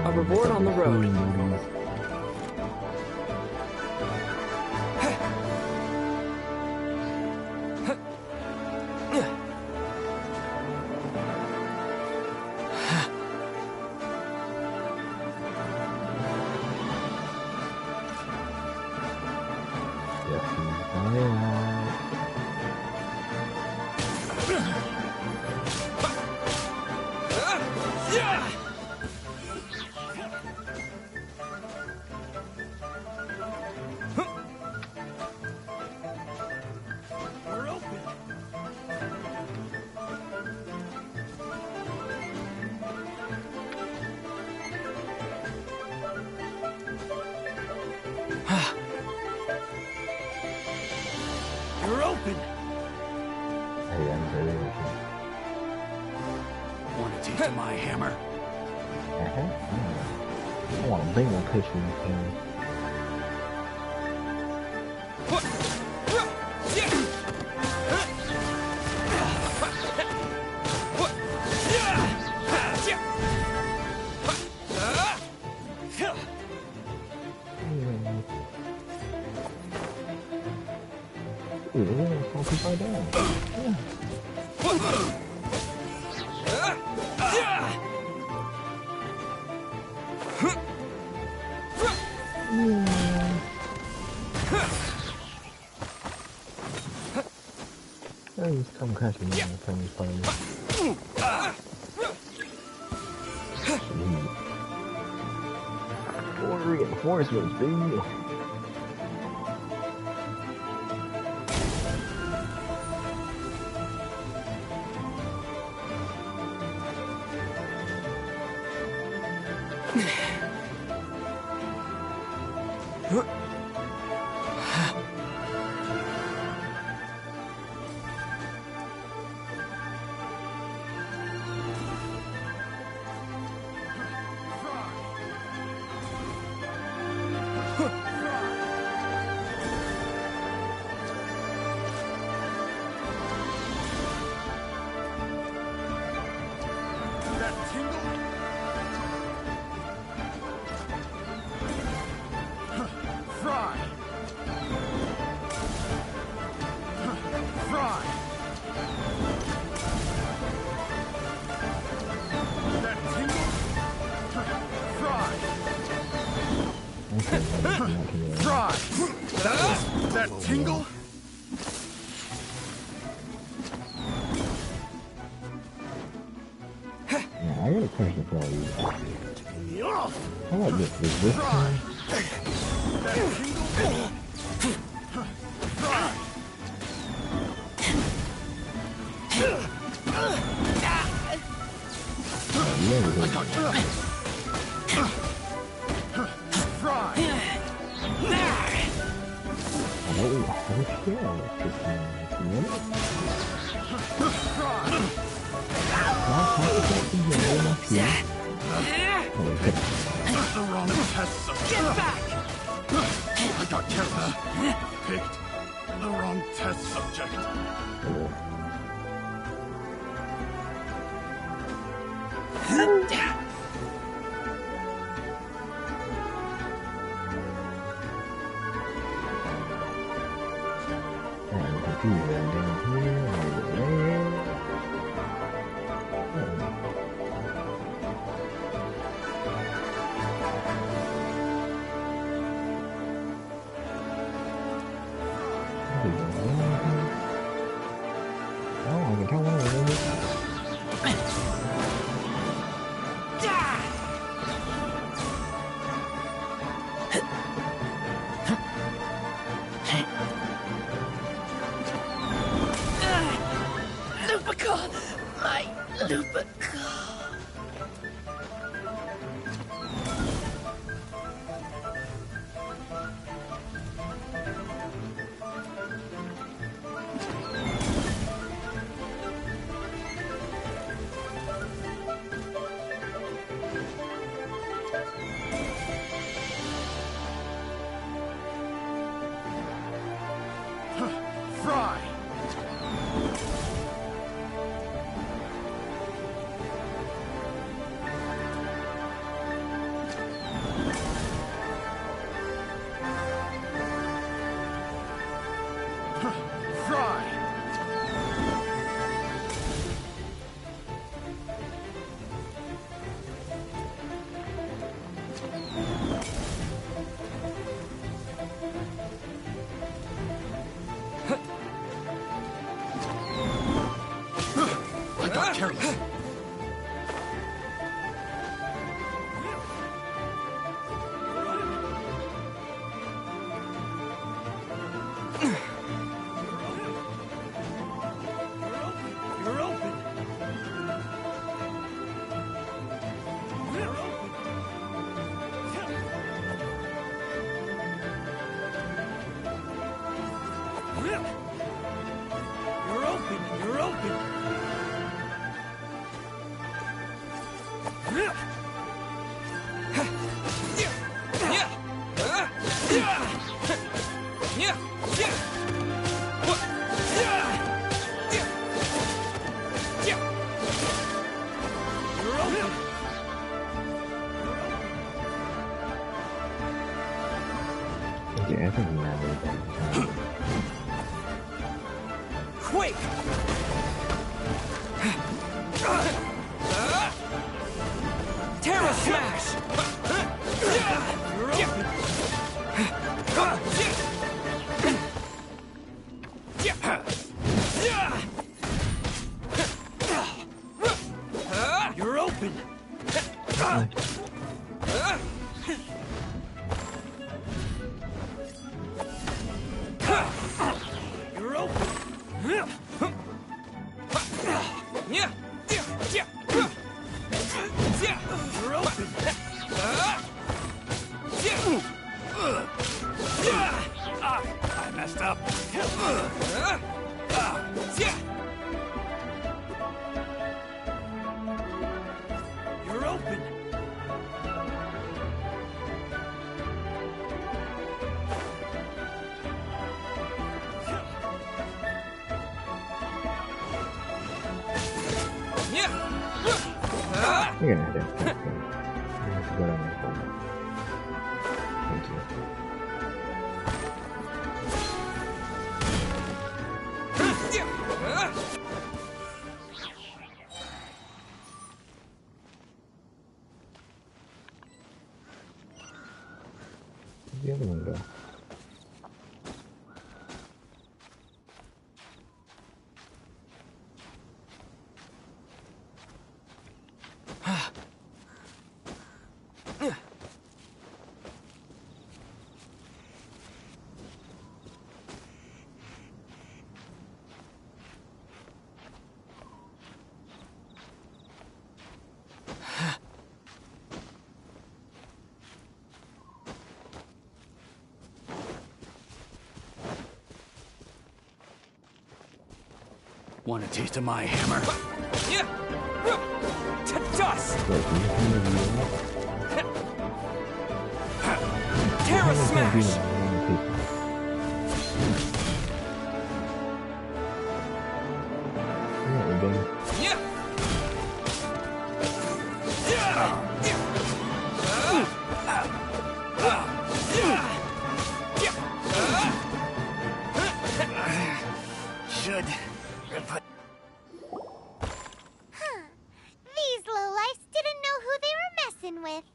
A reward on the road. You're open! Hey, I'm very open. Want a taste of my hammer? I want a bingo picture in this game. Ooh, it's gonna keep right down. Hey, just come catch me on the family party. More reinforcements, baby. That tingle? Now, I got a question for all you. How about this? Is this time? The wrong test subject. Get back! I got careless. Picked the wrong test subject. I'm confused. Down here. Oh, I can tell one of them. Lupica! My Lupica! Fry! Fry! I got careless. You're open. You're open. You're open. Yeah, I think we have it. Quake! Terra Smash! You're open. You're open. You're open. You're open. messed up. You're open. You're gonna have to attack him. You have to go down there for me. Thank you. Where'd the other one go? Want a taste of my hammer? To dust! Wait, can you come over here? Terra smash! Yeah, baby. Should These lowlifes didn't know who they were messing with.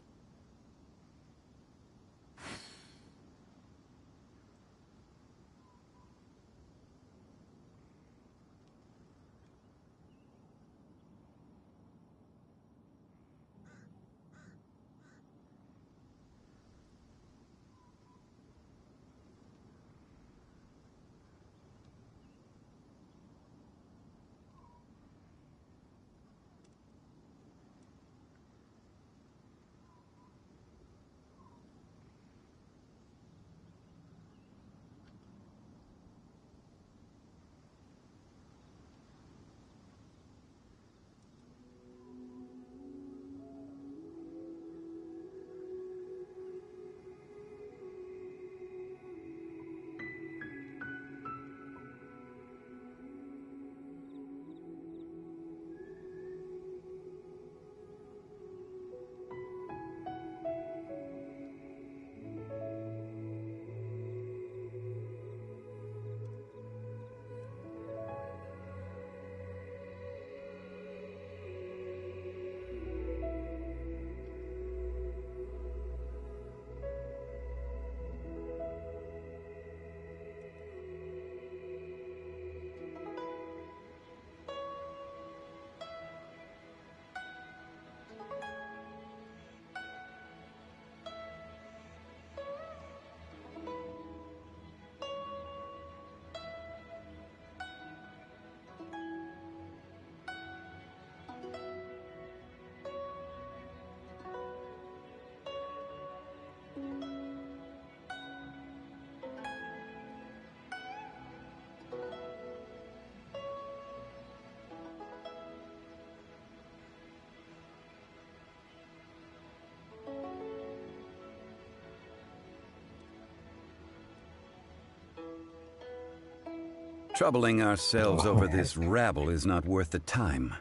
Troubling ourselves over this rabble is not worth the time.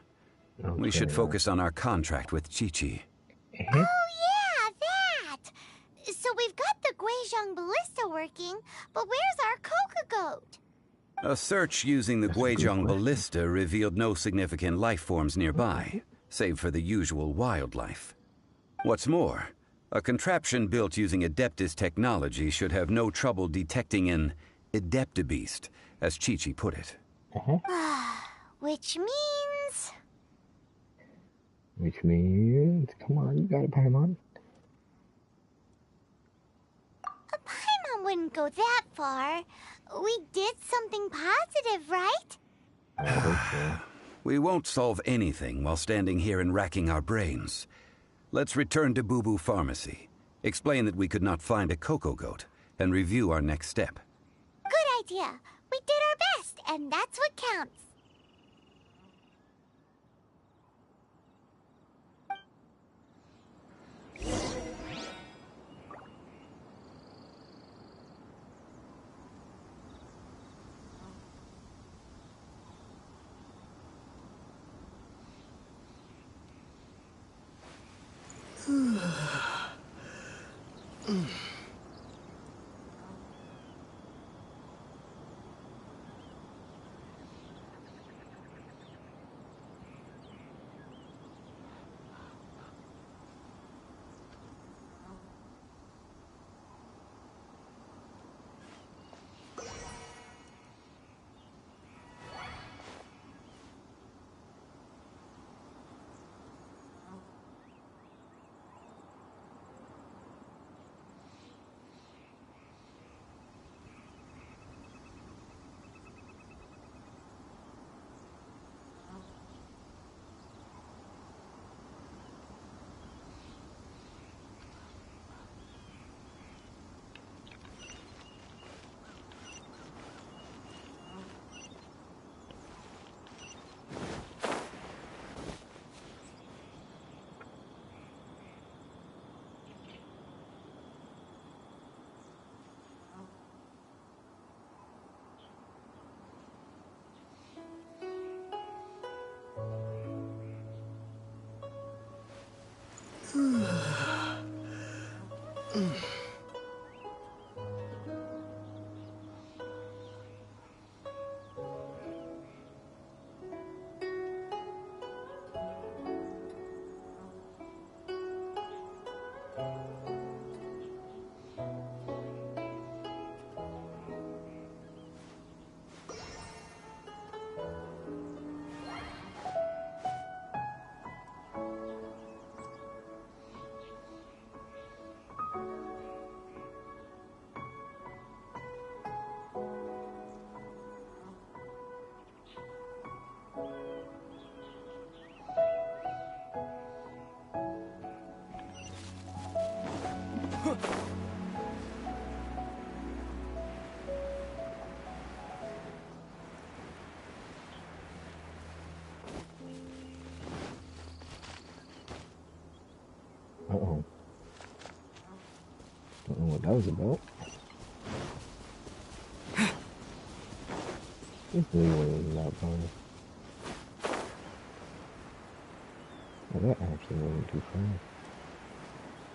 We should focus on our contract with Chi-Chi. Oh yeah, that! So we've got the Guizhong ballista working, but where's our Coca Goat? A search using the Guizhong ballista revealed no significant life forms nearby, save for the usual wildlife. What's more, a contraption built using Adeptus technology should have no trouble detecting an Adeptabeast, as Chi-Chi put it. Which means... Which means... Come on, you got it, Paimon. Paimon wouldn't go that far. We did something positive, right? I hope so. We won't solve anything while standing here and racking our brains. Let's return to Boo Boo Pharmacy, explain that we could not find a Coco Goat, and review our next step. Good idea. We did our best, and that's what counts. Uh-oh. Don't know what that was about. This leeway was not fun. Well, that actually wasn't too fast.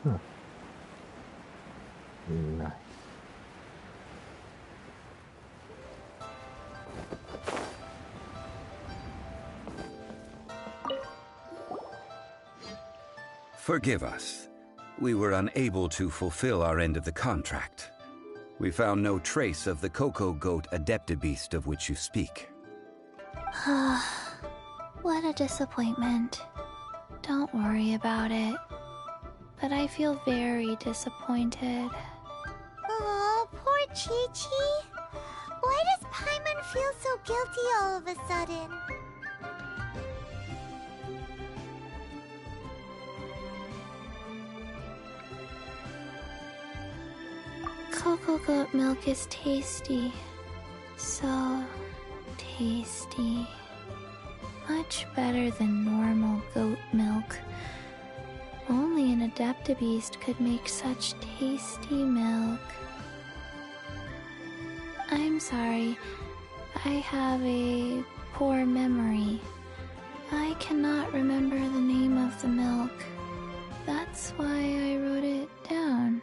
Huh. Nice. Forgive us. We were unable to fulfill our end of the contract. We found no trace of the Cocoa Goat Adeptabeast of which you speak. What a disappointment. Don't worry about it. But I feel very disappointed. Oh, poor Chi-Chi. Why does Paimon feel so guilty all of a sudden? Cocoa goat milk is tasty. So tasty. Much better than normal goat milk. Only an Adeptabeast could make such tasty milk. I'm sorry. I have a poor memory. I cannot remember the name of the milk. That's why I wrote it down.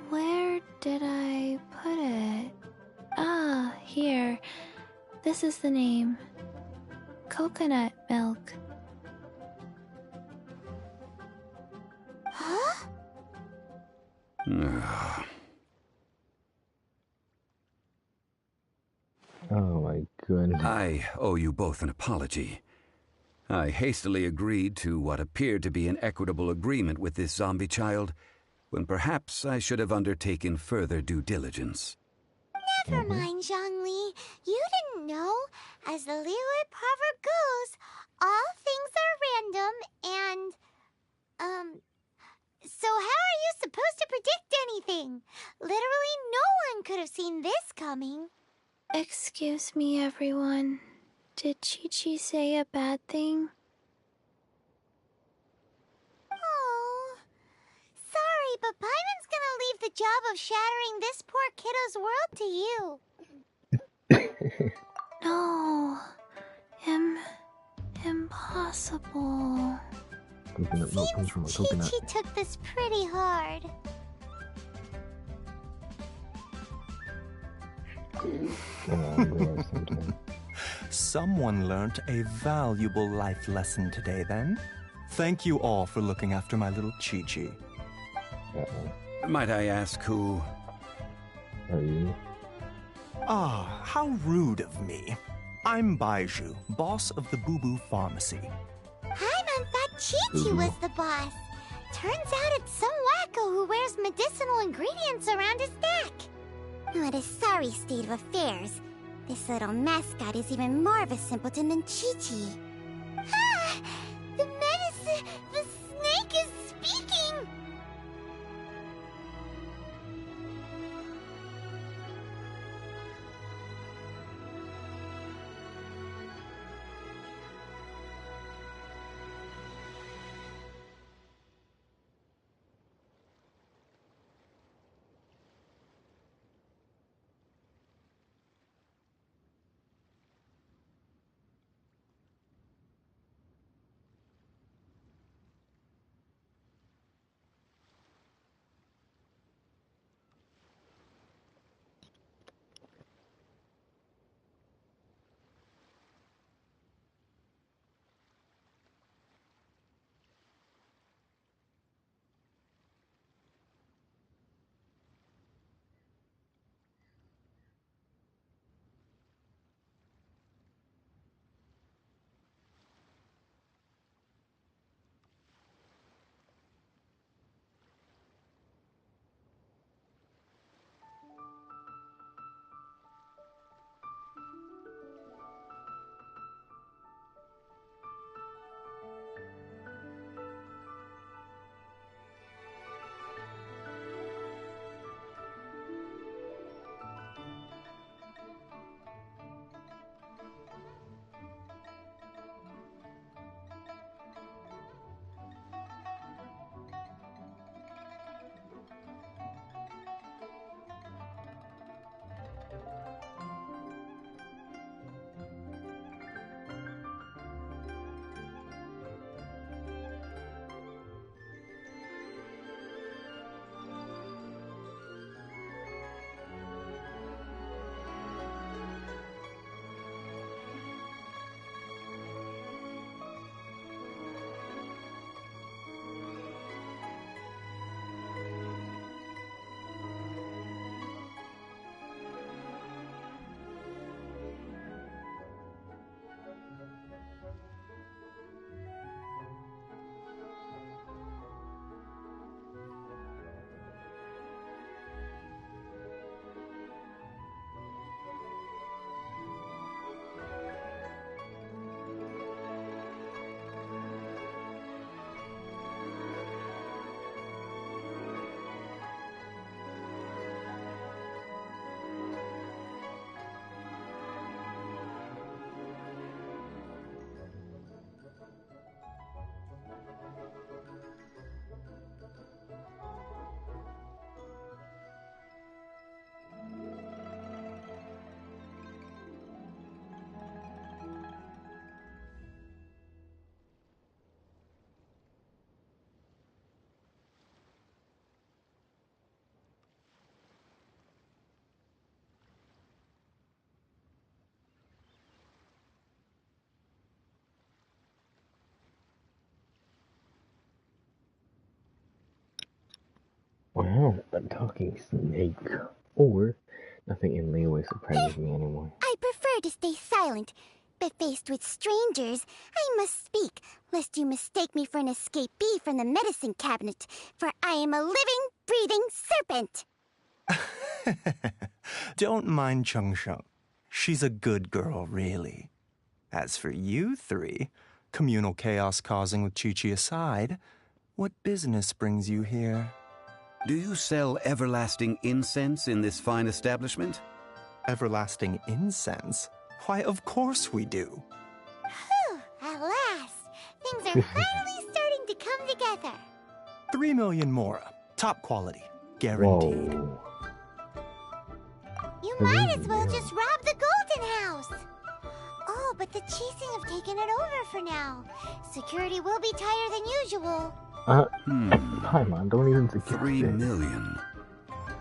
Where did I put it? Ah, here. This is the name. Coconut milk. Huh? Oh my goodness. I owe you both an apology. I hastily agreed to what appeared to be an equitable agreement with this zombie child, when perhaps I should have undertaken further due diligence. Never mind, Zhongli. You didn't know. As the Liyue proverb goes, all things are random and, so how are you supposed to predict anything? Literally no one could have seen this coming. Excuse me, everyone. Did Chi-Chi say a bad thing? Oh, sorry, but Paimon's gonna leave the job of shattering this poor kiddo's world to you. No. Impossible. Coconut milk comes from a coconut. Chi-Chi took this pretty hard. Someone learnt a valuable life lesson today, then. Thank you all for looking after my little Chi-Chi. Might I ask who... Are you? Ah, how rude of me. I'm Baiju, boss of the Boo Boo Pharmacy. Paimon thought Chi-Chi was the boss. Turns out it's some wacko who wears medicinal ingredients around his neck. What a sorry state of affairs. This little mascot is even more of a simpleton than Chi-Chi. Ah! The medicine... The snake is speaking! Wow, a talking snake. Or nothing in Leeway surprises me anymore. I prefer to stay silent, but faced with strangers, I must speak, lest you mistake me for an escapee from the medicine cabinet, for I am a living, breathing serpent! Don't mind Chung Sheng. She's a good girl, really. As for you three, communal chaos causing with Chi-Chi aside, what business brings you here? Do you sell everlasting incense in this fine establishment? Everlasting incense? Why, of course we do. Whew, at last. Things are finally starting to come together. 3 million mora. Top quality. Guaranteed. Whoa. You might as well just rob the Golden House. Oh, but the chasing have taken it over for now. Security will be tighter than usual. Paimon, don't even suggest 3 it. million.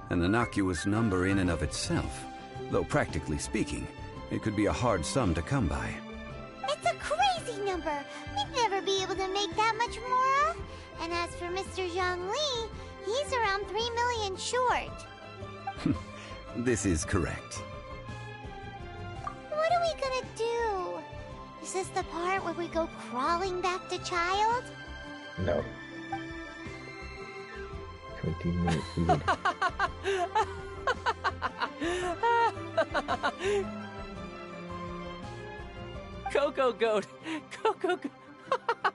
An innocuous number in and of itself. Though practically speaking, it could be a hard sum to come by. It's a crazy number. We'd never be able to make that much mora. And as for Mr. Zhongli, he's around 3 million short. This is correct. What are we gonna do? Is this the part where we go crawling back to Child? No. 20 minutes lead. Coco Goat! Coco Goat!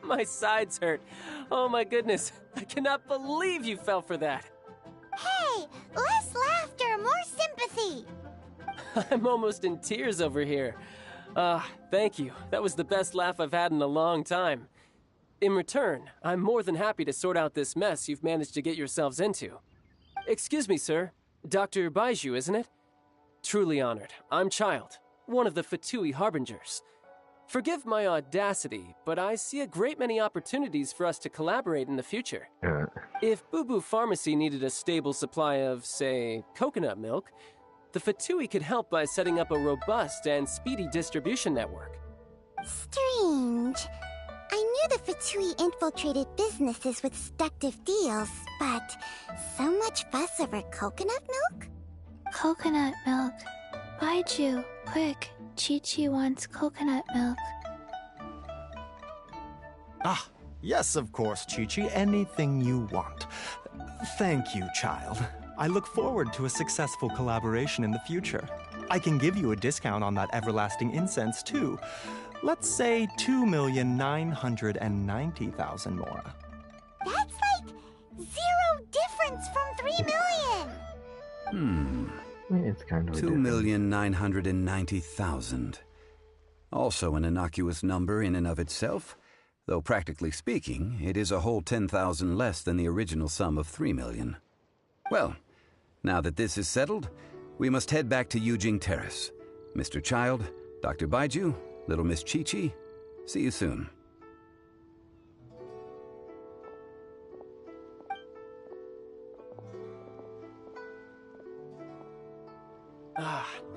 My sides hurt. Oh my goodness. I cannot believe you fell for that. Hey, less laughter, more sympathy. I'm almost in tears over here. Thank you. That was the best laugh I've had in a long time. In return, I'm more than happy to sort out this mess you've managed to get yourselves into. Excuse me, sir. Dr. Baiju, isn't it? Truly honored. I'm Child, one of the Fatui Harbingers. Forgive my audacity, but I see a great many opportunities for us to collaborate in the future. If Boo Boo Pharmacy needed a stable supply of, say, coconut milk, the Fatui could help by setting up a robust and speedy distribution network. Strange. I knew the Fatui infiltrated businesses with seductive deals, but so much fuss over coconut milk? Coconut milk. Baiju, quick. Chi-Chi wants coconut milk. Ah, yes, of course, Chi-Chi. Anything you want. Thank you, Child. I look forward to a successful collaboration in the future. I can give you a discount on that everlasting incense, too. Let's say 2,990,000 mora. That's like 0 difference from 3 million. It's kind of 2,990,000. Also an innocuous number in and of itself, though practically speaking, it is a whole 10,000 less than the original sum of 3 million. Well, now that this is settled, we must head back to Yujing Terrace. Mr. Child, Dr. Baiju, Little Miss Chi-Chi, see you soon.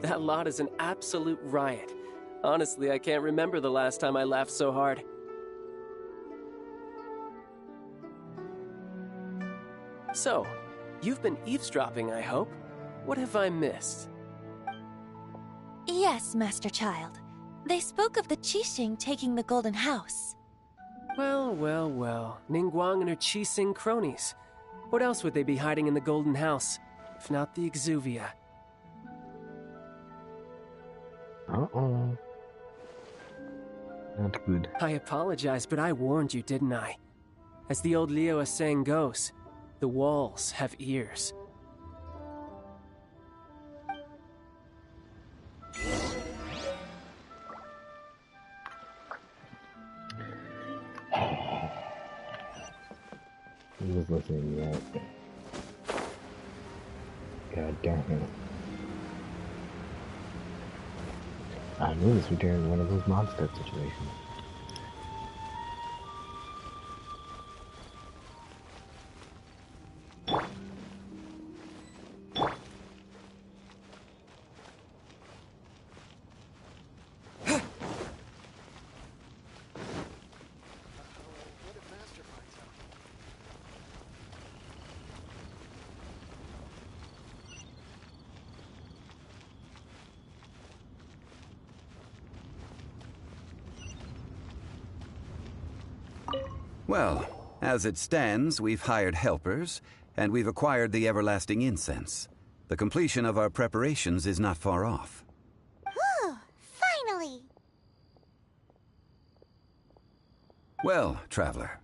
That lot is an absolute riot. Honestly, I can't remember the last time I laughed so hard. So, you've been eavesdropping, I hope? What have I missed? Yes, Master Child. They spoke of the Qixing taking the Golden House. Well, well, well. Ningguang and her Qixing cronies. What else would they be hiding in the Golden House, if not the Exuvia? Uh-oh. Not good. I apologize, but I warned you, didn't I? As the old Liyue saying goes, the walls have ears. He was listening to that. God damn it. I knew this would turn into one of those monster situations. Well, as it stands, we've hired helpers, and we've acquired the everlasting incense. The completion of our preparations is not far off. Whew, finally! Well, traveler,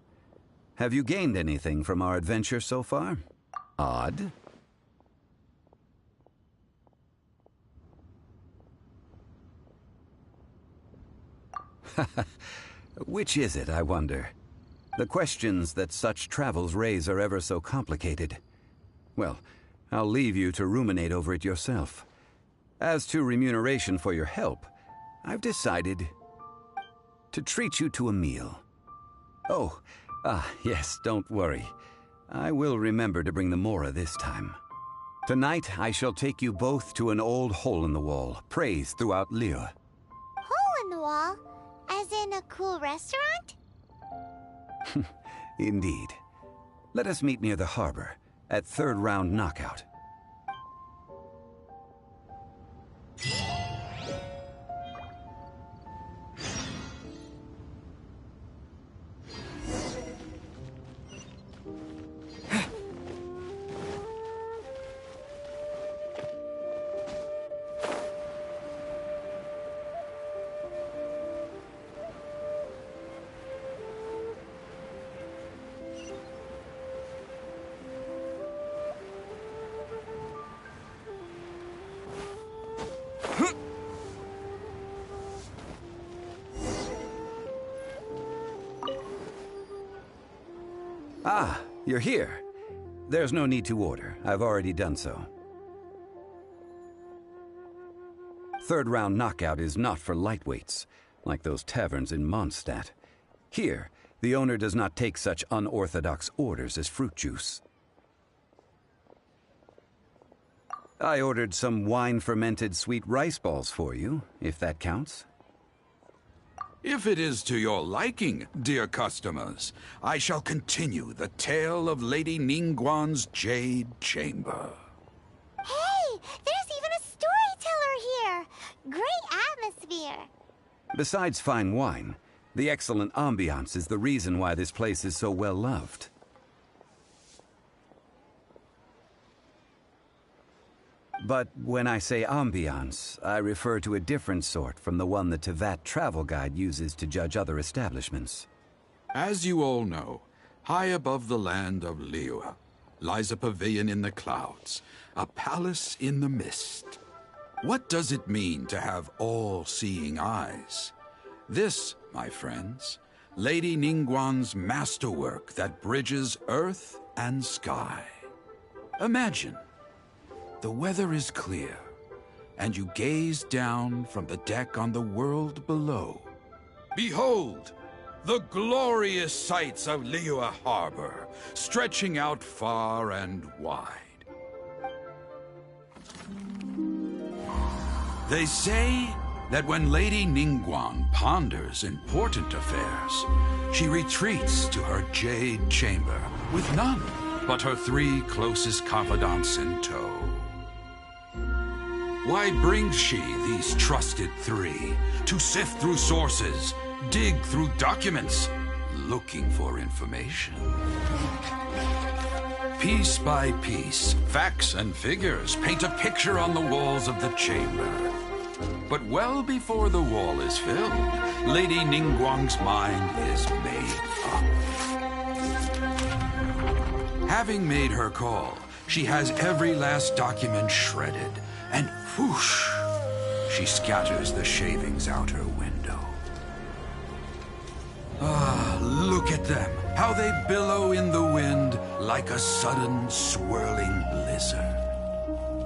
have you gained anything from our adventure so far? Odd. Which is it, I wonder? The questions that such travels raise are ever so complicated. Well, I'll leave you to ruminate over it yourself. As to remuneration for your help, I've decided to treat you to a meal. Oh, yes, don't worry. I will remember to bring the Mora this time. Tonight, I shall take you both to an old hole-in-the-wall, praised throughout Liyue. Hole in the wall? As in a cool restaurant? Indeed. Let us meet near the harbor, at third round knockout. Ah, you're here. There's no need to order. I've already done so. Third round knockout is not for lightweights, like those taverns in Mondstadt. Here, the owner does not take such unorthodox orders as fruit juice. I ordered some wine-fermented sweet rice balls for you, if that counts. If it is to your liking, dear customers, I shall continue the tale of Lady Ningguang's Jade Chamber. Hey, there's even a storyteller here! Great atmosphere! Besides fine wine, the excellent ambiance is the reason why this place is so well loved. But when I say ambiance, I refer to a different sort from the one the Tevat travel guide uses to judge other establishments. As you all know, high above the land of Liyue lies a pavilion in the clouds, a palace in the mist. What does it mean to have all-seeing eyes? This, my friends, Lady Ningguang's masterwork that bridges earth and sky. Imagine. The weather is clear, and you gaze down from the deck on the world below. Behold, the glorious sights of Liyue Harbor, stretching out far and wide. They say that when Lady Ningguang ponders important affairs, she retreats to her Jade Chamber with none but her 3 closest confidants in tow. Why brings she these trusted 3 to sift through sources, dig through documents, looking for information? Piece by piece, facts and figures paint a picture on the walls of the chamber. But well before the wall is filled, Lady Ningguang's mind is made up. Having made her call, she has every last document shredded, and whoosh, she scatters the shavings out her window. Ah, look at them, how they billow in the wind like a sudden swirling blizzard.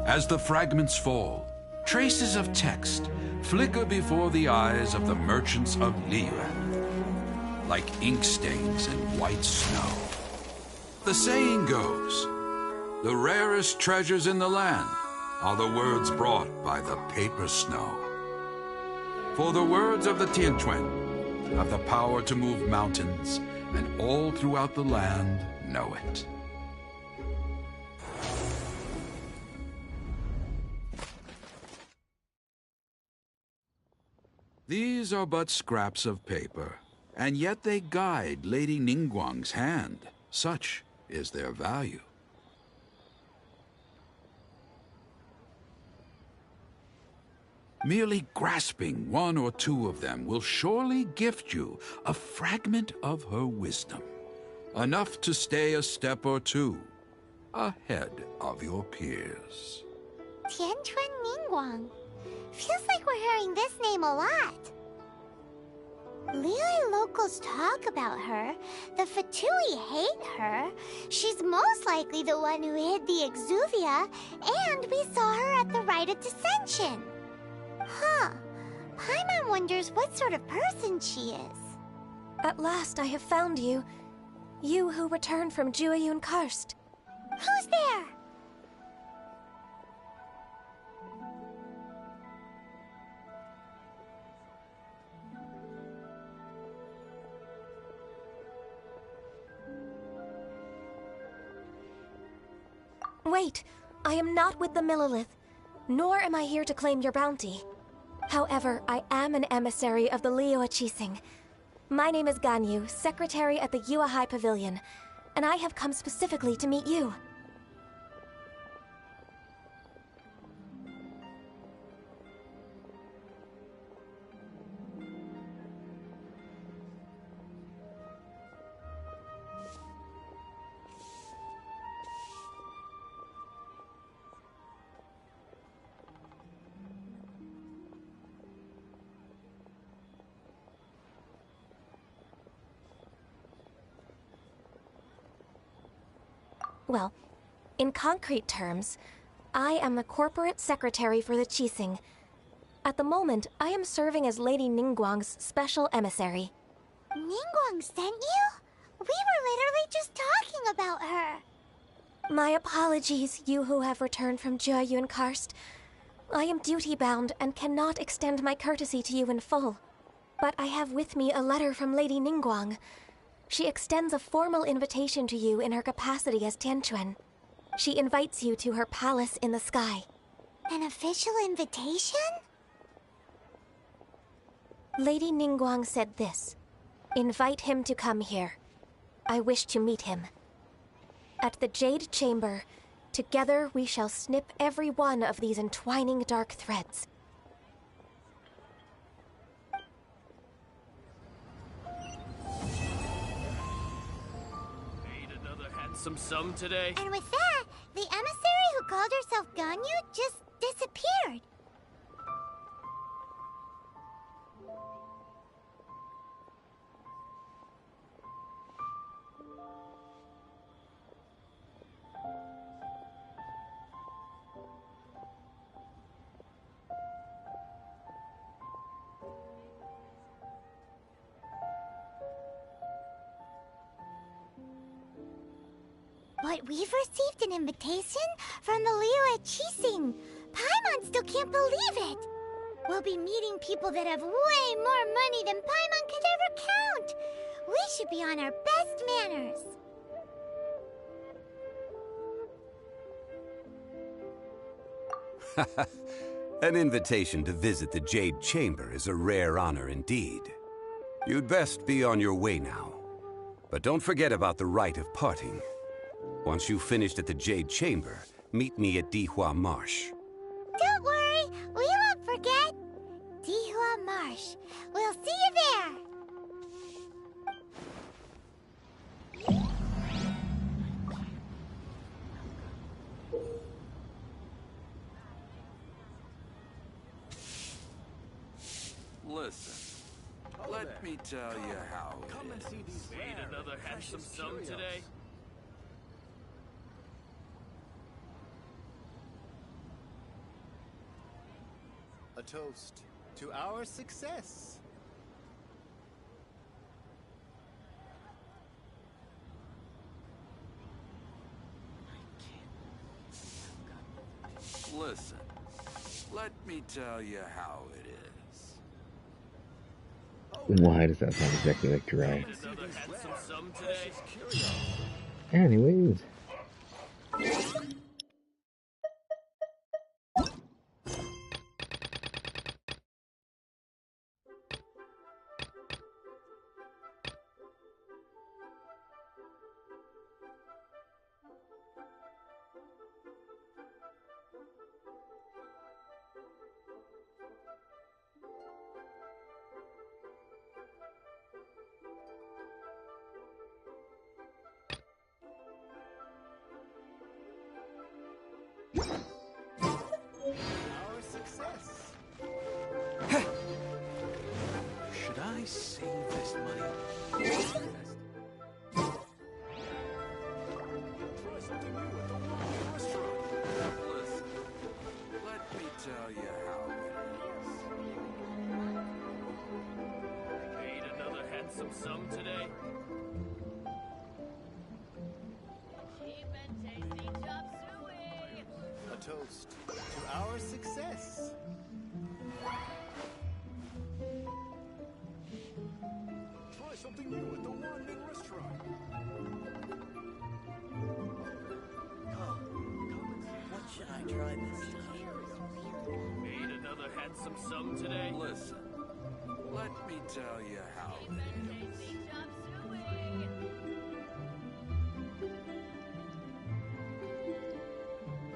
As the fragments fall, traces of text flicker before the eyes of the merchants of Liyue, like ink stains in white snow. The saying goes, the rarest treasures in the land are the words brought by the paper snow. For the words of the Tianquan have the power to move mountains, and all throughout the land know it. These are but scraps of paper, and yet they guide Lady Ningguang's hand. Such is their value. Merely grasping 1 or 2 of them will surely gift you a fragment of her wisdom, enough to stay a step or 2 ahead of your peers. Tianquan Ningguang. Feels like we're hearing this name a lot. Liyue locals talk about her. The Fatui hate her. She's most likely the one who hid the Exuvia, and we saw her at the Rite of Dissension. Huh. Paimon wonders what sort of person she is. At last I have found you. You who returned from Jueyun Karst. Who's there? Wait, I am not with the Millelith, nor am I here to claim your bounty. However, I am an emissary of the Liyue Qixing. My name is Ganyu, secretary at the Yue High Pavilion, and I have come specifically to meet you. Well, in concrete terms, I am the corporate secretary for the Qixing. At the moment, I am serving as Lady Ningguang's special emissary. Ningguang sent you? We were literally just talking about her. My apologies, you who have returned from Jueyun Karst. I am duty-bound and cannot extend my courtesy to you in full. But I have with me a letter from Lady Ningguang. She extends a formal invitation to you in her capacity as Tianquan. She invites you to her palace in the sky. An official invitation? Lady Ningguang said this. Invite him to come here. I wish to meet him. At the Jade Chamber, together we shall snip every one of these entwining dark threads. Some sum today? And with that, the emissary who called herself Ganyu just disappeared. But we've received an invitation from the Liyue Qixing. Paimon still can't believe it. We'll be meeting people that have way more money than Paimon could ever count. We should be on our best manners. An invitation to visit the Jade Chamber is a rare honor indeed. You'd best be on your way now. But don't forget about the rite of parting. Once you've finished at the Jade Chamber, meet me at Dihua Marsh. Don't worry, we won't forget. Dihua Marsh. We'll see you there. Listen, let me tell you how it is. Made another handsome sum today? A toast to our success. Listen, let me tell you how it is. Why does that sound exactly like Jirai? Made another handsome sum today? Anyways. how it is. Made another handsome sum today. A toast to our success. Try something new at the Wanmin restaurant. What should I try this time? Made another handsome sum today. Listen, let me tell you how it is.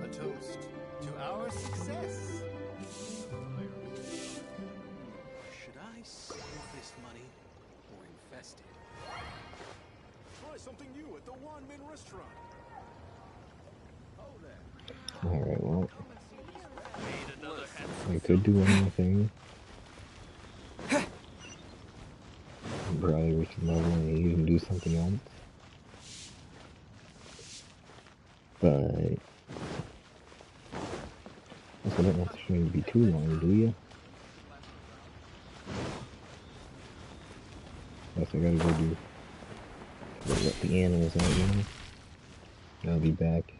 A toast to our success. Should I save this money or invest it? Try something new at the Wanmin restaurant. Alright, well, I could do one more thing. Probably reach the level and even do something else. But also don't want the stream to be too long, do you? Plus I gotta go do let the animals out, you know? I'll be back.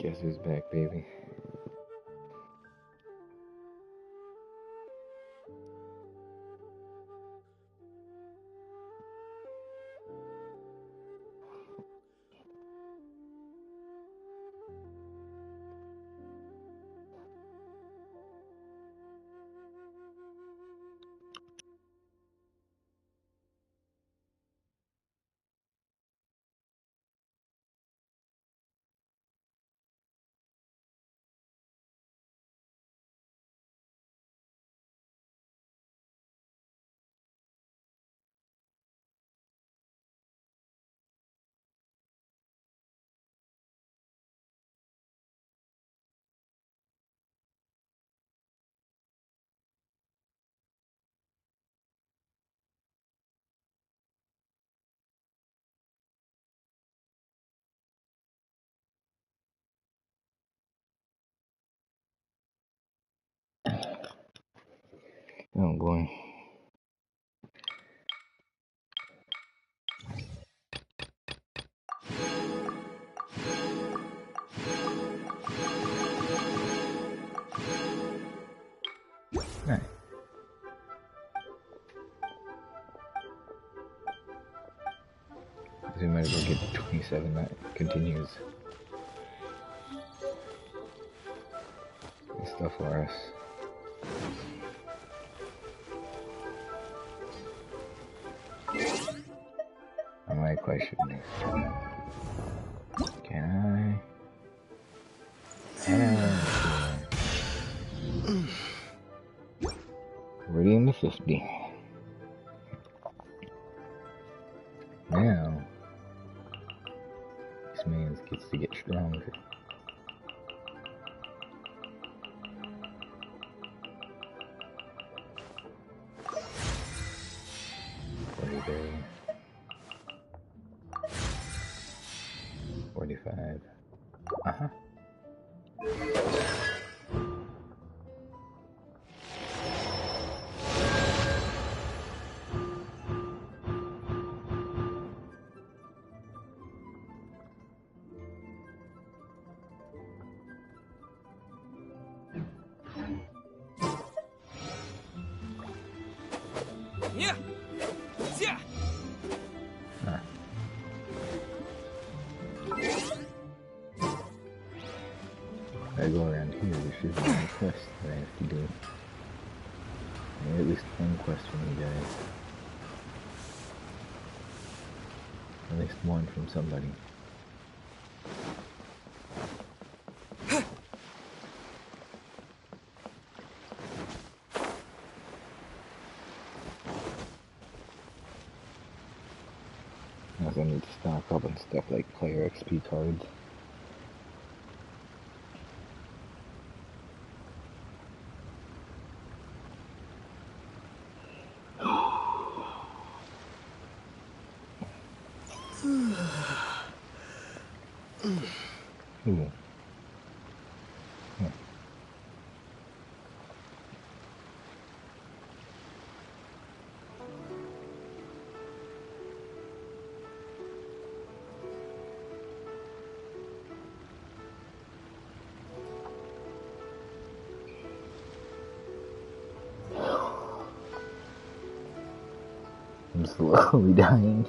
Guess who's back, baby? Oh boy. Nice. We might as well get 27. That continues. Good stuff for us. My question is, can I already in the 50? Now this man gets to get stronger. $43, 45. Yeah. Yeah. I go around here, there should be a quest that I have to do. At least one quest from you guys. At least one from somebody. I also need to stock up on stuff like player XP cards. Ooh. I'm slowly dying.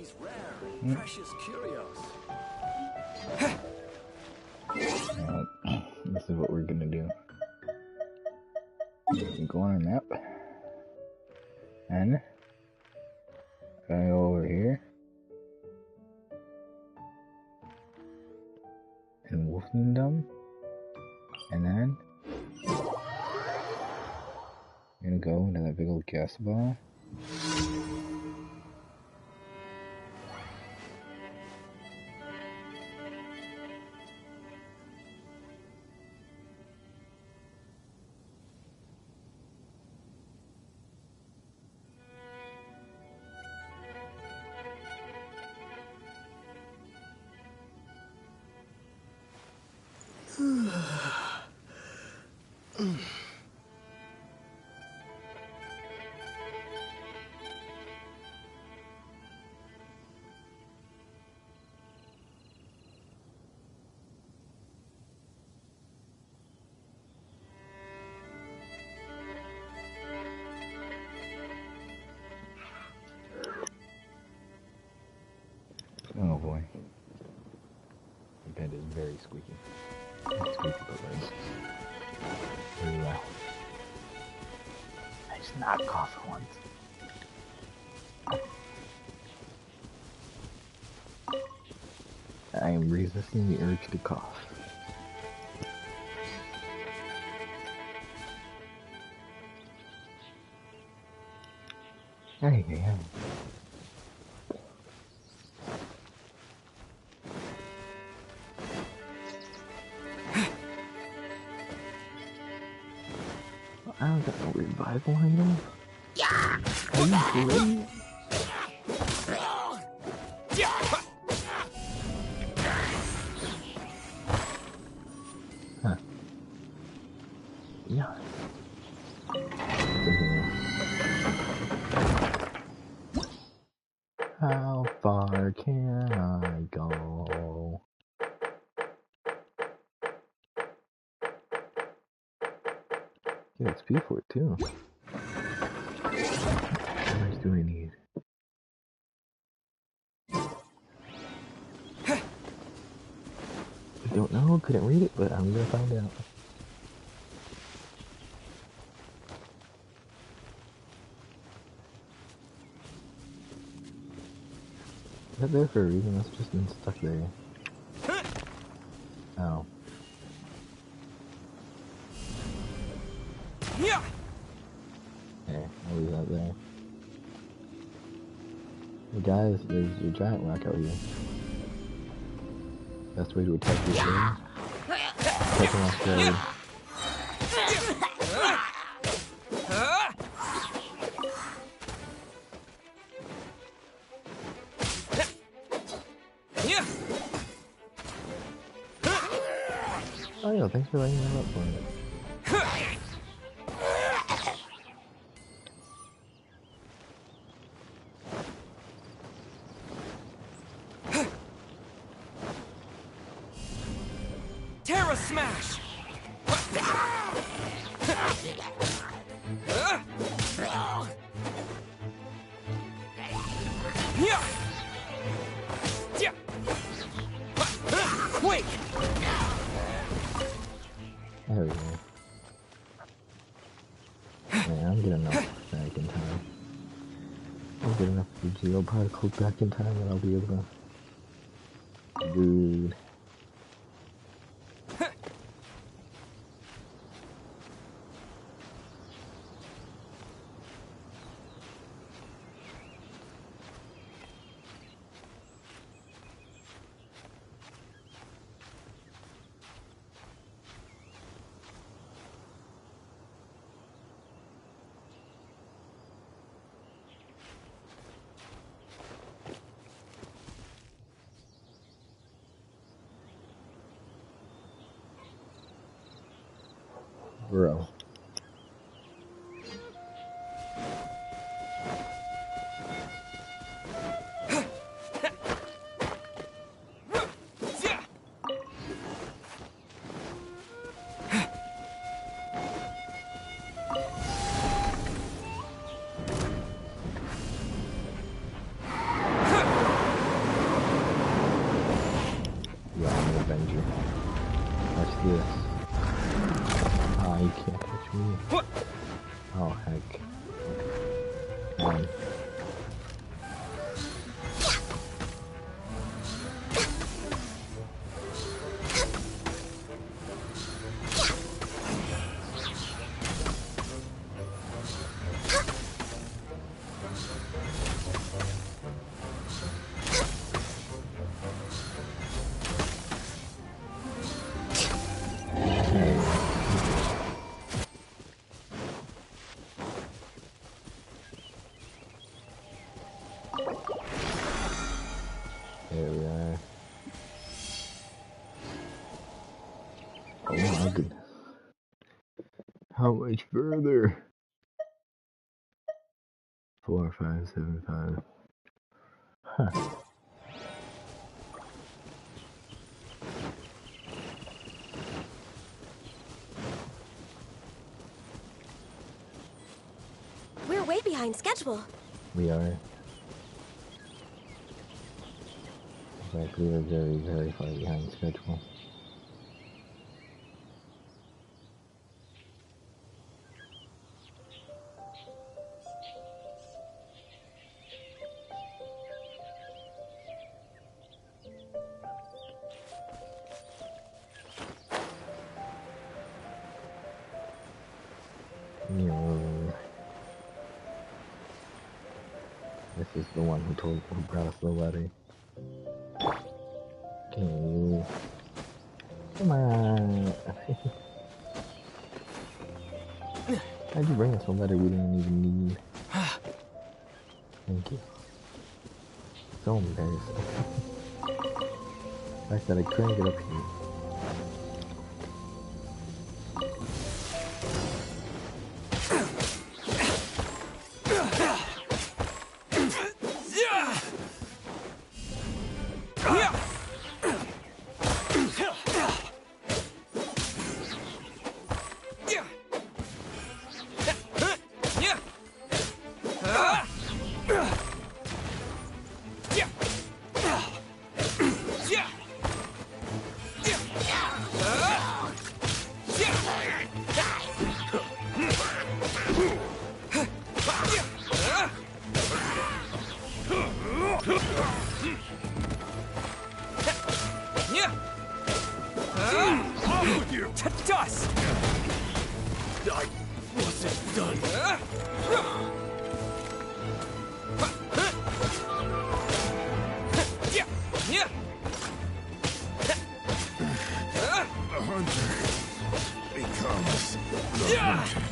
these rare and precious curios. This is what we're gonna do. Go on our map. And gonna go over here. And Wolfendom. And then I'm gonna go into that big old gas ball. Oh boy. The bed is very squeaky. Not squeaky, but very loud. I just not cough at once. I am resisting the urge to cough. Hey, hey. I don't got no revival item. Are you crazy? Huh. Yeah. How far can I go? Get XP for it too. How much do I need? I don't know, couldn't read it, but I'm gonna find out. Is that there for a reason? That's just been stuck there. Oh. Yeah. Okay, I'll leave that there. Hey guys, there's a giant rock out here. Best way to attack these things? Attack them off the Oh yeah, thanks for lighting that up for me. Terra Smash! Wait! There we go. Man, I'm getting enough back in time. I'll get enough geo particles back in time and I'll be able to... Dude. Bro. Avenger. Watch this. Ah, you can't touch me. Oh, heck. There we are. Oh my goodness. How much further? 4, 5, 7, 5. Huh. We're way behind schedule. We are. Exactly, we're very, very far behind schedule. This is the one who brought us the letter. Okay. Come on. How'd you bring us a letter we didn't even need? Thank you. So embarrassing. The fact that I couldn't get up here. To dust! I wasn't done. The hunter becomes the hunted.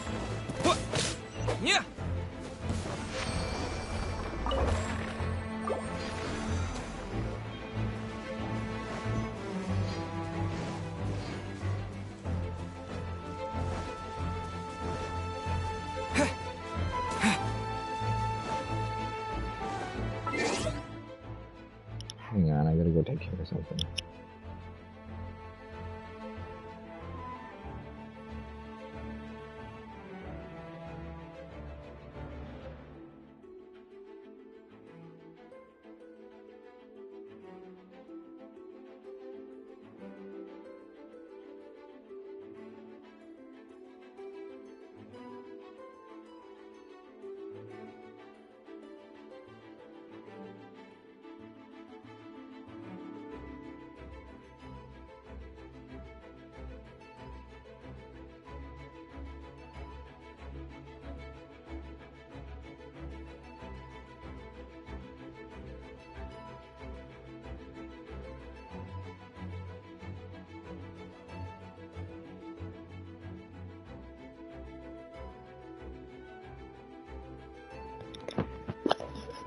Hang on, I gotta go take care of something.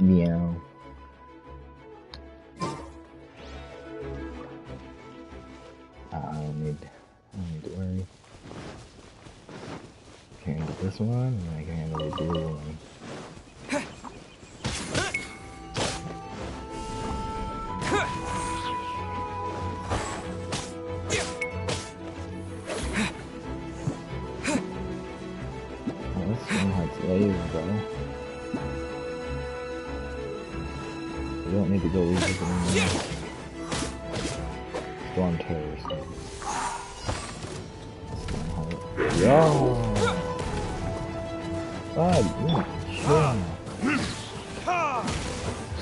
Meow. I don't need to worry. Can handle this one, and I can handle the blue one. Let's see how it's layered, though. We don't need to go revisit anymore. Storm terrorist. Yo! God,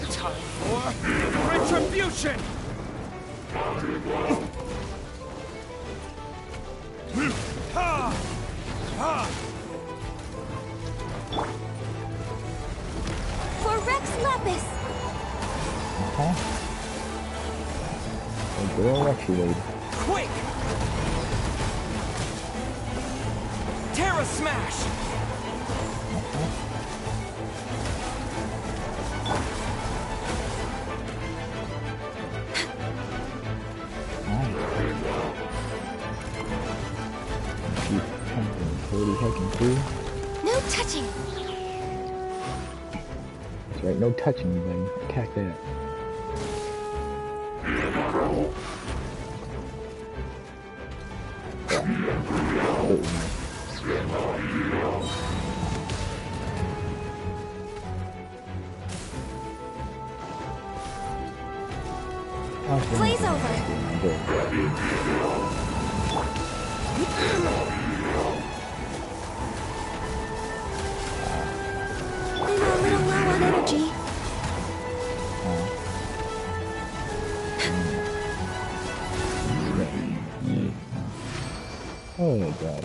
Time for retribution! For Rex Lapis! A girl actually. Quick! Terra Smash! No touching! That's right, no touching me, buddy. Attack that. Blaze over! I'm a little low on energy. Oh god.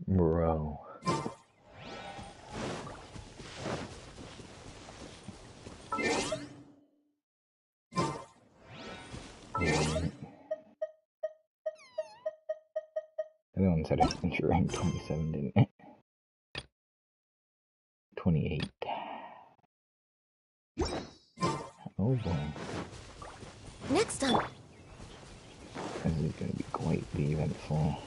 Bro. That one said adventure rank 27, didn't it? 28. Oh boy. Next up. This is going to be quite the eventful.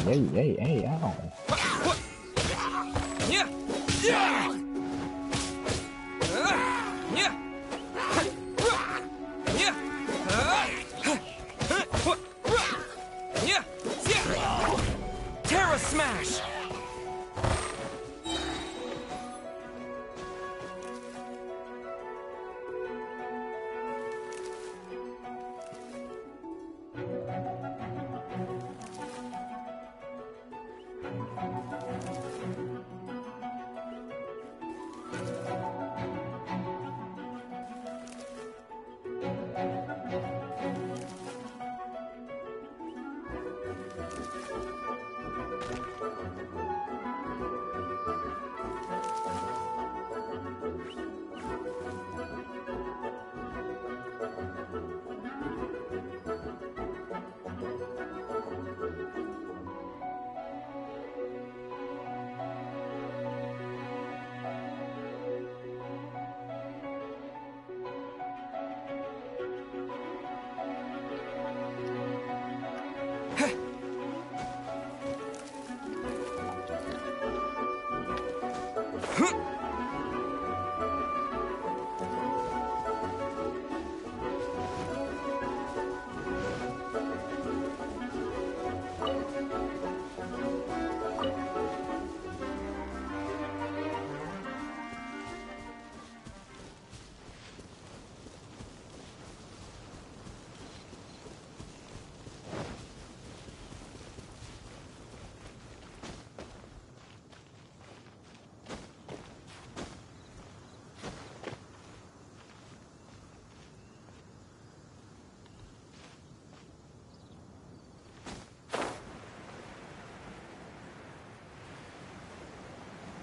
Hey, ow. Yeah! Yeah! Terra Smash!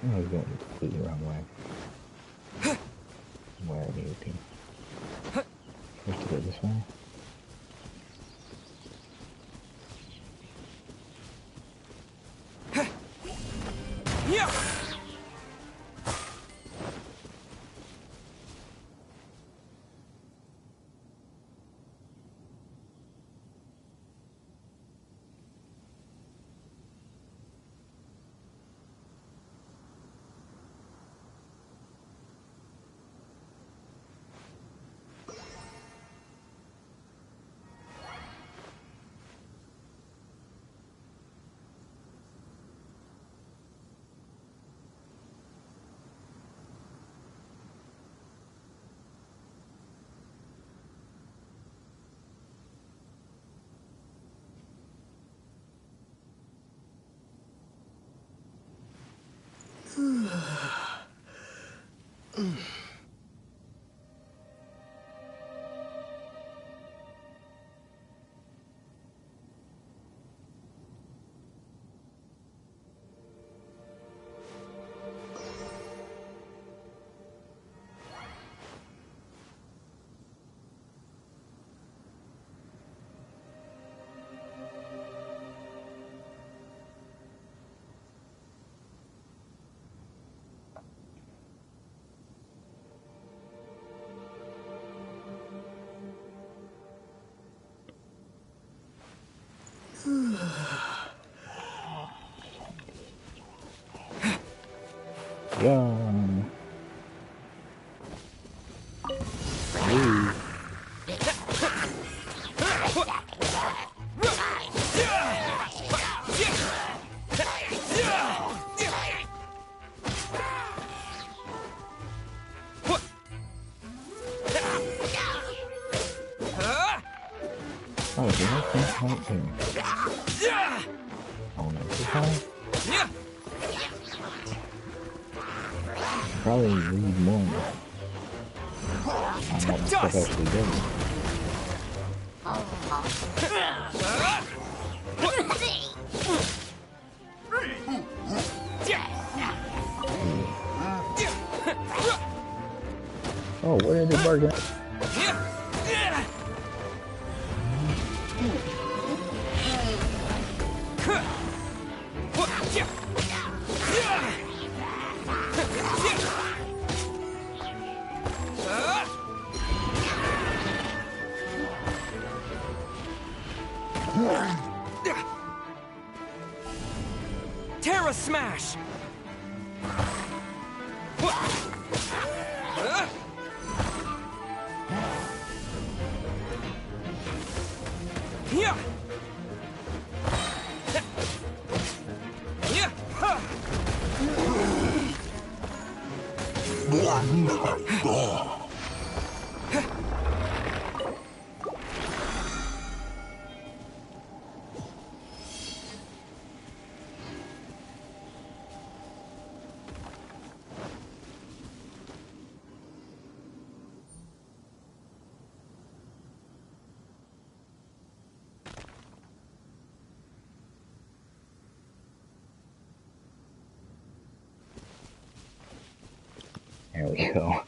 I was going completely the wrong way. Where I needed to. First to go this way. Yum. Ooh. Oh, did I think right there? Oh, no, this time? Probably read more. I'm not stuff actually doing. Oh, where did they bargain? Terra Smash! There we go.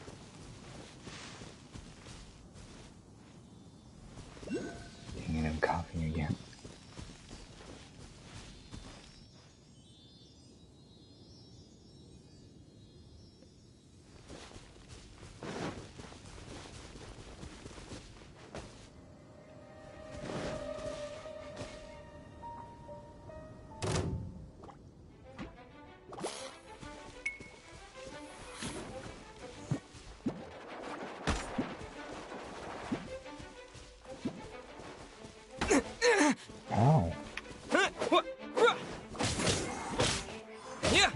Dang it, I'm coughing again. Ow.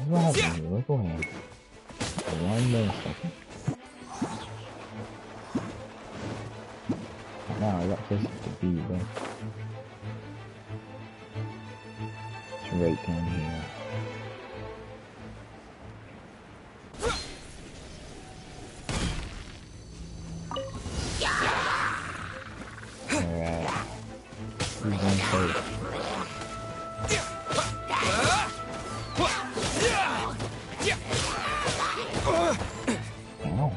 What happened? Look away. 1 millisecond. Now I got places to be, but it's right down here. Alright. Who's going first? Ow.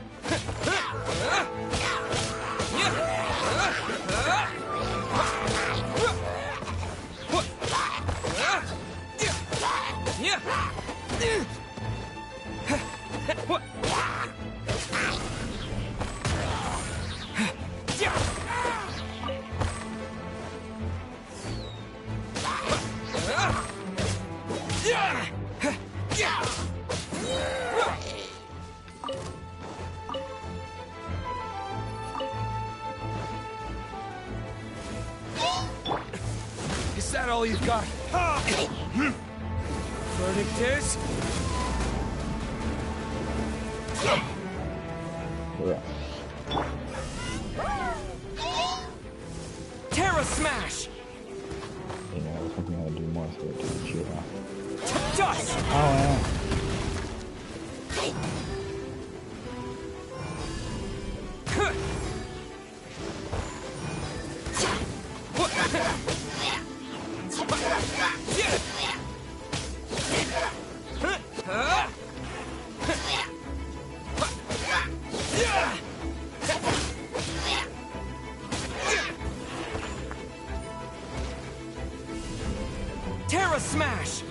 Is that all you've got? Verdict is? Terra Smash! You know, I was hoping I would do more so it didn't cheer off. Dust! Oh, yeah. Terra Smash!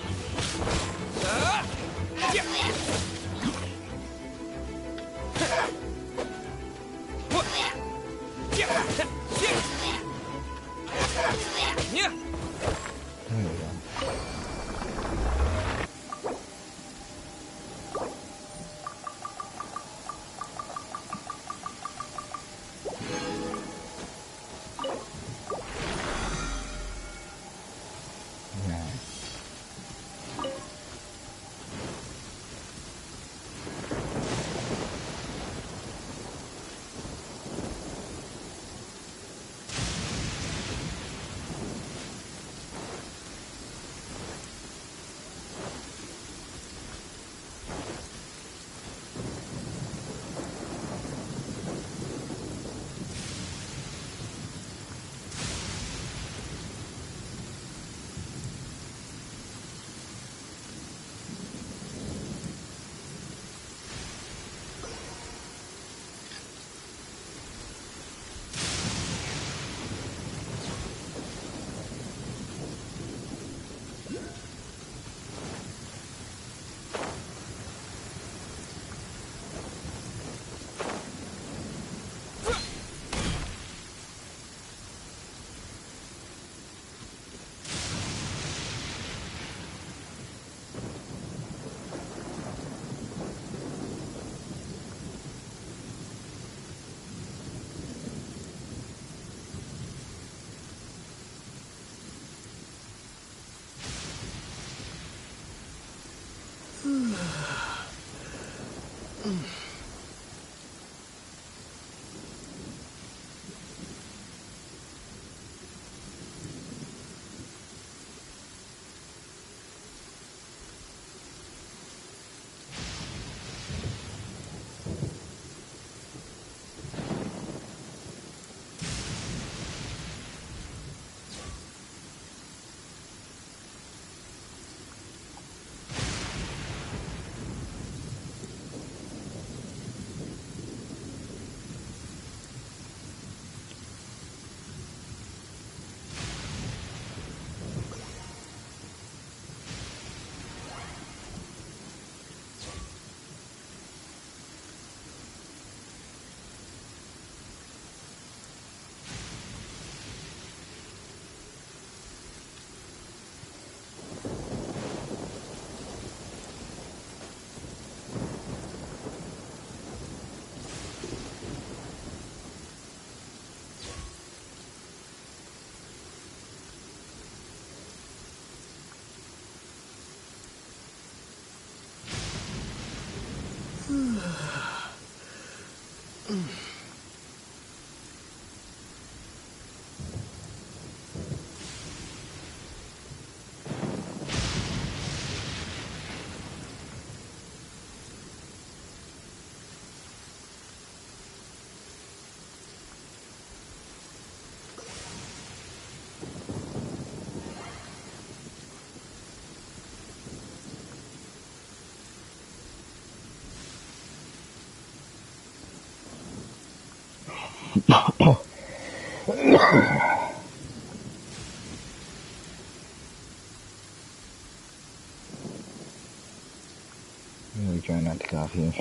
Really try not to cough here.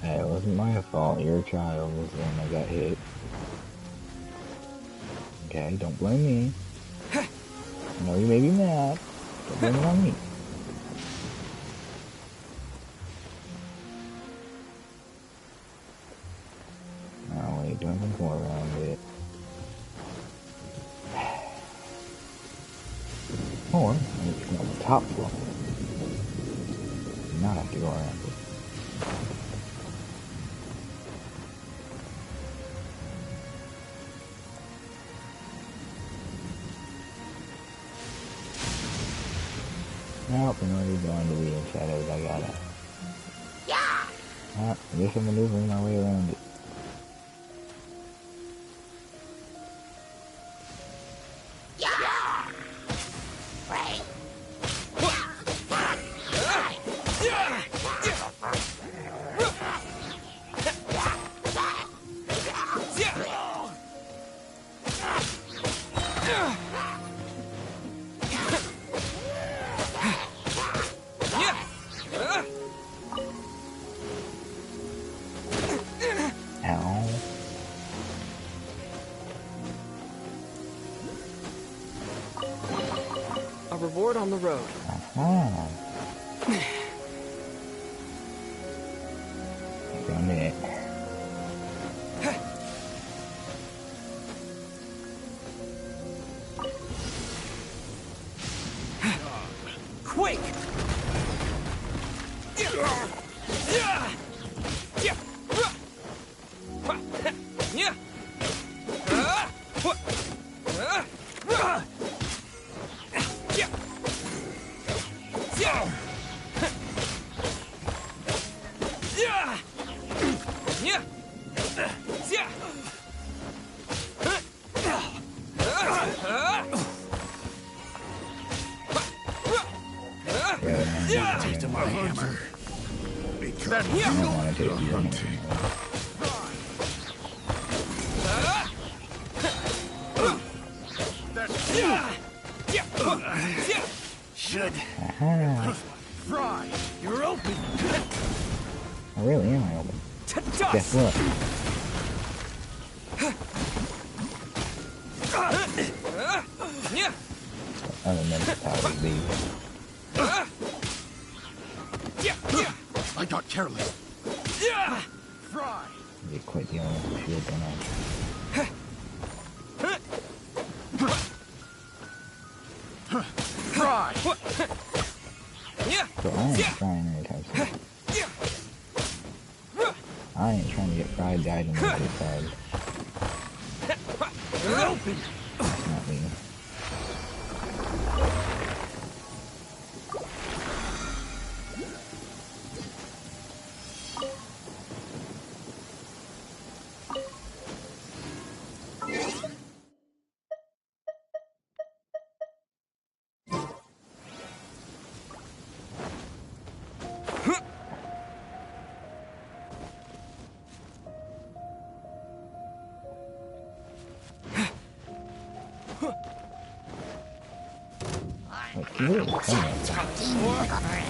Hey, it wasn't my fault. Your child was the one that got hit. Okay, don't blame me. I know you may be mad. Don't blame it on me. Oh, wait. on the top floor. Not have to go around. Nope, in order to go into the shadows, I gotta. Yeah! I guess I'm maneuvering my way around it. A reward on the road. Done it. Quake! Taste of my hammer. Because I don't want to take you hunting. Should fry. You're open. I really am open. Guess what? Other than the power of these. I got careless. Fry. You're quite the only shield going on. Fry. So I ain't trying anytime soon. I ain't trying to get fried died on the other side. That's not me.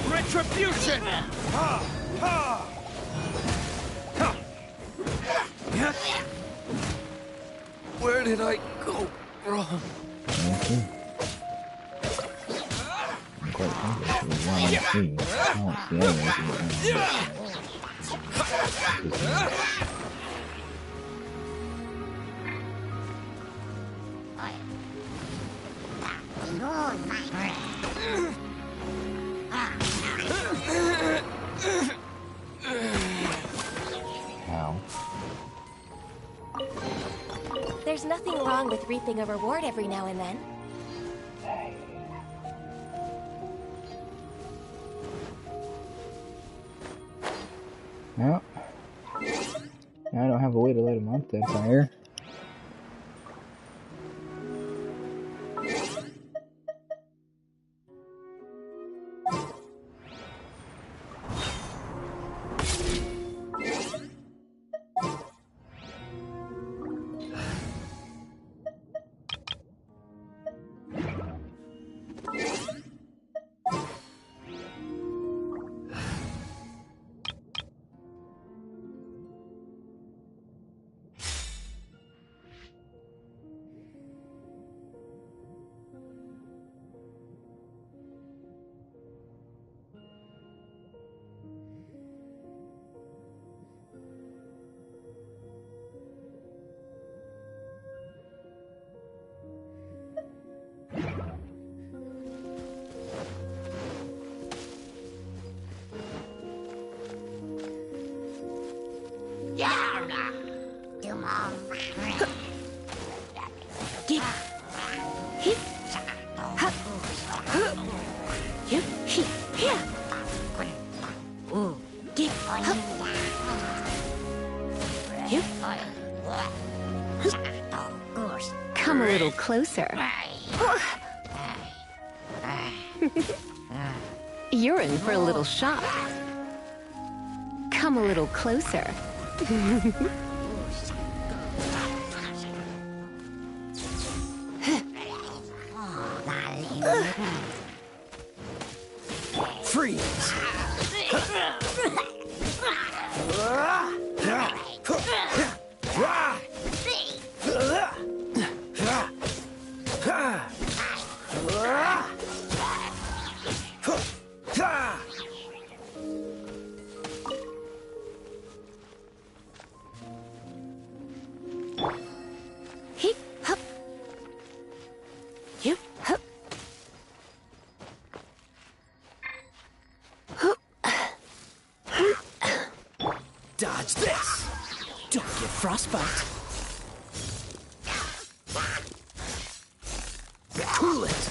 Retribution! Where did I go wrong? I'm quite hungry, so we want to see. I don't see anything. How? There's nothing wrong with reaping a reward every now and then. Well, I don't have a way to light a month that fire. Come a little closer. You're in for a little shock. Come a little closer. Freeze! Dodge this! Don't get frostbite. Cool it!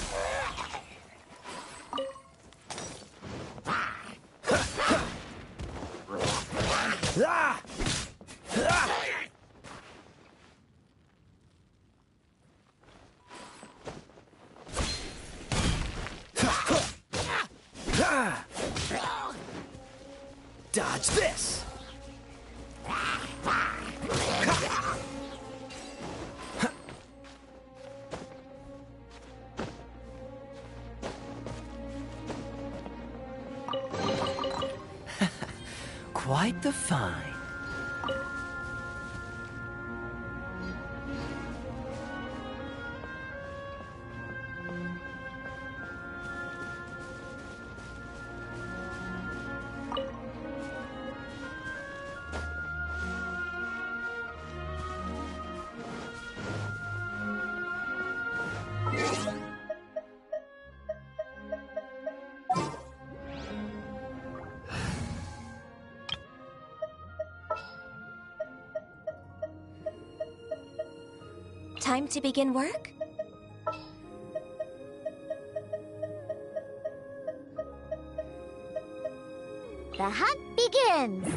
Dodge this! Quite the find. Time to begin work? The hunt begins!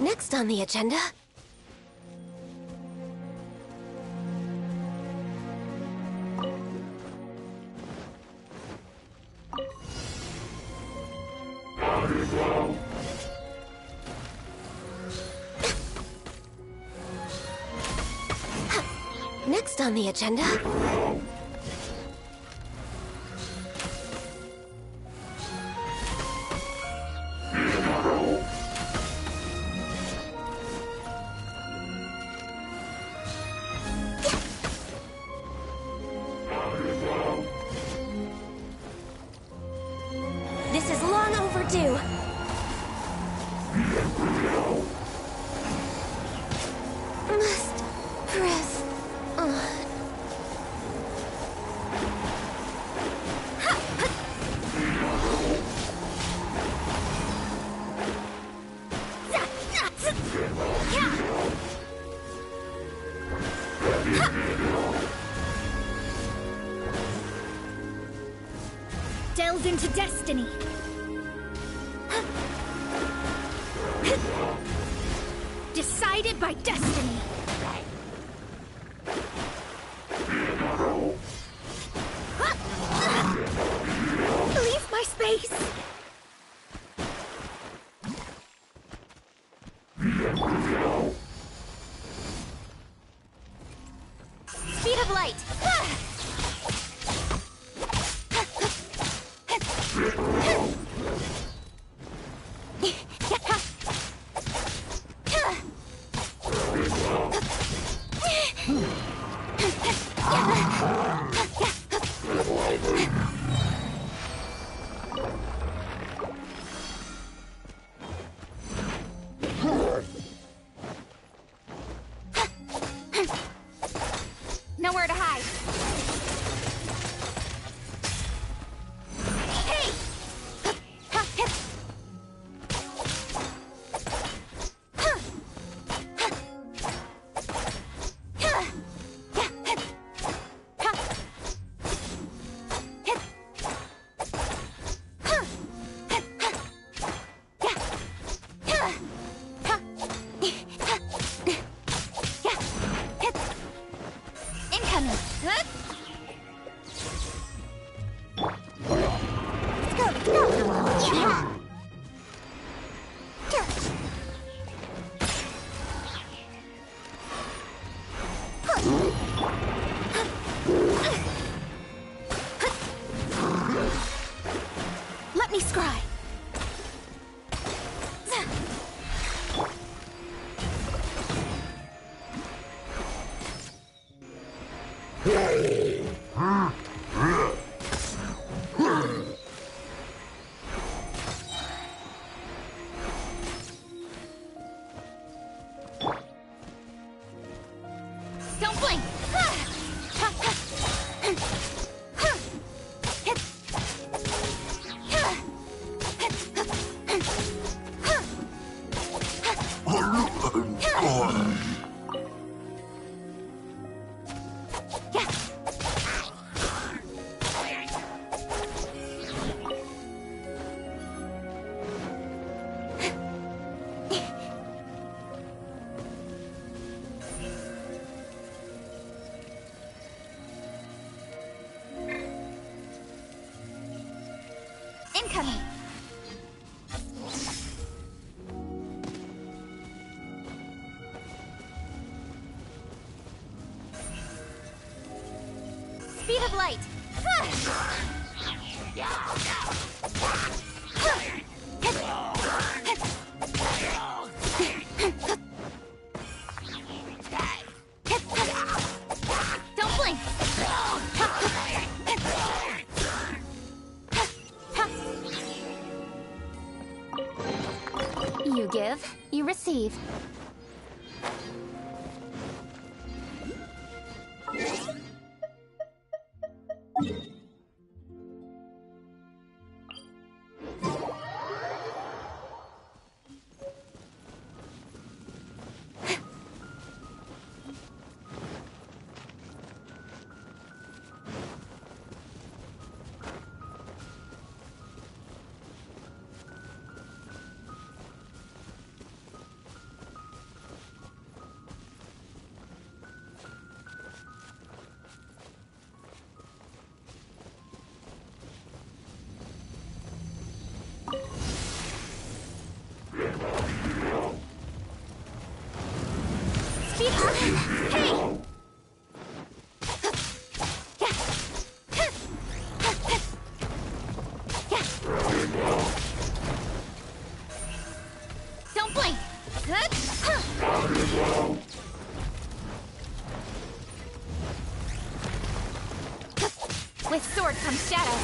Next on the agenda... Next on the agenda... This is long overdue. Must press on. Delve into destiny. Decided by destiny. Leave my space. Speed of light! Don't blink! Incoming! Speed of light! Don't blink! You give, you receive. Hey! Don't blink! Good? With sword comes shadow.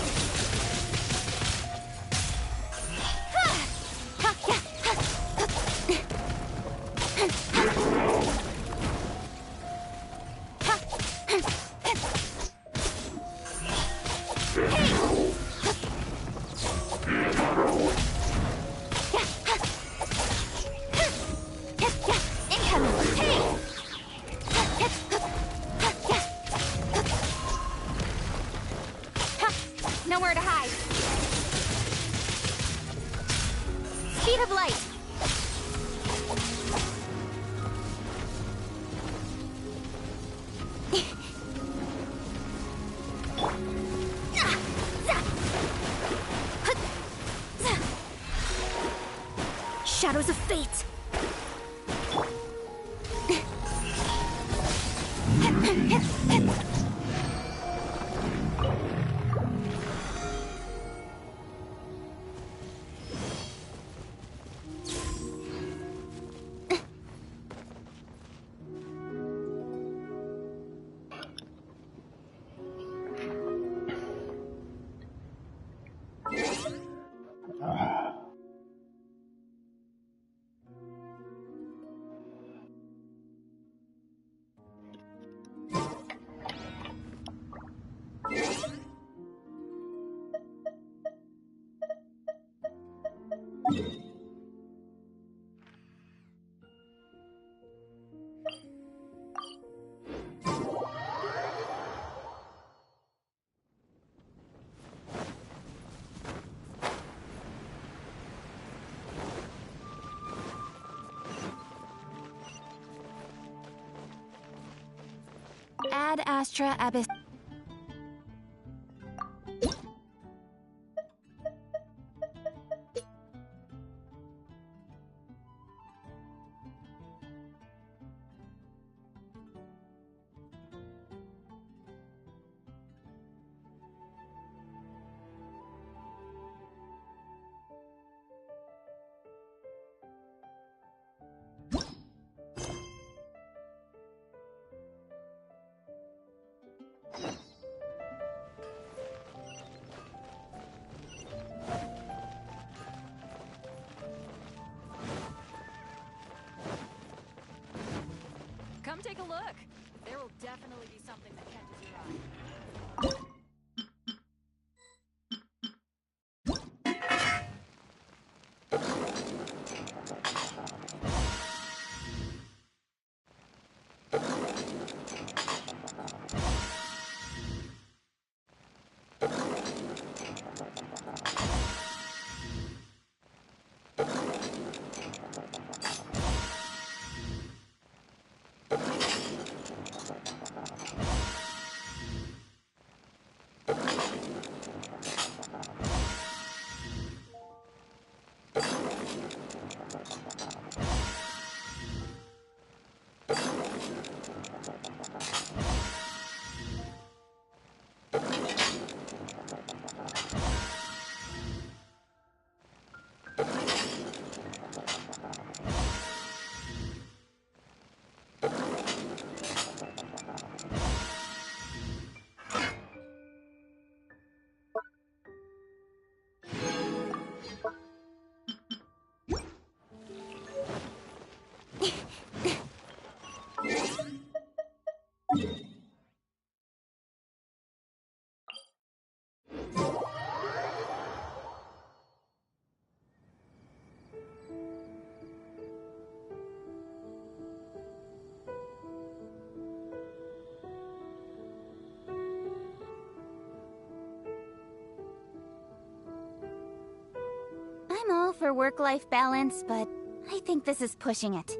Nowhere to hide. Speed of light. Shadows of fate. Ad Astra Abyss. Come take a look. There will definitely be something that catches your eye. I'm all for work-life balance, but I think this is pushing it.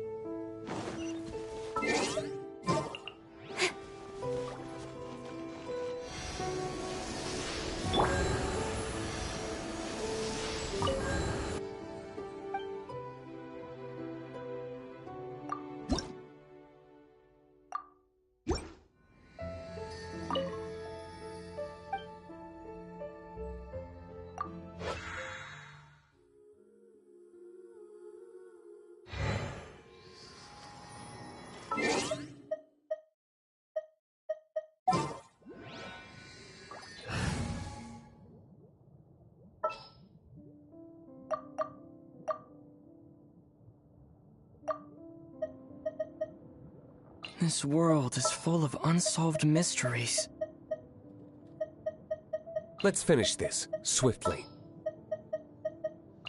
This world is full of unsolved mysteries. Let's finish this, swiftly.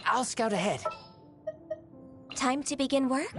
I'll scout ahead. Time to begin work?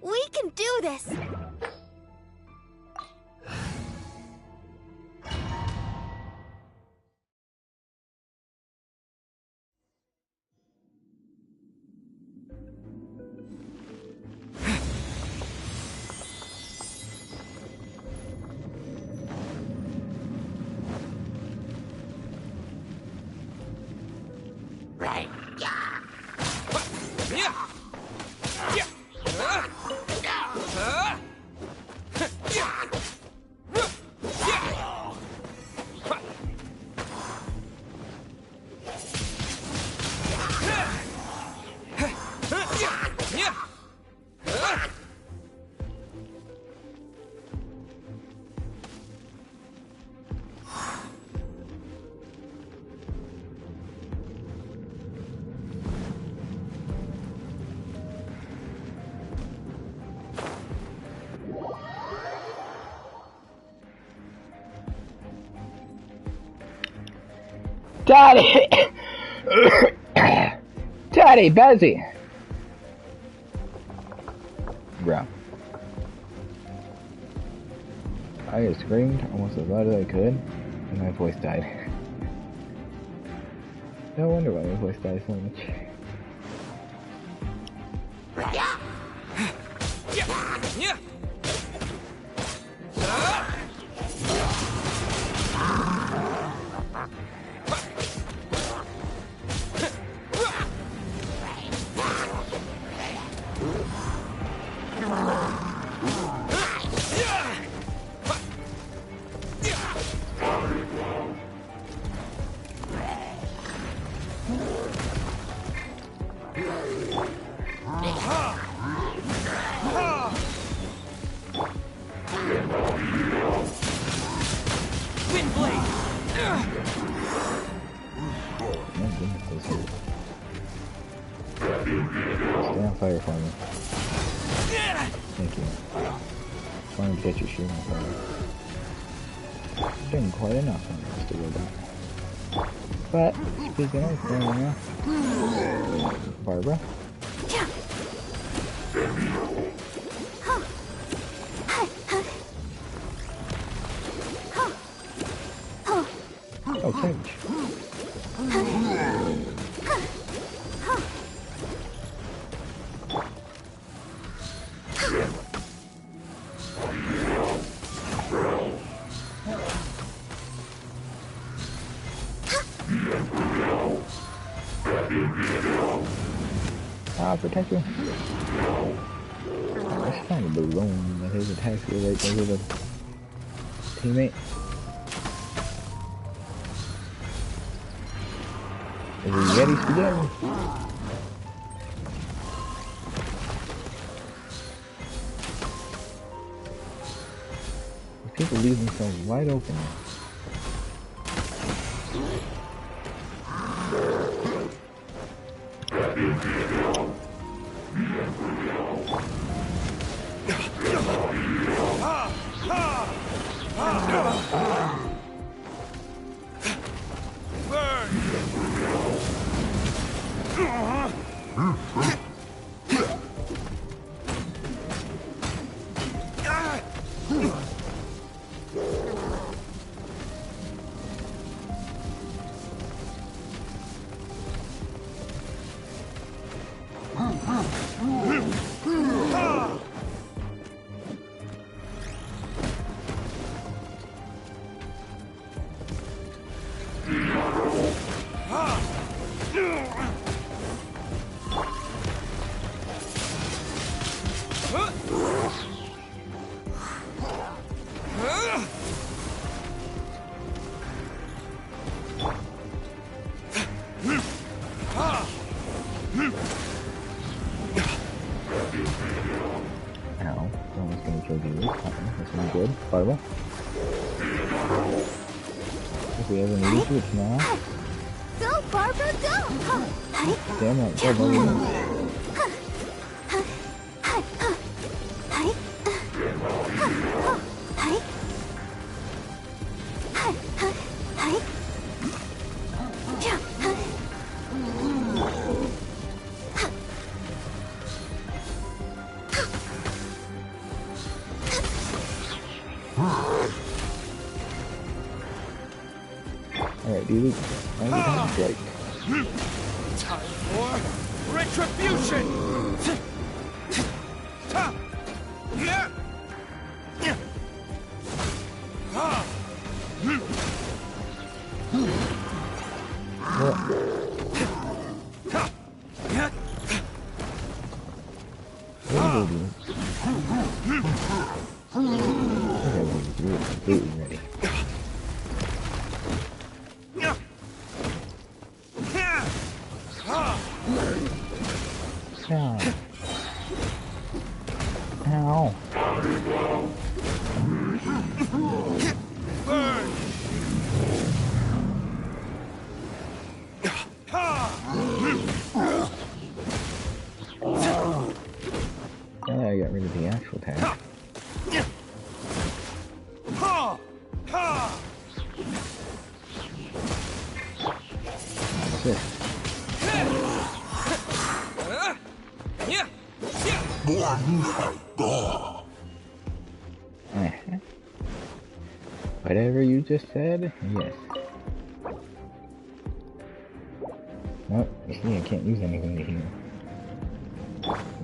We can do this! Daddy! Daddy, Bezzy! Bro. I just screamed almost as loud as I could, and my voice died. No wonder why my voice died so much. Stay on fire for me. Thank you. Trying to get your shield on fire. Doing quite enough on this to go back. But, speaking of flaming off, Barbara. Oh, change. Protect you. Let's find a balloon that his attacks go right there with a teammate. Is he Yeti spaghetti? People leave themselves wide open. Good, Barbara. If we ever need to, it's now. Go, Barbara, go! Damn right, go, Barbara. be Luke. Time to strike. Time for retribution! Completely ready. Ow. Burn! I got rid of the actual tag. What's this? Whatever you just said, yes. Nope, you see I can't use anything to heal.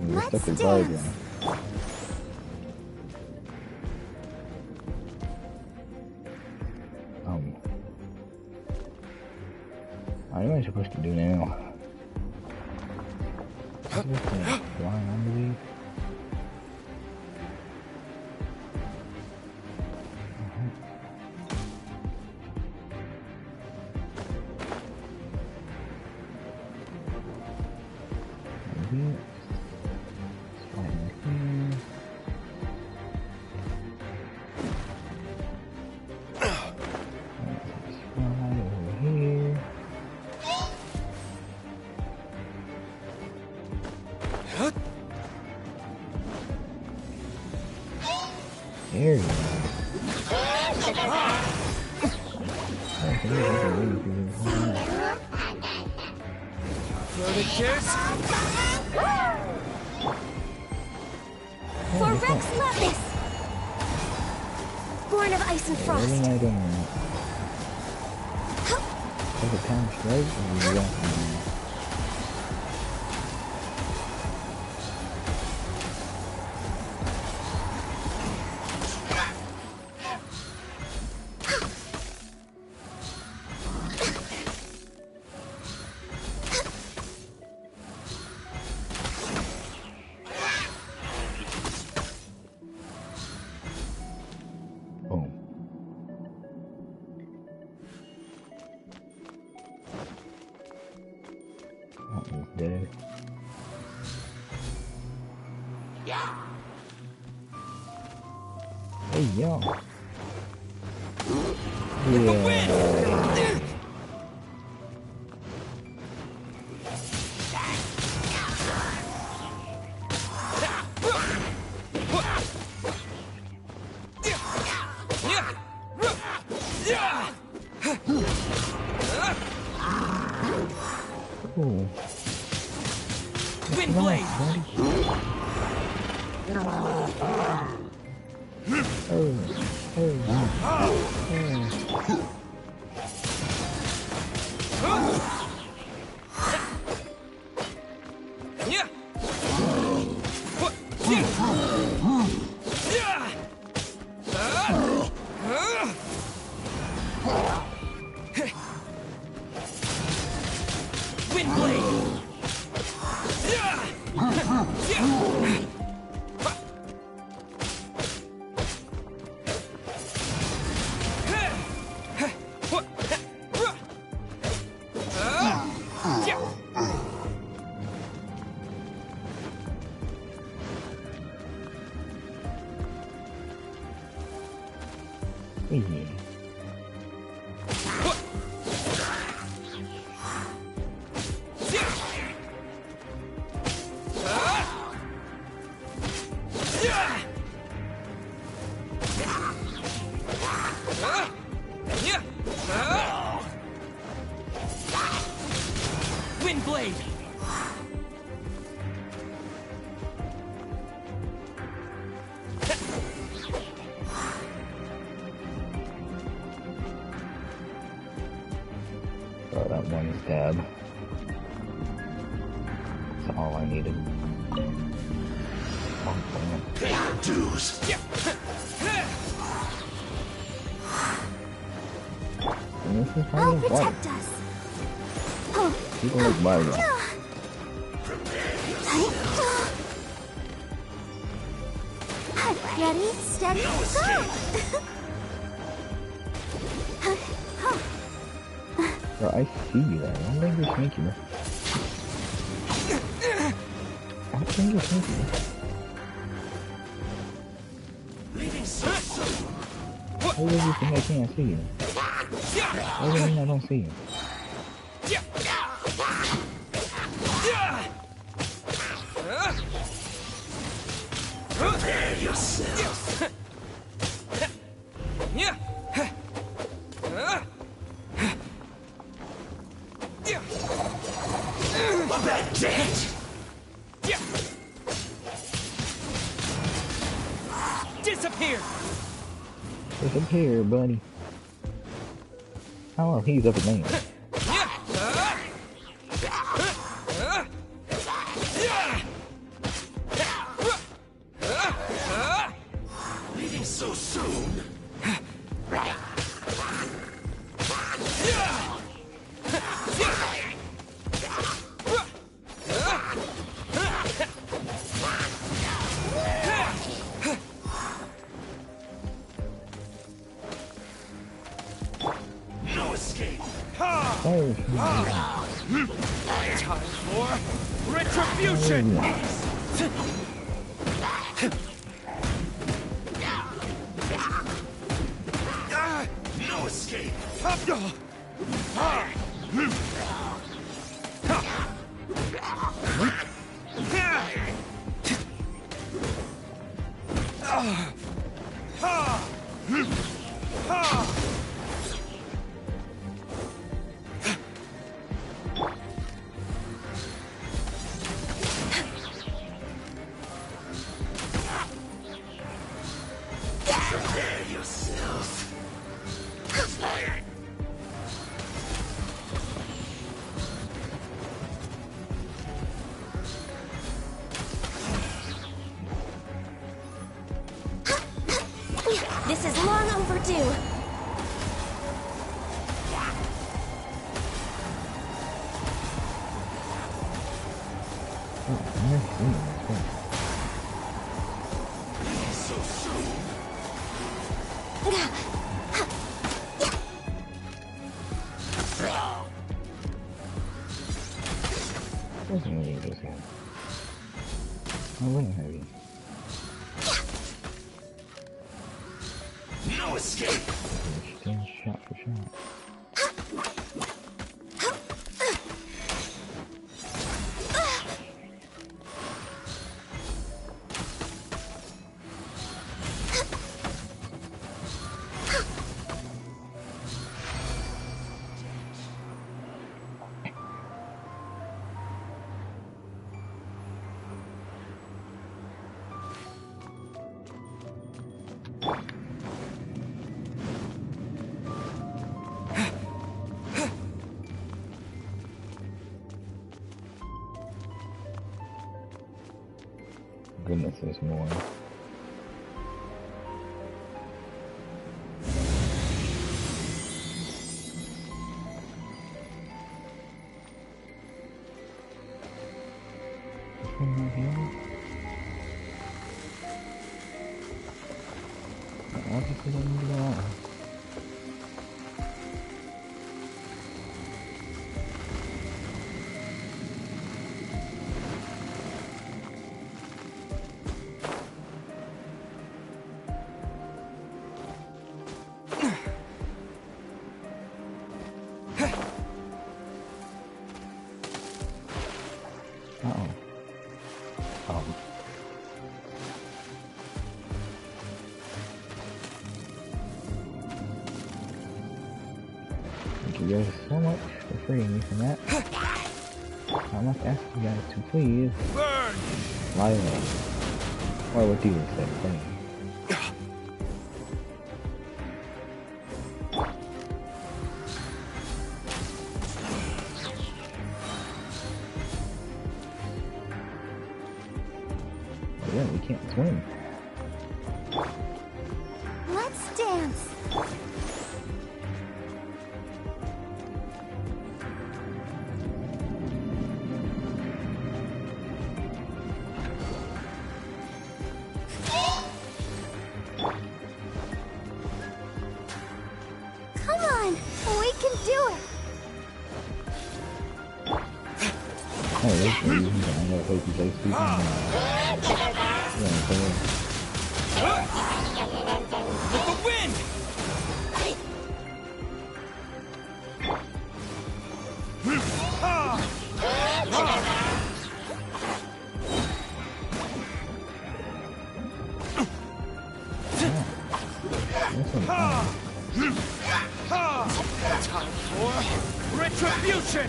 We're stuck with guard now. What am I supposed to do now? Fly, I believe. There you go. For Rex Lapis! Born of ice and frost. What am I doing? Take a pound strike or you walk around? Dead. Hey yo. Yeah. Ooh. Windblade! Windblade! that one stab. That's all I needed. Oh, damn. Pay your dues. And this is I'll how you fight. protect us. Oh. People like Mario. Ready, steady, go! Bro, I see you there. Why did I just make you? How can you just make you? Why do you think I can't see you? Why do you mean I don't see you? Prepare yourself. That's it. Disappear! Disappear, buddy. How will he's up his name? Leaving so soon. No escape. Oh, Time for retribution! No escape. Prepare yourself. This is long overdue. So soon. wasn't really this game. I wouldn't have you. No escape. Still shot for shot. Goodness, there's more. Obviously don't need to go on. Thank you guys so much for freeing me from that. I must ask you guys to please lie low. Or what do you instead of playing? Yeah, we can't swim. Let's dance. Come on, we can do it. Oh, that's what you can. I gotta take these ice cream. With the wind! Time for retribution!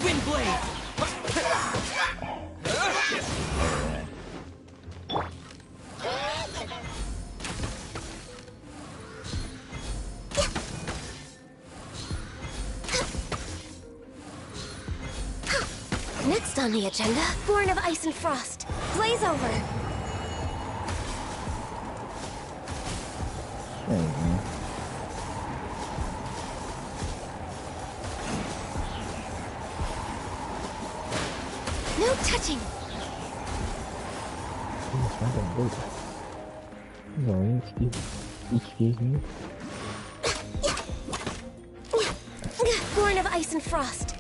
Wind blade! Next on the agenda, Born of Ice and Frost. Blaze over. There we go. No touching. Sorry, excuse me. Born of Ice and Frost.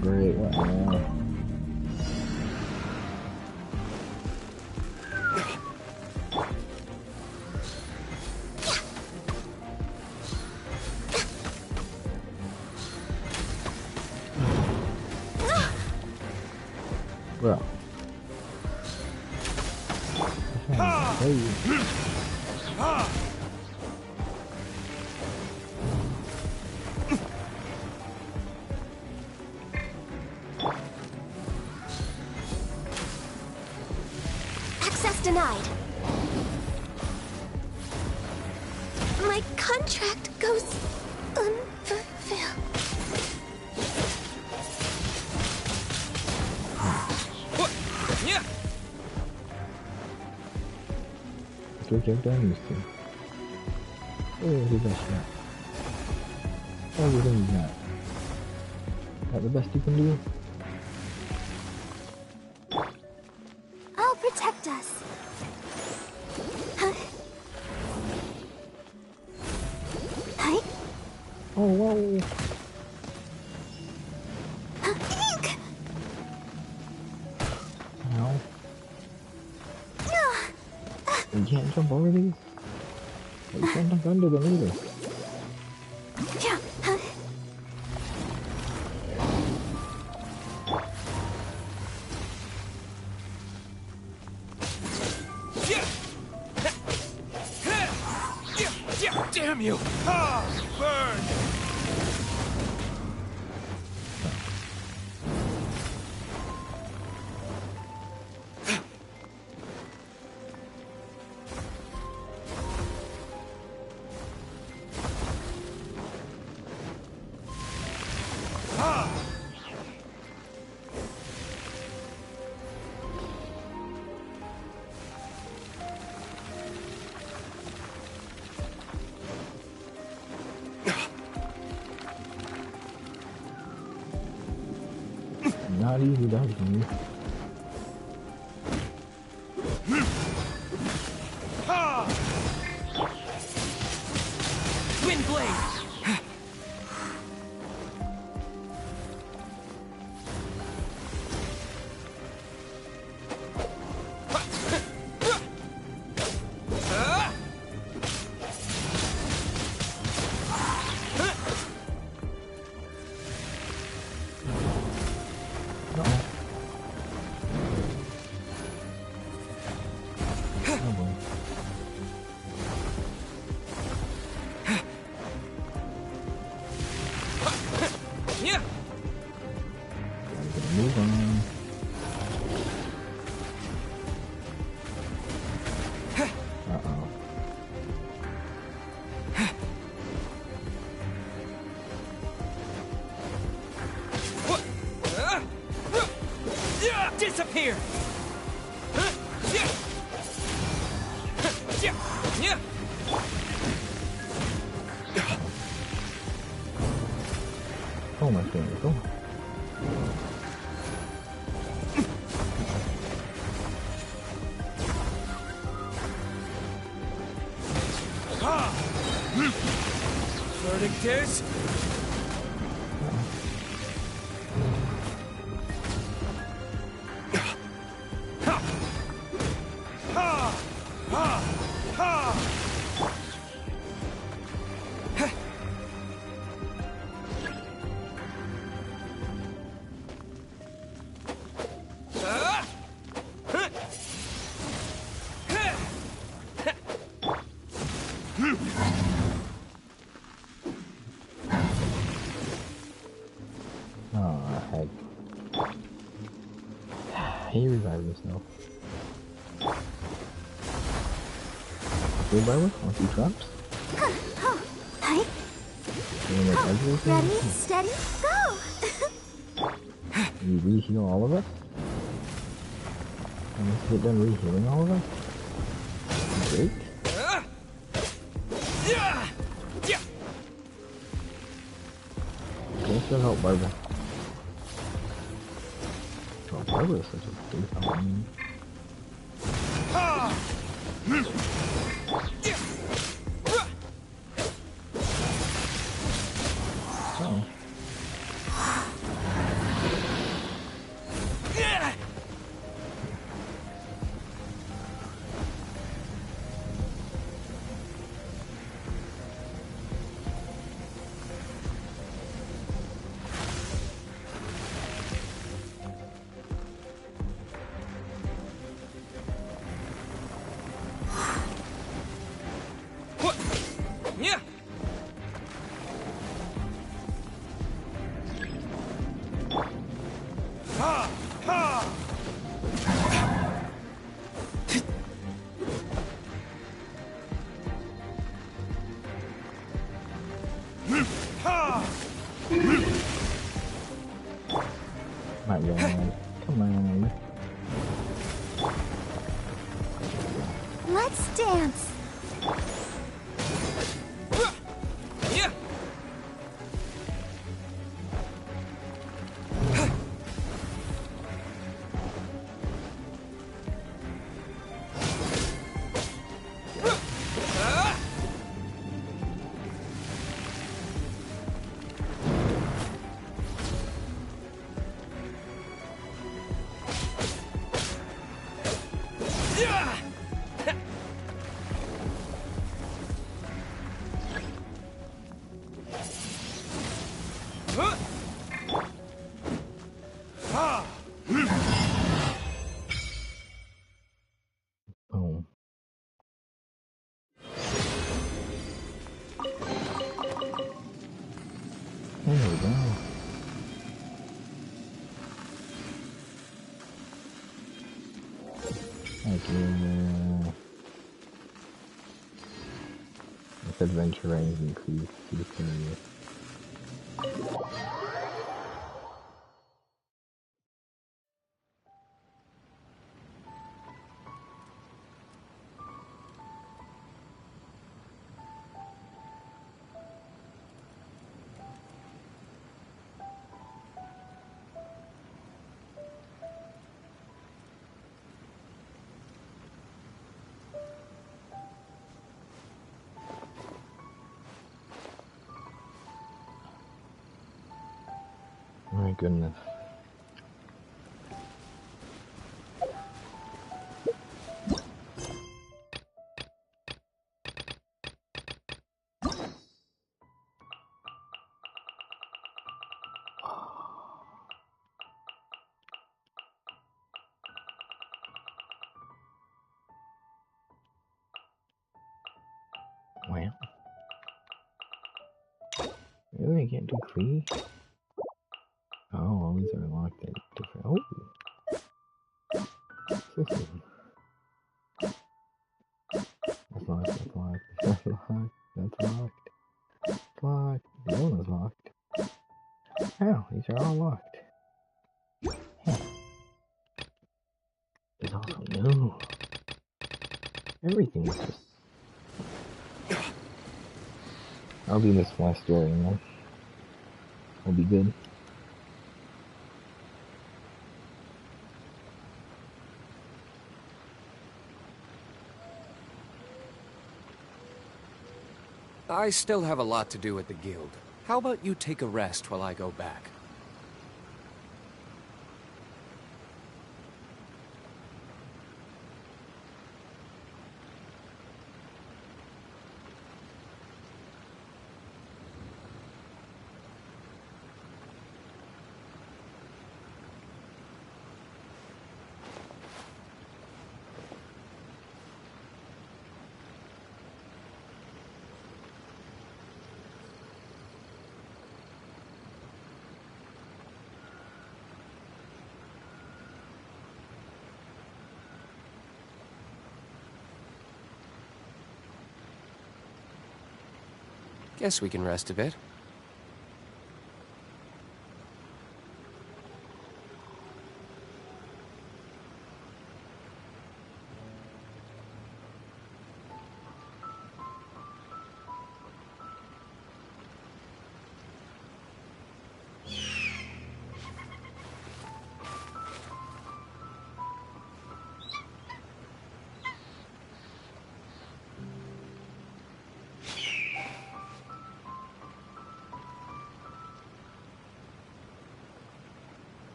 Great, what now? Well. Access denied. My contract goes unfulfilled. Go check down this thing. Oh, who's that shot? Oh, what is that? That the best you can do? I'll protect us. Hi. Oh, whoa. Ink. Ow. You can't jump over these? You can't duck under them either. Yeah. Damn you! Burn! Not easy dodging you. Wind blade! disappear! Oh my goodness, oh. Verdict is... He revived himself. Revival? On 2 drops? Ready, steady, go! You re-heal all of us? And let's get done re-healing all of us? Great. Okay, still help Barbara. Oh, Barbara is such a big help. Oh. My God, come on. Let's dance. Boom. There we go. Thank you. This adventure range increased to 30. My goodness. Well. Really, I can't do free? Oh, all these are locked at different. Oh! System. That's locked, that's locked, that's locked, that's locked. It's locked. The other one's locked. Oh, these are all locked. No. Everything's just... I'll do this last story, and then I'll be good. I still have a lot to do at the guild. How about you take a rest while I go back? Guess we can rest a bit.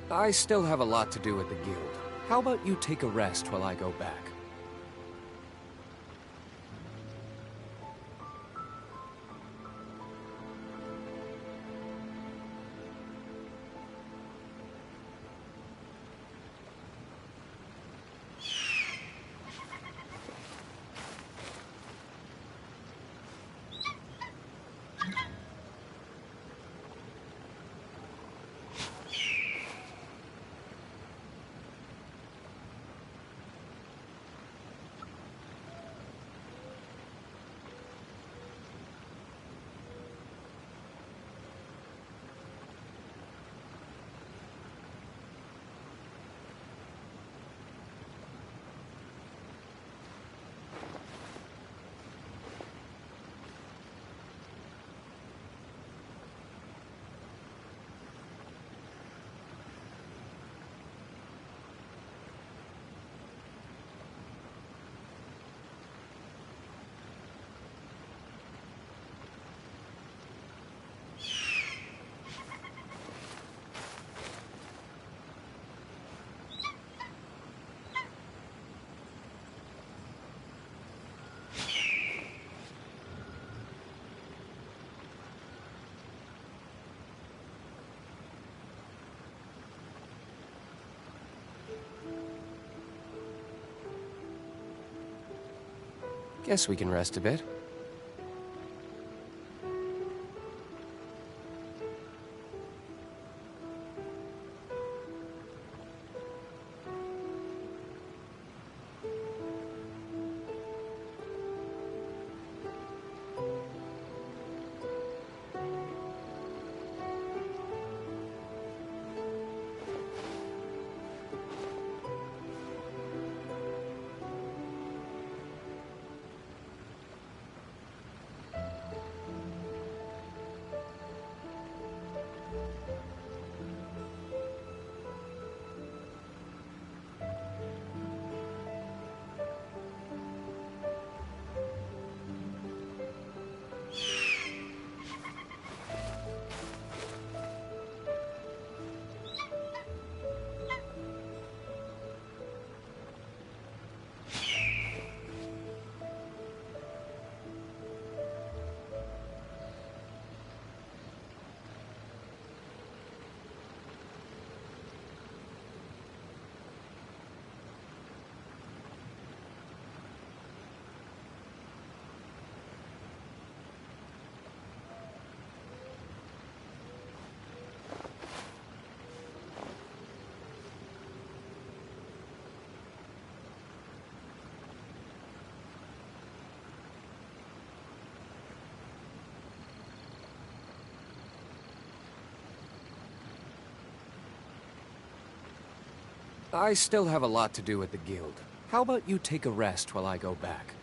I still have a lot to do at the guild. How about you take a rest while I go back? Guess we can rest a bit. I still have a lot to do at the guild. How about you take a rest while I go back?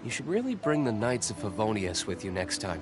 You should really bring the Knights of Favonius with you next time.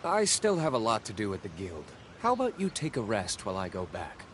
I still have a lot to do at the guild. How about you take a rest while I go back?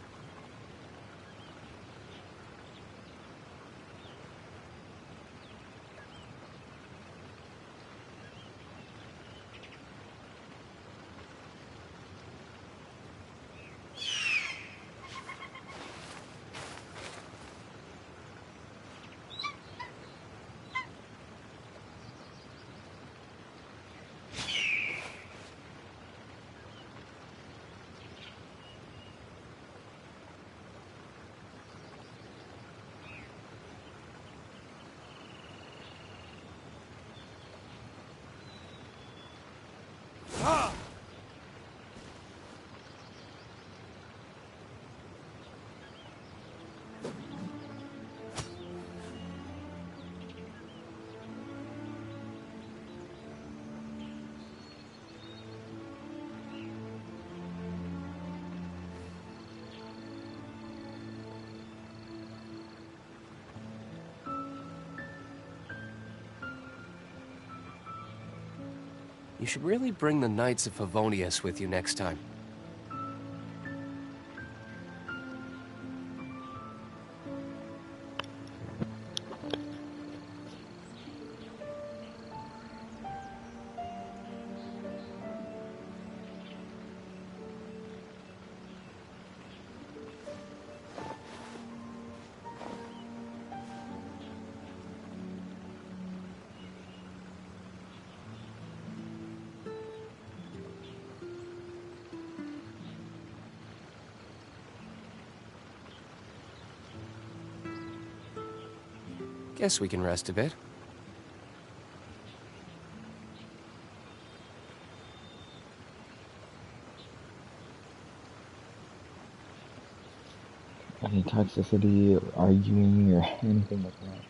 You should really bring the Knights of Favonius with you next time. Guess we can rest a bit. Any toxicity, arguing, or anything like that.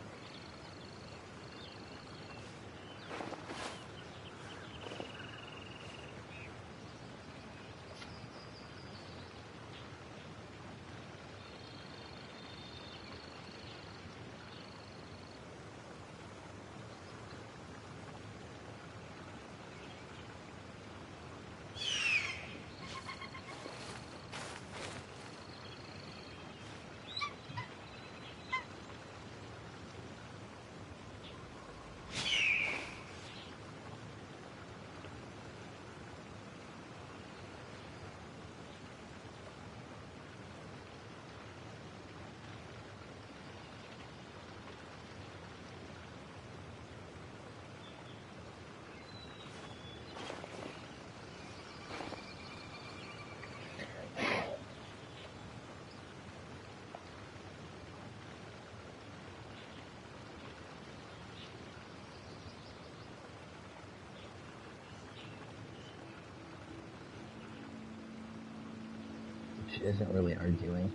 isn't really arguing.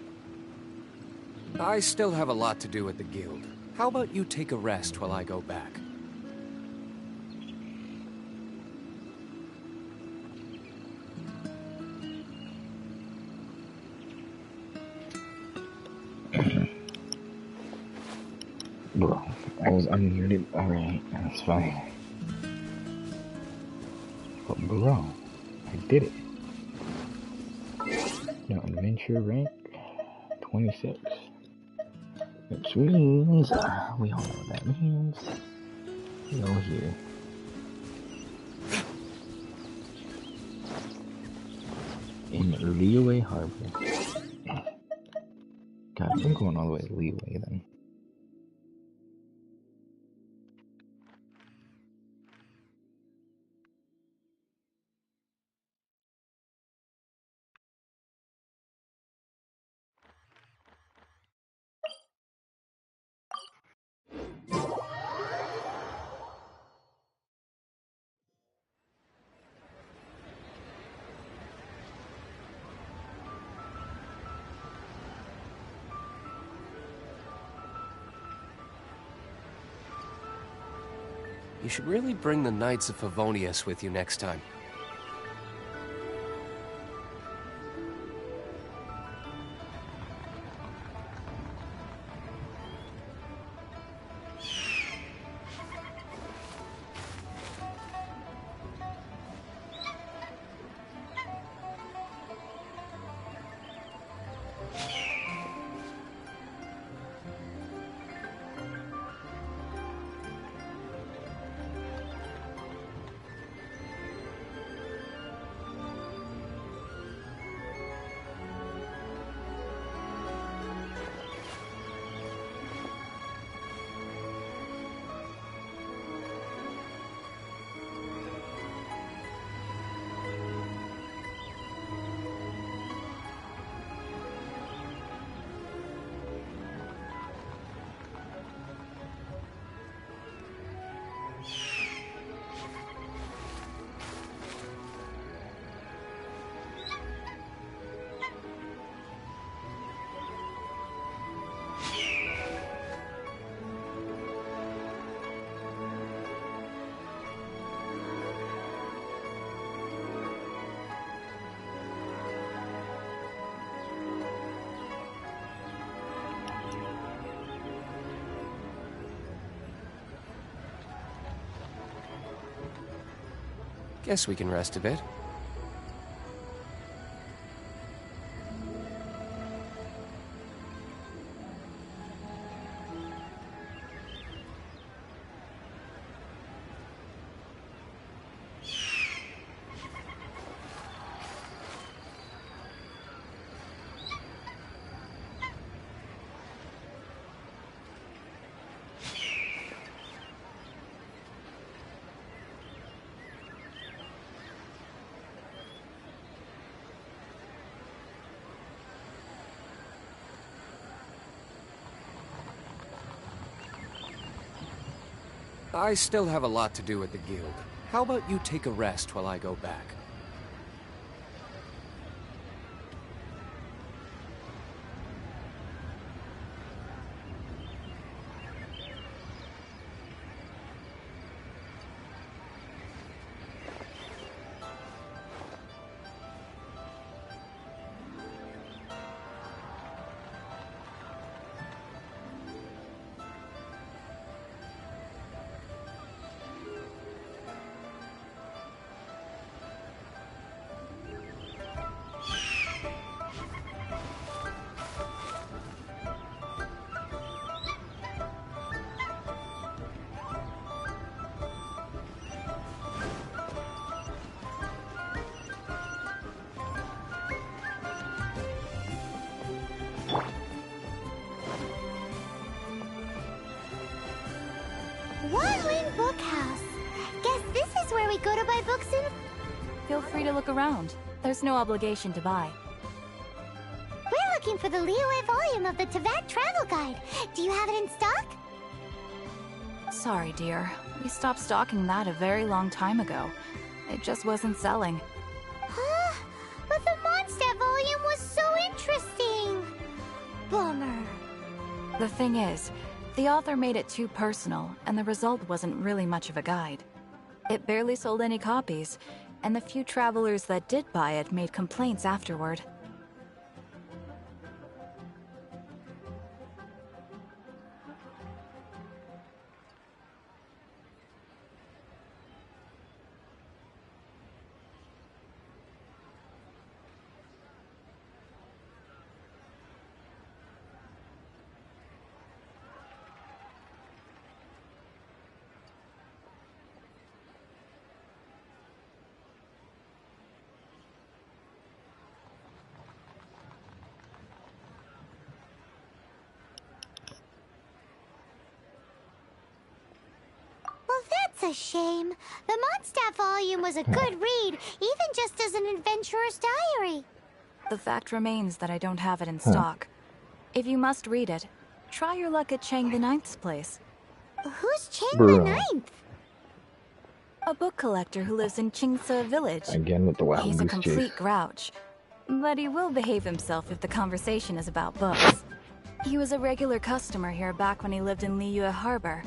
I still have a lot to do at the guild. How about you take a rest while I go back? Bro, I was unmuted. Alright, that's fine. But bro, I did it. Now, adventure rank 26. Which means, we all know what that means. Go here. In Liyue Harbor. God, I'm going all the way to Liyue then. You should really bring the Knights of Favonius with you next time. Guess we can rest a bit. I still have a lot to do at the guild. How about you take a rest while I go back? Wandling Bookhouse. Guess this is where we go to buy books in... Feel free to look around. There's no obligation to buy. We're looking for the Liyue volume of the Teyvat Travel Guide. Do you have it in stock? Sorry, dear. We stopped stocking that a very long time ago. It just wasn't selling. Huh? But the Mondstadt volume was so interesting! The thing is, the author made it too personal, and the result wasn't really much of a guide. It barely sold any copies, and the few travelers that did buy it made complaints afterward. Well, that's a shame. The Mondstadt volume was a good read, even just as an adventurer's diary. The fact remains that I don't have it in stock. If you must read it, try your luck at Chang the Ninth's place. Who's Chang the Ninth? A book collector who lives in Qingce village. Again with the wild He's a goose complete chase. grouch, but he will behave himself if the conversation is about books. He was a regular customer here back when he lived in Liyue Harbor,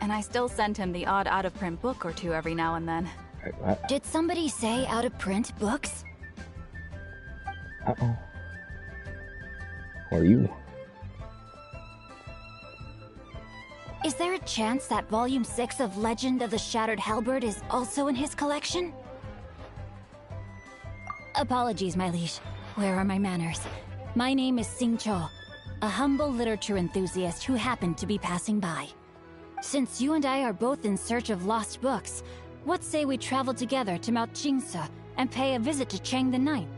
and I still send him the odd out-of-print book or two every now and then. Did somebody say out-of-print books? Uh-oh. Who are you? Is there a chance that Volume 6 of Legend of the Shattered Halberd is also in his collection? Apologies, my liege. Where are my manners? My name is Sing Cho, a humble literature enthusiast who happened to be passing by. Since you and I are both in search of lost books, what say we travel together to Mount Qingce and pay a visit to Chang the Ninth?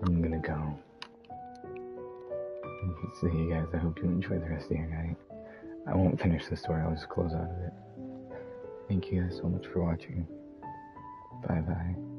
I'm gonna go. See you guys. I hope you enjoy the rest of your night. I won't finish the story. I'll just close out of it. Thank you guys so much for watching. Bye bye.